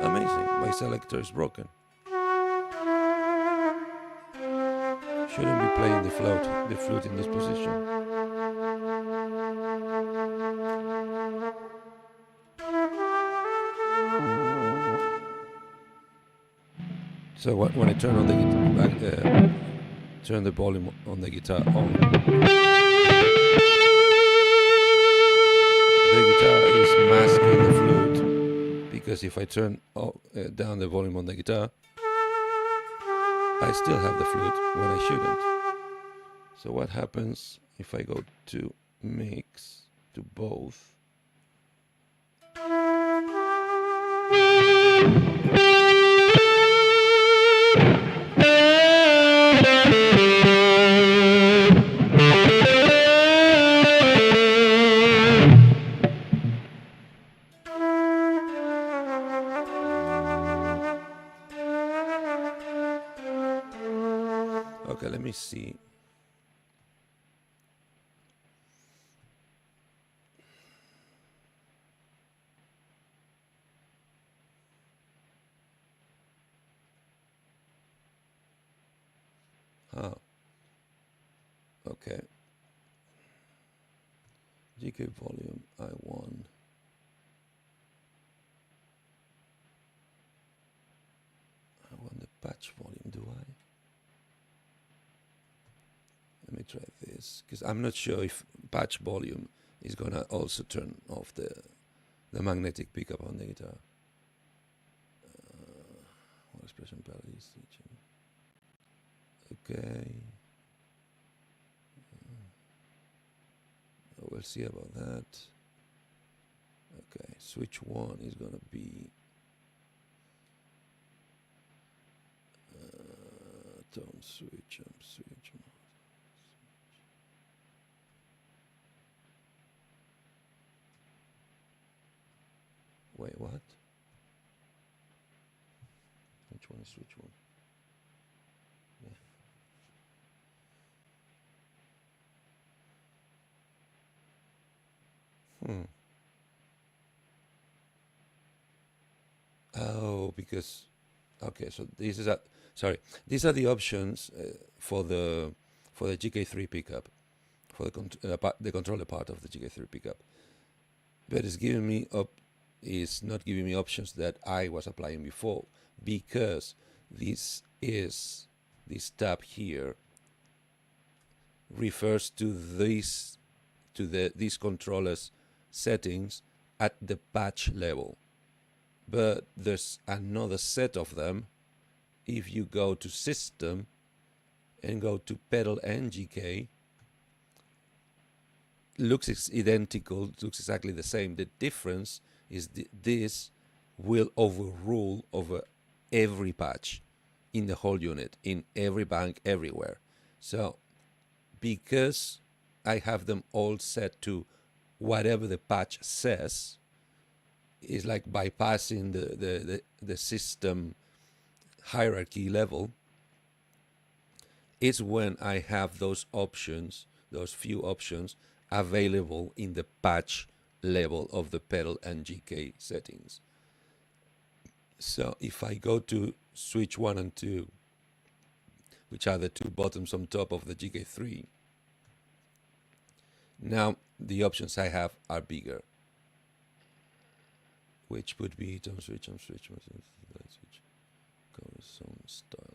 Amazing, my selector is broken. Shouldn't be playing the flute in this position. So when I turn on the turn the volume on the guitar on. The guitar is masking the flute, because if I turn down the volume on the guitar, I still have the flute when I shouldn't. So what happens if I go to mix to both? Okay, let me see. Oh, okay. GK volume, I want the patch volume, do I? Let me try this, because I'm not sure if patch volume is gonna also turn off the magnetic pickup on the guitar. Expression parity switching. Okay. We'll see about that. Okay, switch 1 is gonna be tone switch, switch. Wait, what? Which one is switch 1? Yeah. Oh, because okay, so this is these are the options for the GK3 pickup, for the controller part of the GK3 pickup, but it's giving me is not giving me options that I was applying before, because this tab here refers to this controller's settings at the patch level. But there's another set of them. If you go to System and go to Pedal and GK, looks identical, looks exactly the same. The difference is this will overrule over every patch in the whole unit, in every bank, everywhere. So because I have them all set to whatever the patch says, is like bypassing the system hierarchy level. It's when I have those options, those few options available in the patch level of the pedal and GK settings. So if I go to switch 1 and 2, which are the two buttons on top of the GK3, now the options I have are bigger, which would be tone switch, light switch, color, sound style.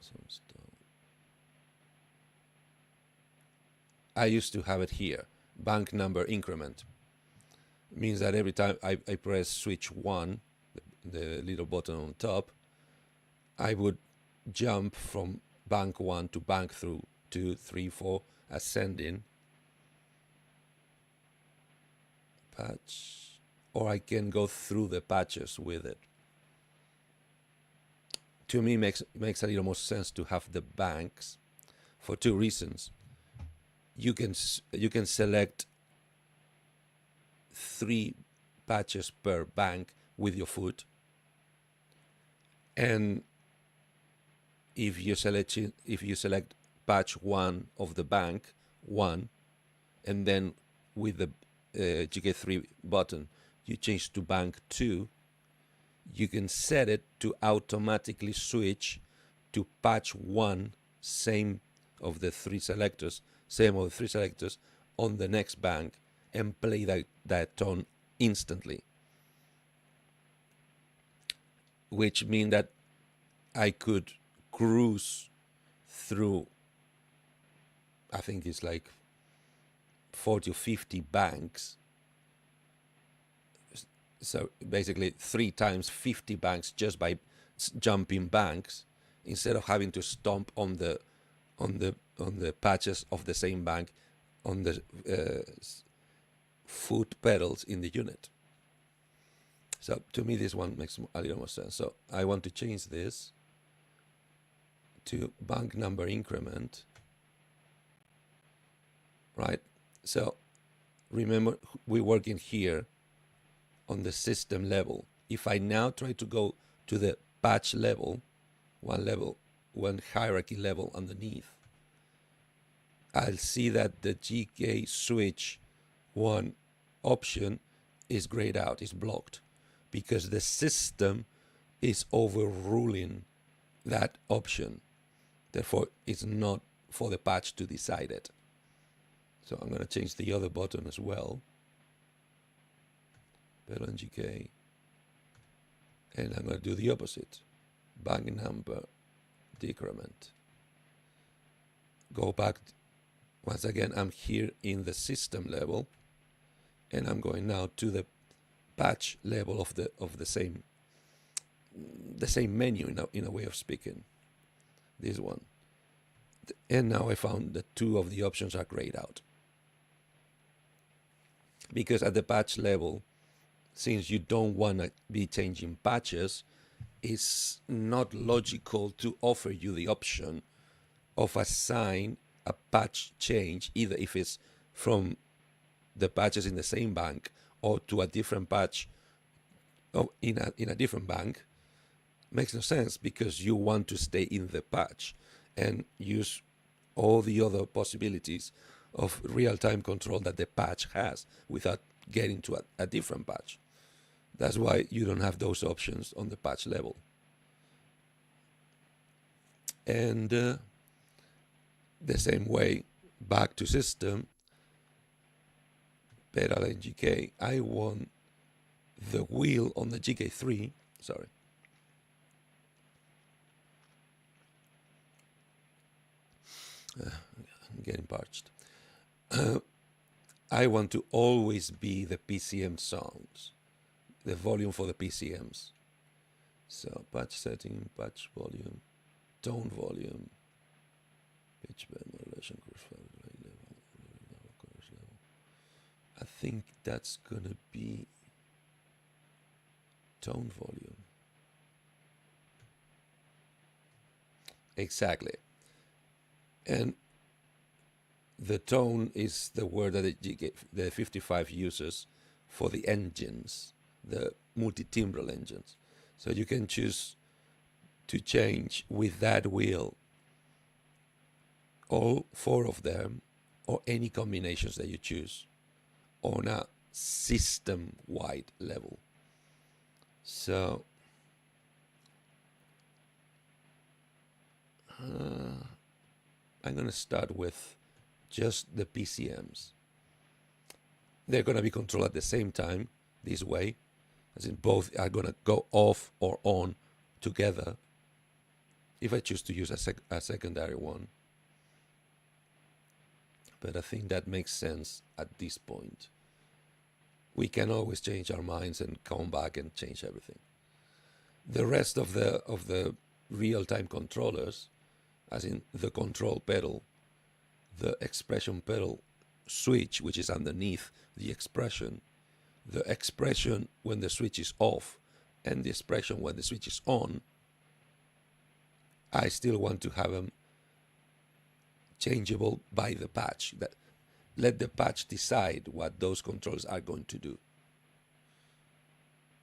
I used to have it here, bank number increment. It means that every time I press switch 1, the little button on top, I would jump from bank 1 to bank 2, 3, 4, ascending, patch, or I can go through the patches with it. To me, makes a little more sense to have the banks for two reasons. You can select 3 patches per bank with your foot, and if you select patch 1 of the bank 1, and then with the GK3 button you change to bank 2, you can set it to automatically switch to patch 1, same of the 3 selectors on the next bank, and play that tone instantly, which means that I could cruise through I think it's like 40 or 50 banks. So basically 3 times 50 banks just by jumping banks, instead of having to stomp on the patches of the same bank on the foot pedals in the unit. So to me, this one makes a little more sense. So I want to change this to bank number increment, right? So remember, we're working here on the system level. If I now try to go to the patch level, one hierarchy level underneath, I'll see that the GK switch 1 option is grayed out, is blocked, because the system is overruling that option. Therefore, it's not for the patch to decide it. So I'm going to change the other button as well. Pedal and GK. And I'm going to do the opposite. Bank number decrement. Go back. Once again, I'm here in the system level, and I'm going now to the patch level of the same menu in a way of speaking. This one. And now I found that 2 of the options are grayed out. Because at the patch level, since you don't want to be changing patches, it's not logical to offer you the option of assign a patch change, either if it's from the patches in the same bank or to a different patch in a different bank. Makes no sense, because you want to stay in the patch and use all the other possibilities of real-time control that the patch has without getting to a different patch. That's why you don't have those options on the patch level. And the same way, back to system, pedal and GK, I want the wheel on the GK3, sorry, I'm getting parched. I want to always be the PCM sounds, the volume for the PCMs. So patch setting, patch volume, tone volume, pitch bend modulation, crossfire level, chorus level. I think that's gonna be tone volume. Exactly. And the tone is the word that the 55 uses for the engines, the multi-timbral engines. So you can choose to change with that wheel all 4 of them, or any combinations that you choose on a system-wide level. So I'm going to start with just the PCMs. They're going to be controlled at the same time, this way, as in both are going to go off or on together if I choose to use a secondary one. But I think that makes sense at this point. We can always change our minds and come back and change everything. The rest of the real-time controllers, as in the control pedal, the expression pedal switch, which is underneath the expression when the switch is off, and the expression when the switch is on, I still want to have them changeable by the patch. That let the patch decide what those controls are going to do.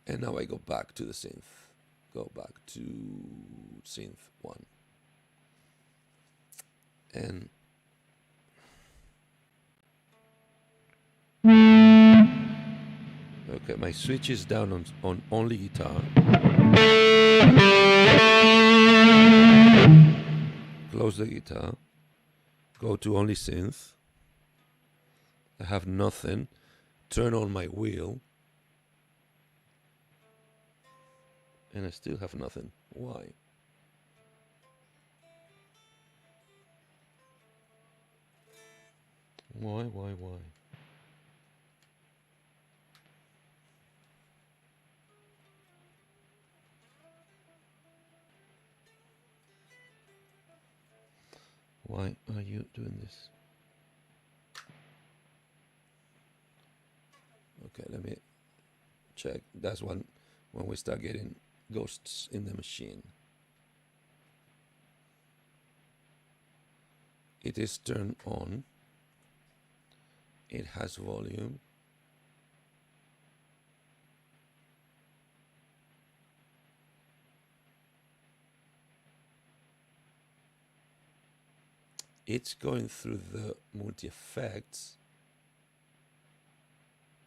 And now I go back to the synth. Go back to synth 1. And okay, my switch is down on only guitar. Close the guitar. Go to only synth. I have nothing. Turn on my wheel. And I still have nothing. Why? Why? Why are you doing this? Okay, let me check. That's when we start getting ghosts in the machine. It is turned on. It has volume. It's going through the multi-effects.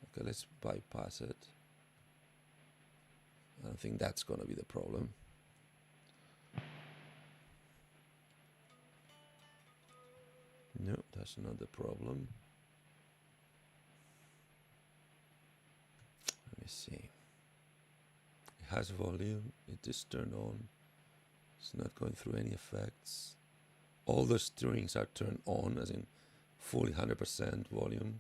Okay, let's bypass it. I don't think that's going to be the problem. No, that's not the problem. Let me see. It has volume. It is turned on. It's not going through any effects. All the strings are turned on, as in fully 100% volume.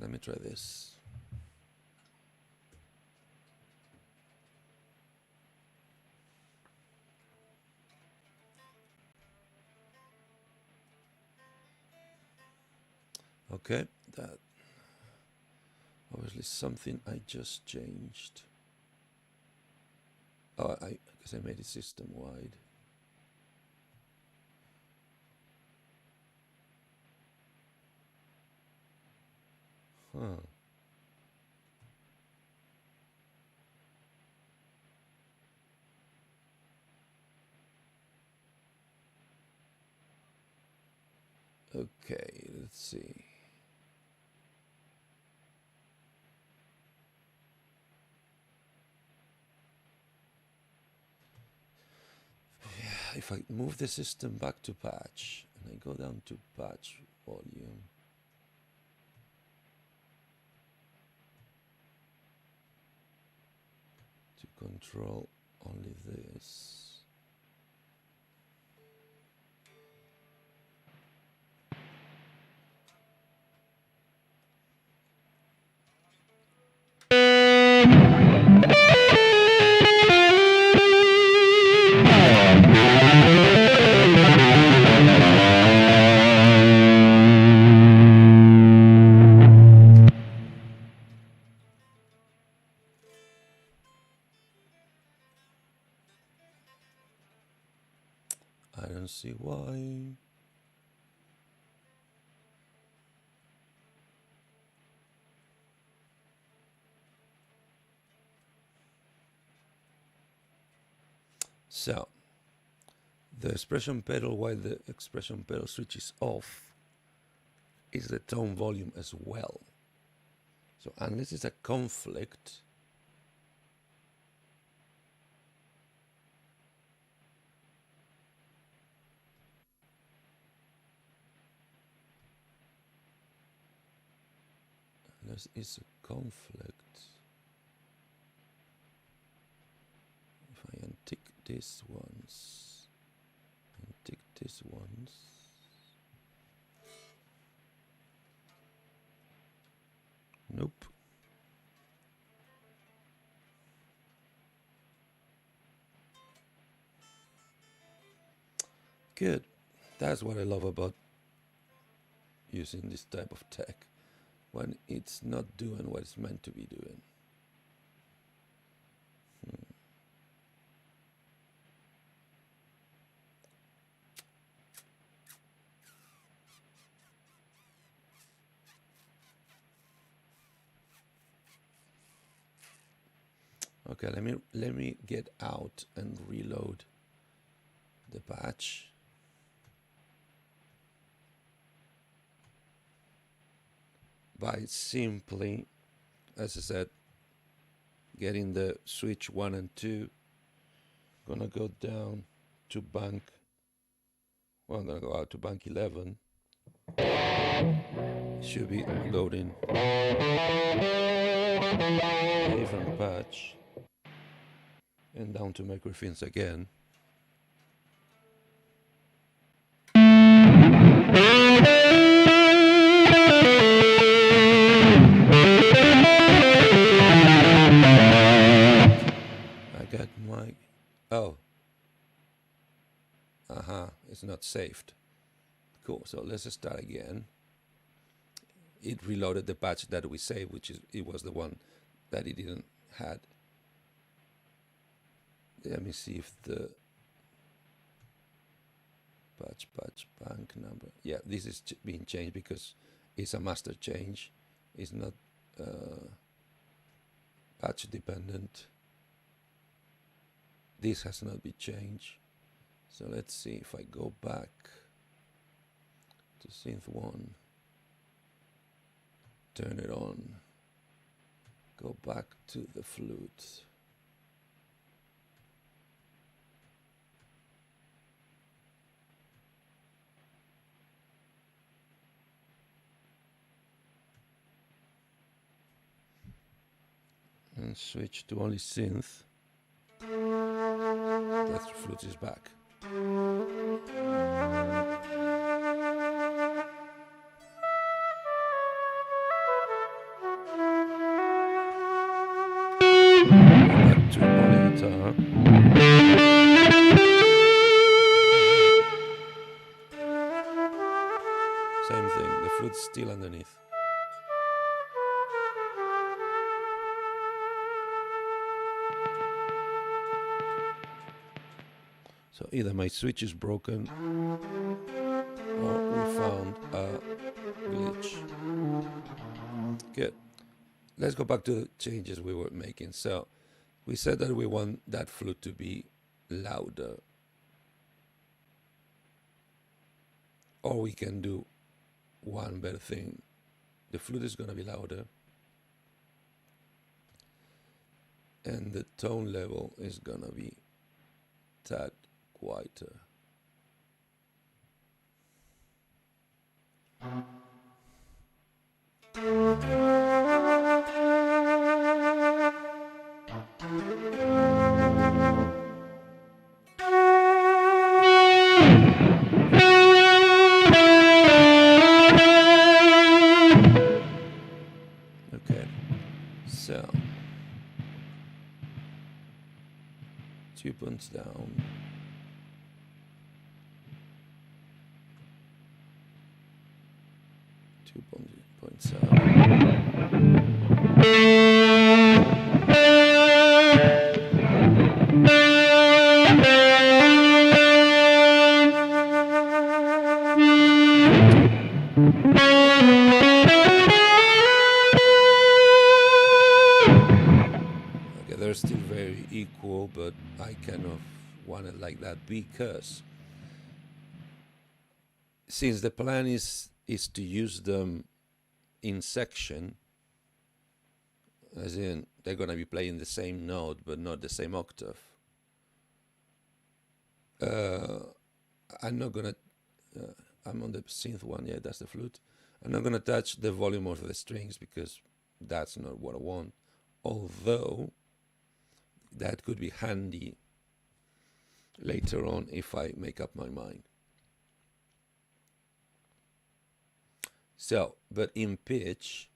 Let me try this. Okay, that obviously something I just changed. Oh, I guess I made it system wide. Huh. Okay, let's see. If I move the system back to patch and I go down to patch volume, to control only this. I don't see why. So, the expression pedal, while the expression pedal switch is off, is the tone volume as well. So unless it's a conflict, unless it's a conflict, if I untick this once, untick this once, nope. Good. That's what I love about using this type of tech, when it's not doing what it's meant to be doing. Okay, let me get out and reload the patch. By simply, as I said, getting the switch 1 and 2, gonna go down to bank, well, I'm gonna go out to bank 11. Should be loading a different patch, and down to microfilms again. it's not saved. Cool. So let's start again. It reloaded the patch that we saved, which is it was the one that it didn't had. Let me see if the patch bank number. Yeah, this is being changed because it's a master change. It's not patch dependent. This has not been changed. So let's see if I go back to synth 1, turn it on, go back to the flute. And switch to only synth. That flute is back. Back to only guitar. Same thing, the flute's still underneath. So either my switch is broken or we found a glitch. Good. Let's go back to the changes we were making. So we said that we want that flute to be louder. Or we can do one better thing. The flute is going to be louder. And the tone level is going to be tad quieter. Okay, so 2 points down. 2 points up. Okay, they're still very equal, but I kind of want it like that because since the plan is to use them in section, as in they're going to be playing the same note but not the same octave. I'm not going to, I'm on the synth one, yeah, that's the flute. I'm not going to touch the volume of the strings because that's not what I want, although that could be handy later on if I make up my mind. So, but in pitch,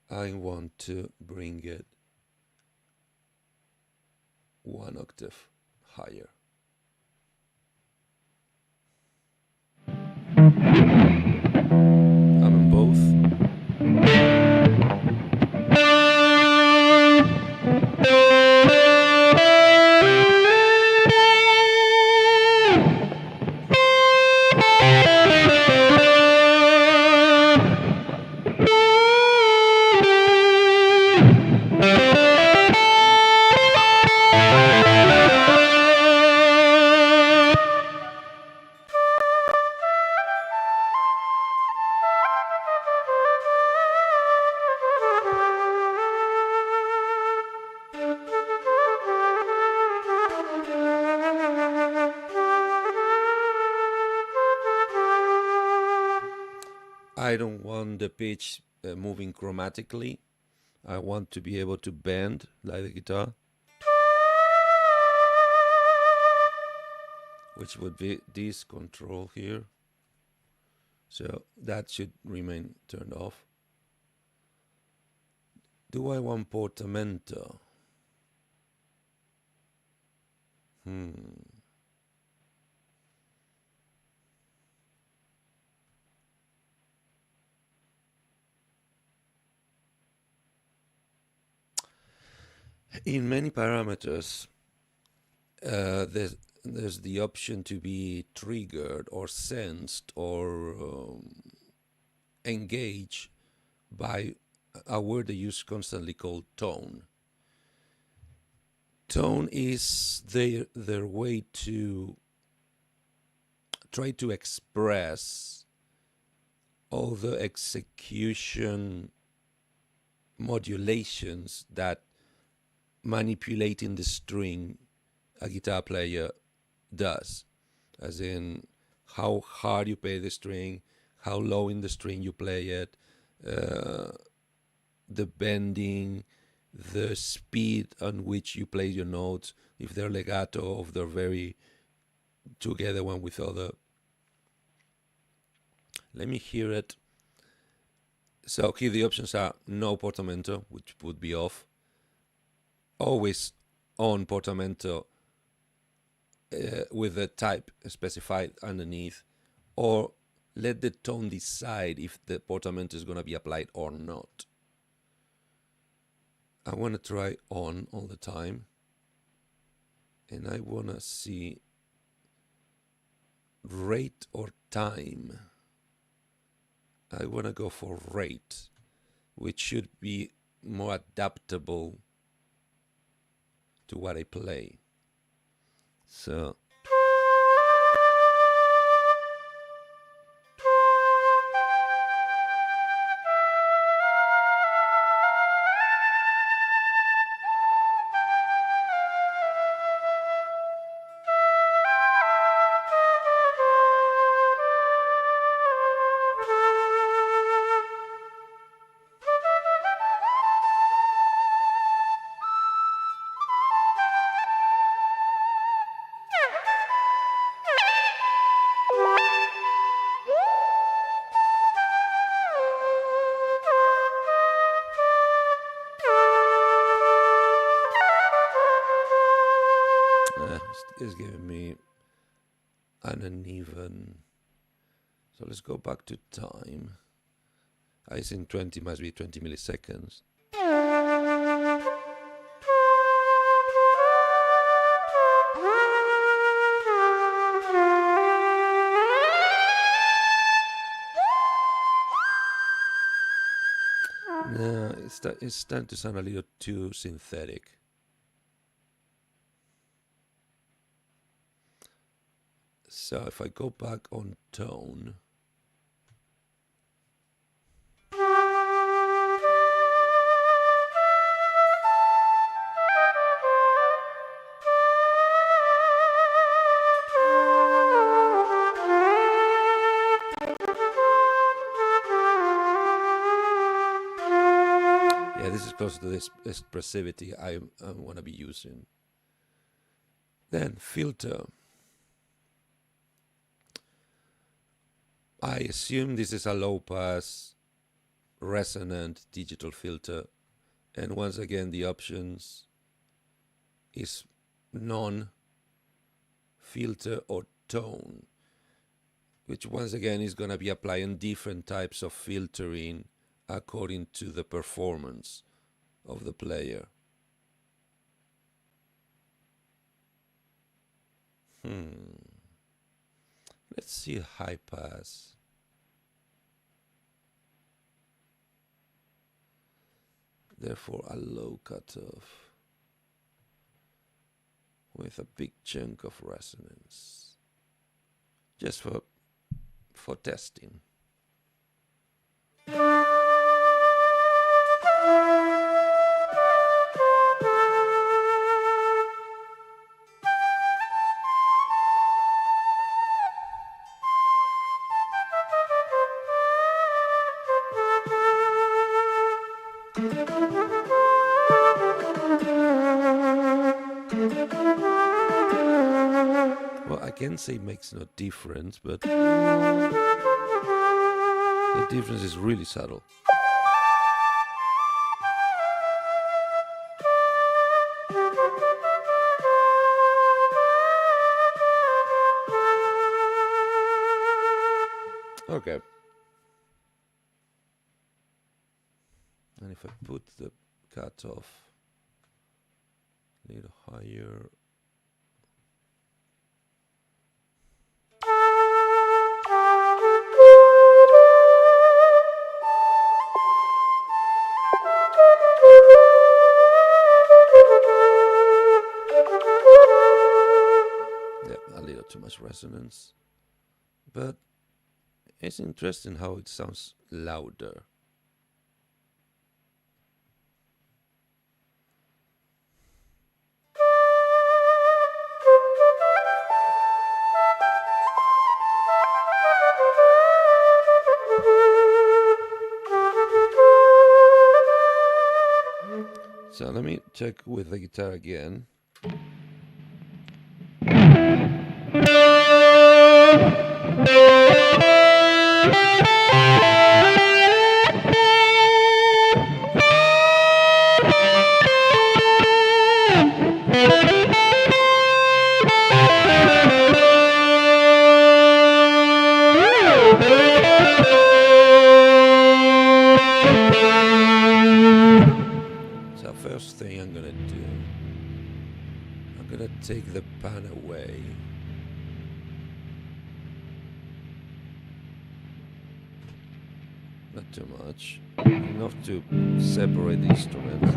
I want to bring it 1 octave higher. I'm in both. I don't want the pitch moving chromatically. I want to be able to bend like the guitar, which would be this control here. So that should remain turned off. Do I want portamento? In many parameters, there's the option to be triggered or sensed or engaged by a word they use constantly called tone. Tone is their way to try to express all the execution modulations that manipulating the string a guitar player does, as in how hard you play the string, how low in the string you play it, the bending, the speed on which you play your notes, if they're legato or if they're very together one with other. Let me hear it. So here the options are no portamento, which would be off, always on portamento with the type specified underneath, or let the tone decide if the portamento is going to be applied or not. I want to try on all the time, and I want to see rate or time. I want to go for rate, which should be more adaptable to what I play. So it's giving me an uneven. So let's go back to time. I think 20 must be 20 milliseconds. No, it's starting to sound a little too synthetic. So if I go back on tone, yeah, this is close to this expressivity I want to be using. Then filter. I assume this is a low pass resonant digital filter, and once again the options is non, filter, or tone, which once again is going to be applying different types of filtering according to the performance of the player. Let's see a high pass. Therefore a low cutoff with a big chunk of resonance, just for testing. Well, I can say makes no difference, but the difference is really subtle. Okay. And if I put the cutoff little higher. Yeah, a little too much resonance. But it's interesting how it sounds louder. So let me check with the guitar again. So first thing I'm gonna do, I'm gonna take the pan away. Not too much, enough to separate the instruments.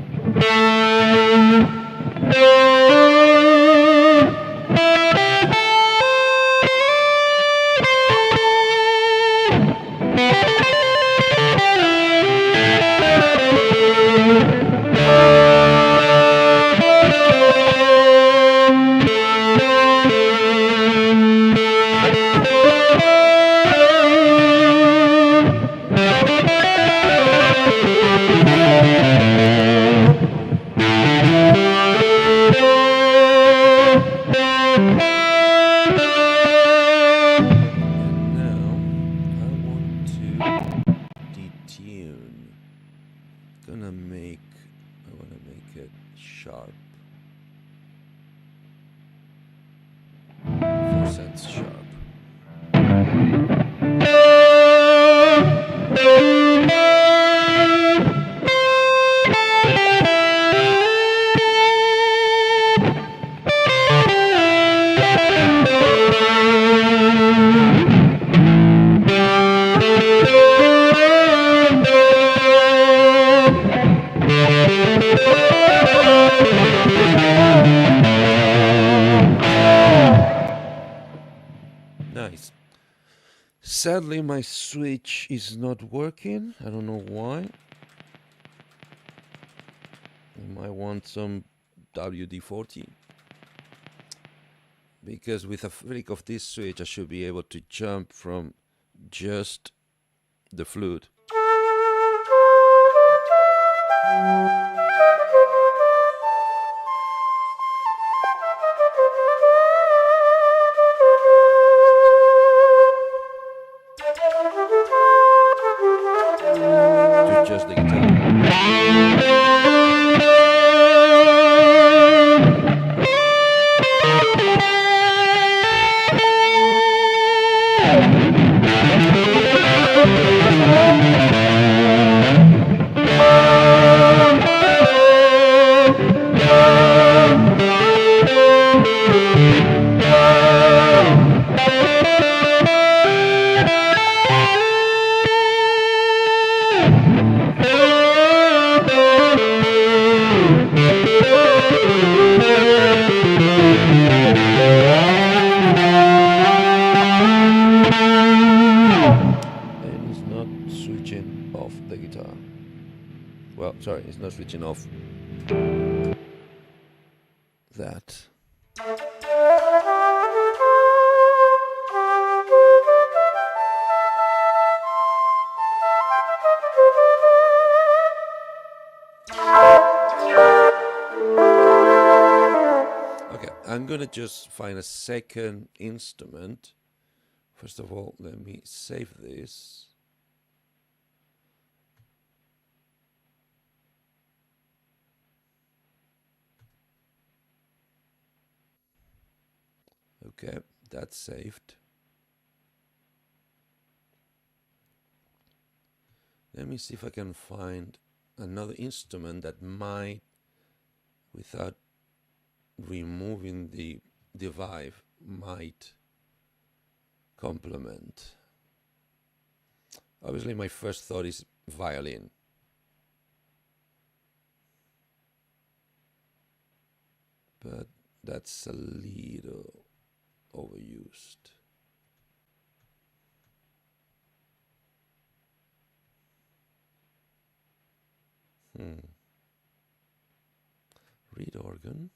I wanna make it sharp. 4 cents sharp. Nice. Sadly, my switch is not working. I don't know why. I might want some WD-40. Because with a flick of this switch, I should be able to jump from just the flute to just the guitar. The guitar. Well, sorry, it's not switching off that. Okay, I'm gonna just find a second instrument. First of all, let me save this. Okay, that's saved. Let me see if I can find another instrument that might, without removing the vibe might complement. Obviously, my first thought is violin. But that's a little overused. Reed organ.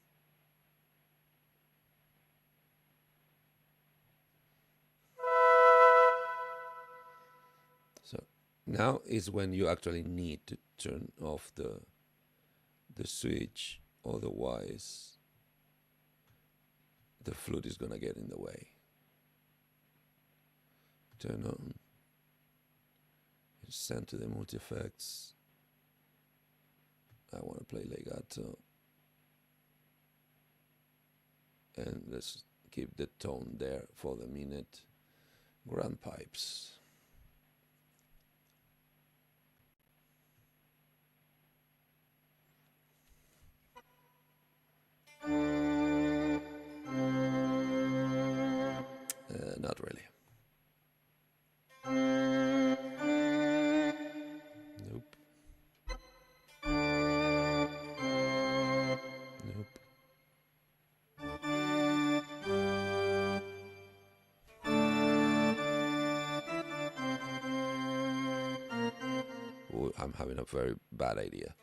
So now is when you actually need to turn off the switch, otherwise the flute is gonna get in the way. Turn on. Send to the multi-effects. I want to play legato. And let's keep the tone there for the minute. Grand pipes. Not really. Nope. Nope. Ooh, I'm having a very bad idea.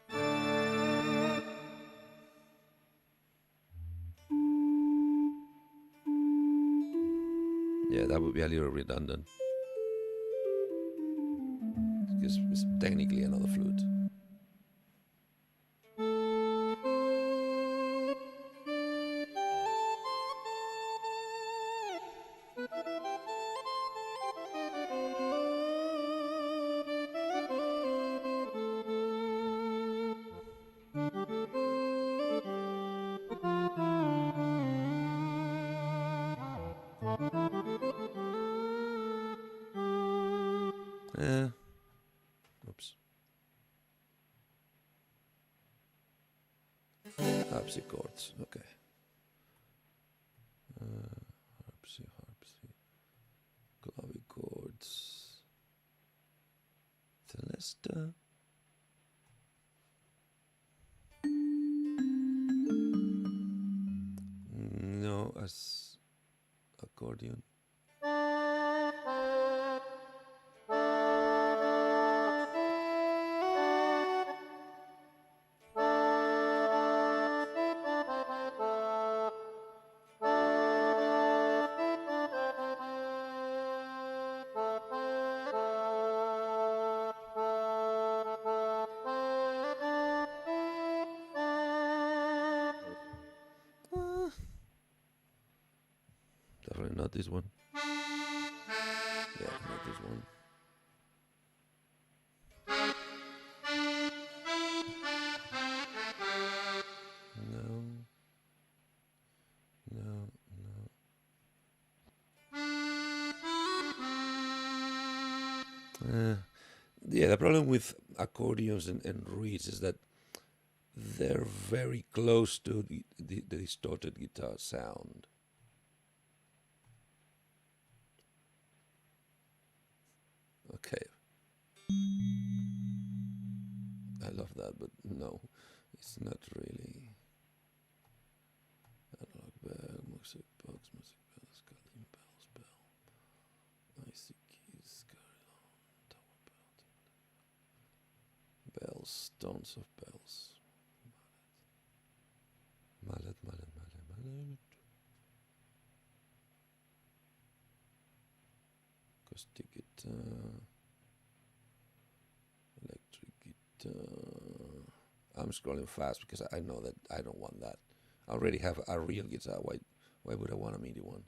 Yeah, that would be a little redundant. Because it's technically another flute. Oops. Harpsichords, okay. Harpsy, clavichords. Celesta. No, as accordion. Definitely not this one. Yeah, not this one. No. No, no. Yeah, the problem with accordions and reeds is that they're very close to the distorted guitar sound. Okay. I love that, but no, it's not really. Analog bell, music box, music bells, calling bells, bell. Icy keys, carry on, tower bell. Bells, tones of bells. Mallet, mallet, mallet, mallet. Acoustic guitar. Electric guitar. I'm scrolling fast because I know that I don't want that. I already have a real guitar. Why would I want a MIDI one?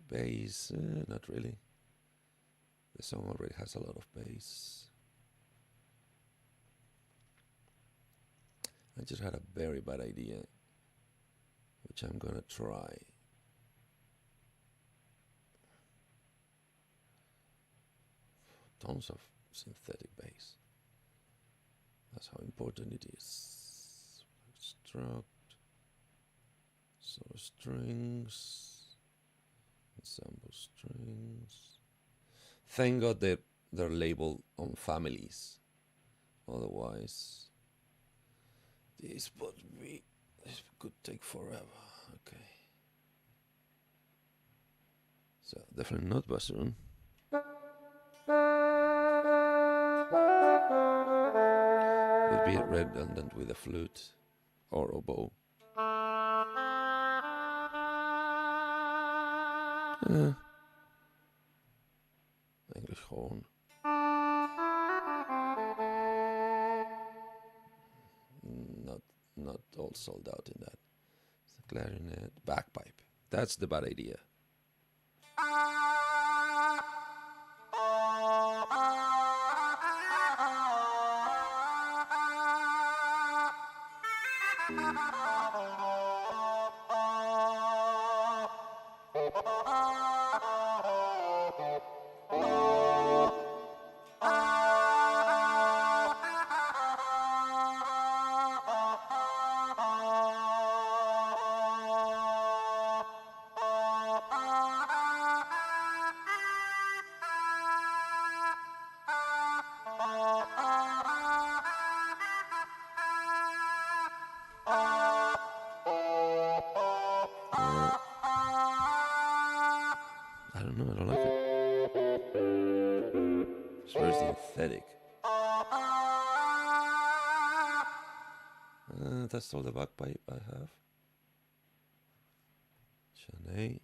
Bass, not really. The song already has a lot of bass. I just had a very bad idea, which I'm gonna try. Tons of synthetic bass. That's how important it is. Struct. So strings, ensemble strings. Thank God they're labeled on families. Otherwise, this could take forever. Okay. So definitely not bassoon. Would be redundant with a flute or oboe. English horn. Not all sold out in that. So clarinet, bagpipe. That's the bad idea. I don't know, I don't like it. It's very synthetic. That's all the bagpipe I have. Chennai.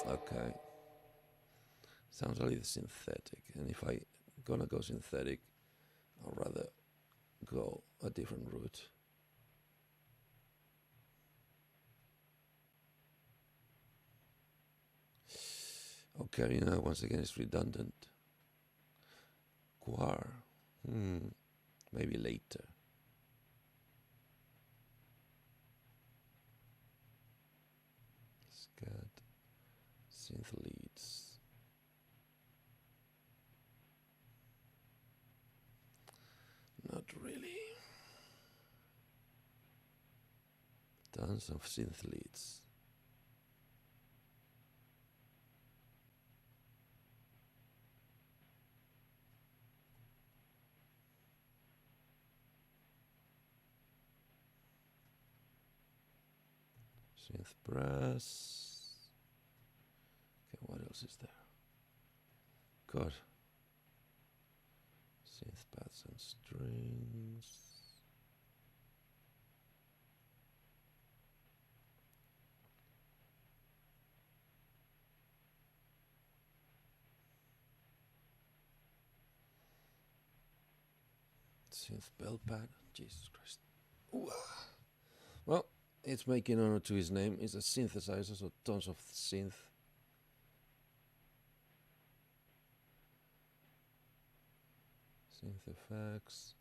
Okay. Sounds a little synthetic, and if I gonna go synthetic, I'd rather go a different route. Ocarina once again is redundant. Guar, maybe later. Scat, synth leads. Not really. Tons of synth leads. Synth brass. Okay, what else is there? God. Synth pads and strings. Synth bell pad. Jesus Christ. Ooh. Well, it's making honor to his name. It's a synthesizer, so tons of synth. Synth effects.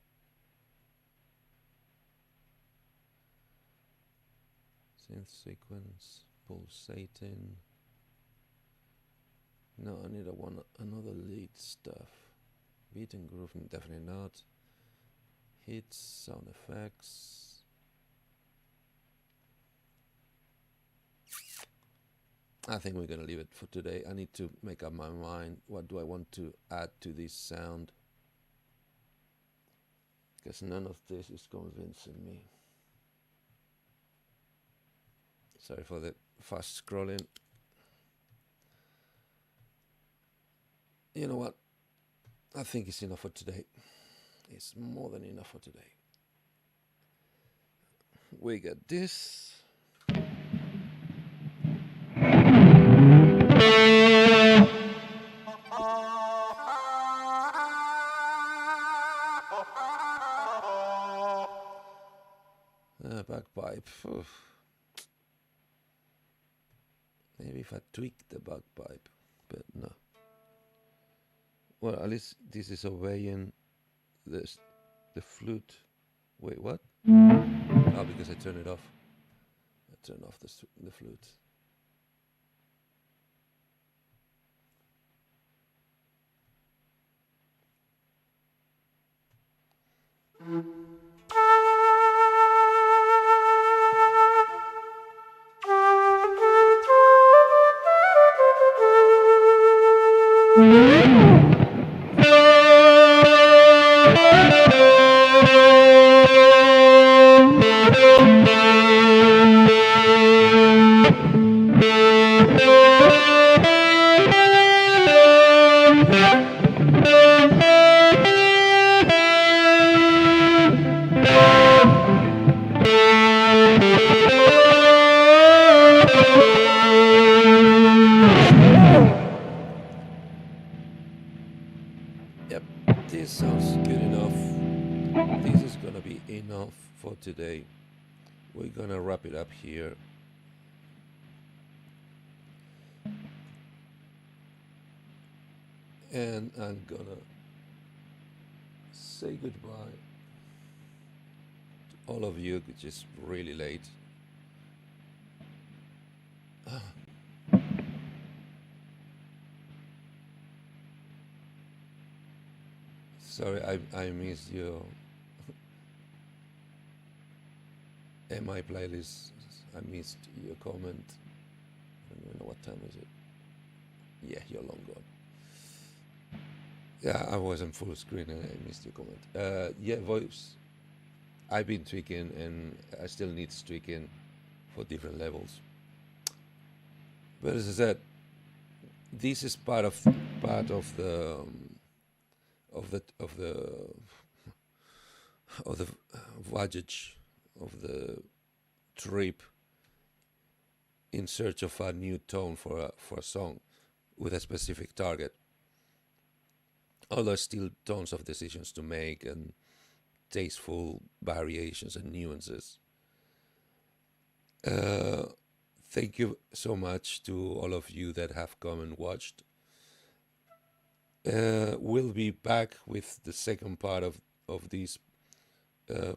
Synth sequence. Pulsating. No, I need another lead stuff. Beat and groove, definitely not. Hits, sound effects. I think we're gonna leave it for today. I need to make up my mind. What do I want to add to this sound? Because none of this is convincing me. Sorry for the fast scrolling. You know what? I think it's enough for today. It's more than enough for today. We got this. Bagpipe. Oof. Maybe if I tweak the bagpipe, but no. Well, at least this is obeying the flute. Wait, what? Oh, because I turned it off. I turned off the flute. Yep, this sounds good enough. This is gonna be enough for today. We're gonna wrap it up here. And I'm gonna say goodbye to all of you, which is really late. Sorry, I missed you. And my playlist, I missed your comment. I don't even know what time is it. Yeah, you're long gone. Yeah, I was on full screen and I missed your comment. Yeah, voice. I've been tweaking and I still need tweaking for different levels. But as I said, this is part of the of the of the of the voyage of the trip in search of a new tone for a song with a specific target. Although still tons of decisions to make and tasteful variations and nuances. Thank you so much to all of you that have come and watched. We'll be back with the second part of this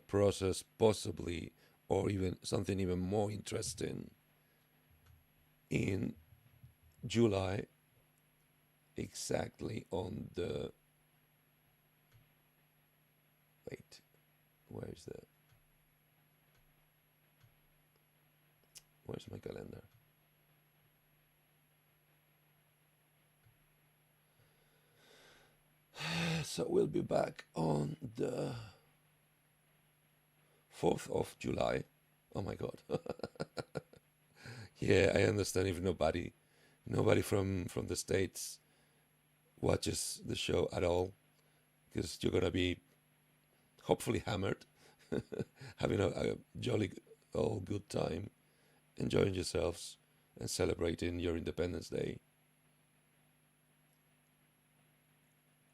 process, possibly, or even something even more interesting in July, exactly on the. Wait, where's my calendar? So we'll be back on the 4th of July. Oh my God. Yeah, I understand if nobody from the States watches the show at all, because you're gonna be hopefully hammered, having a jolly all good time, enjoying yourselves and celebrating your Independence Day.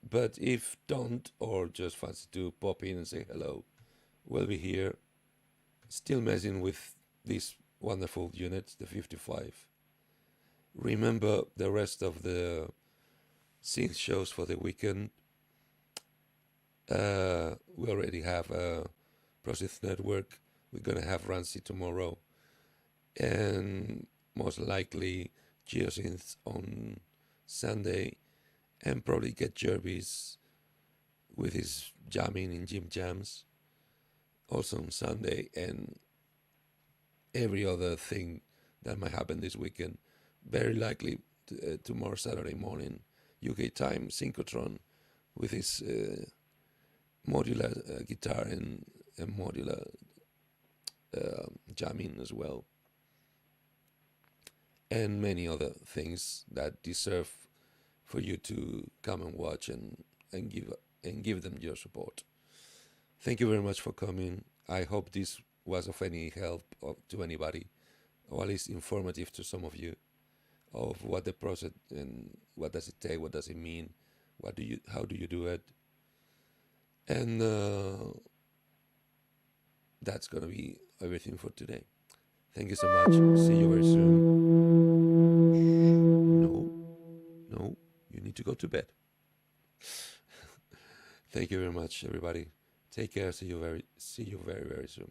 But if don't, or just fancy to pop in and say hello, we'll be here, still messing with this wonderful unit, the 55. Remember the rest of the synth shows for the weekend. We already have a Process Network. We're gonna have Rancy tomorrow, and most likely Geosynth on Sunday, and probably get Jervis with his jamming in Gym Jams also on Sunday, and every other thing that might happen this weekend. Very likely tomorrow Saturday morning UK time, Synchrotron with his modular guitar and modular jamming as well, and many other things that deserve for you to come and watch and give them your support. Thank you very much for coming. I hope this was of any help to anybody, or at least informative to some of you, of what the process and what does it take, what does it mean, how do you do it, and that's gonna be everything for today. Thank you so much. See you very soon. No, you need to go to bed. Thank you very much, everybody. Take care. See you very, very soon.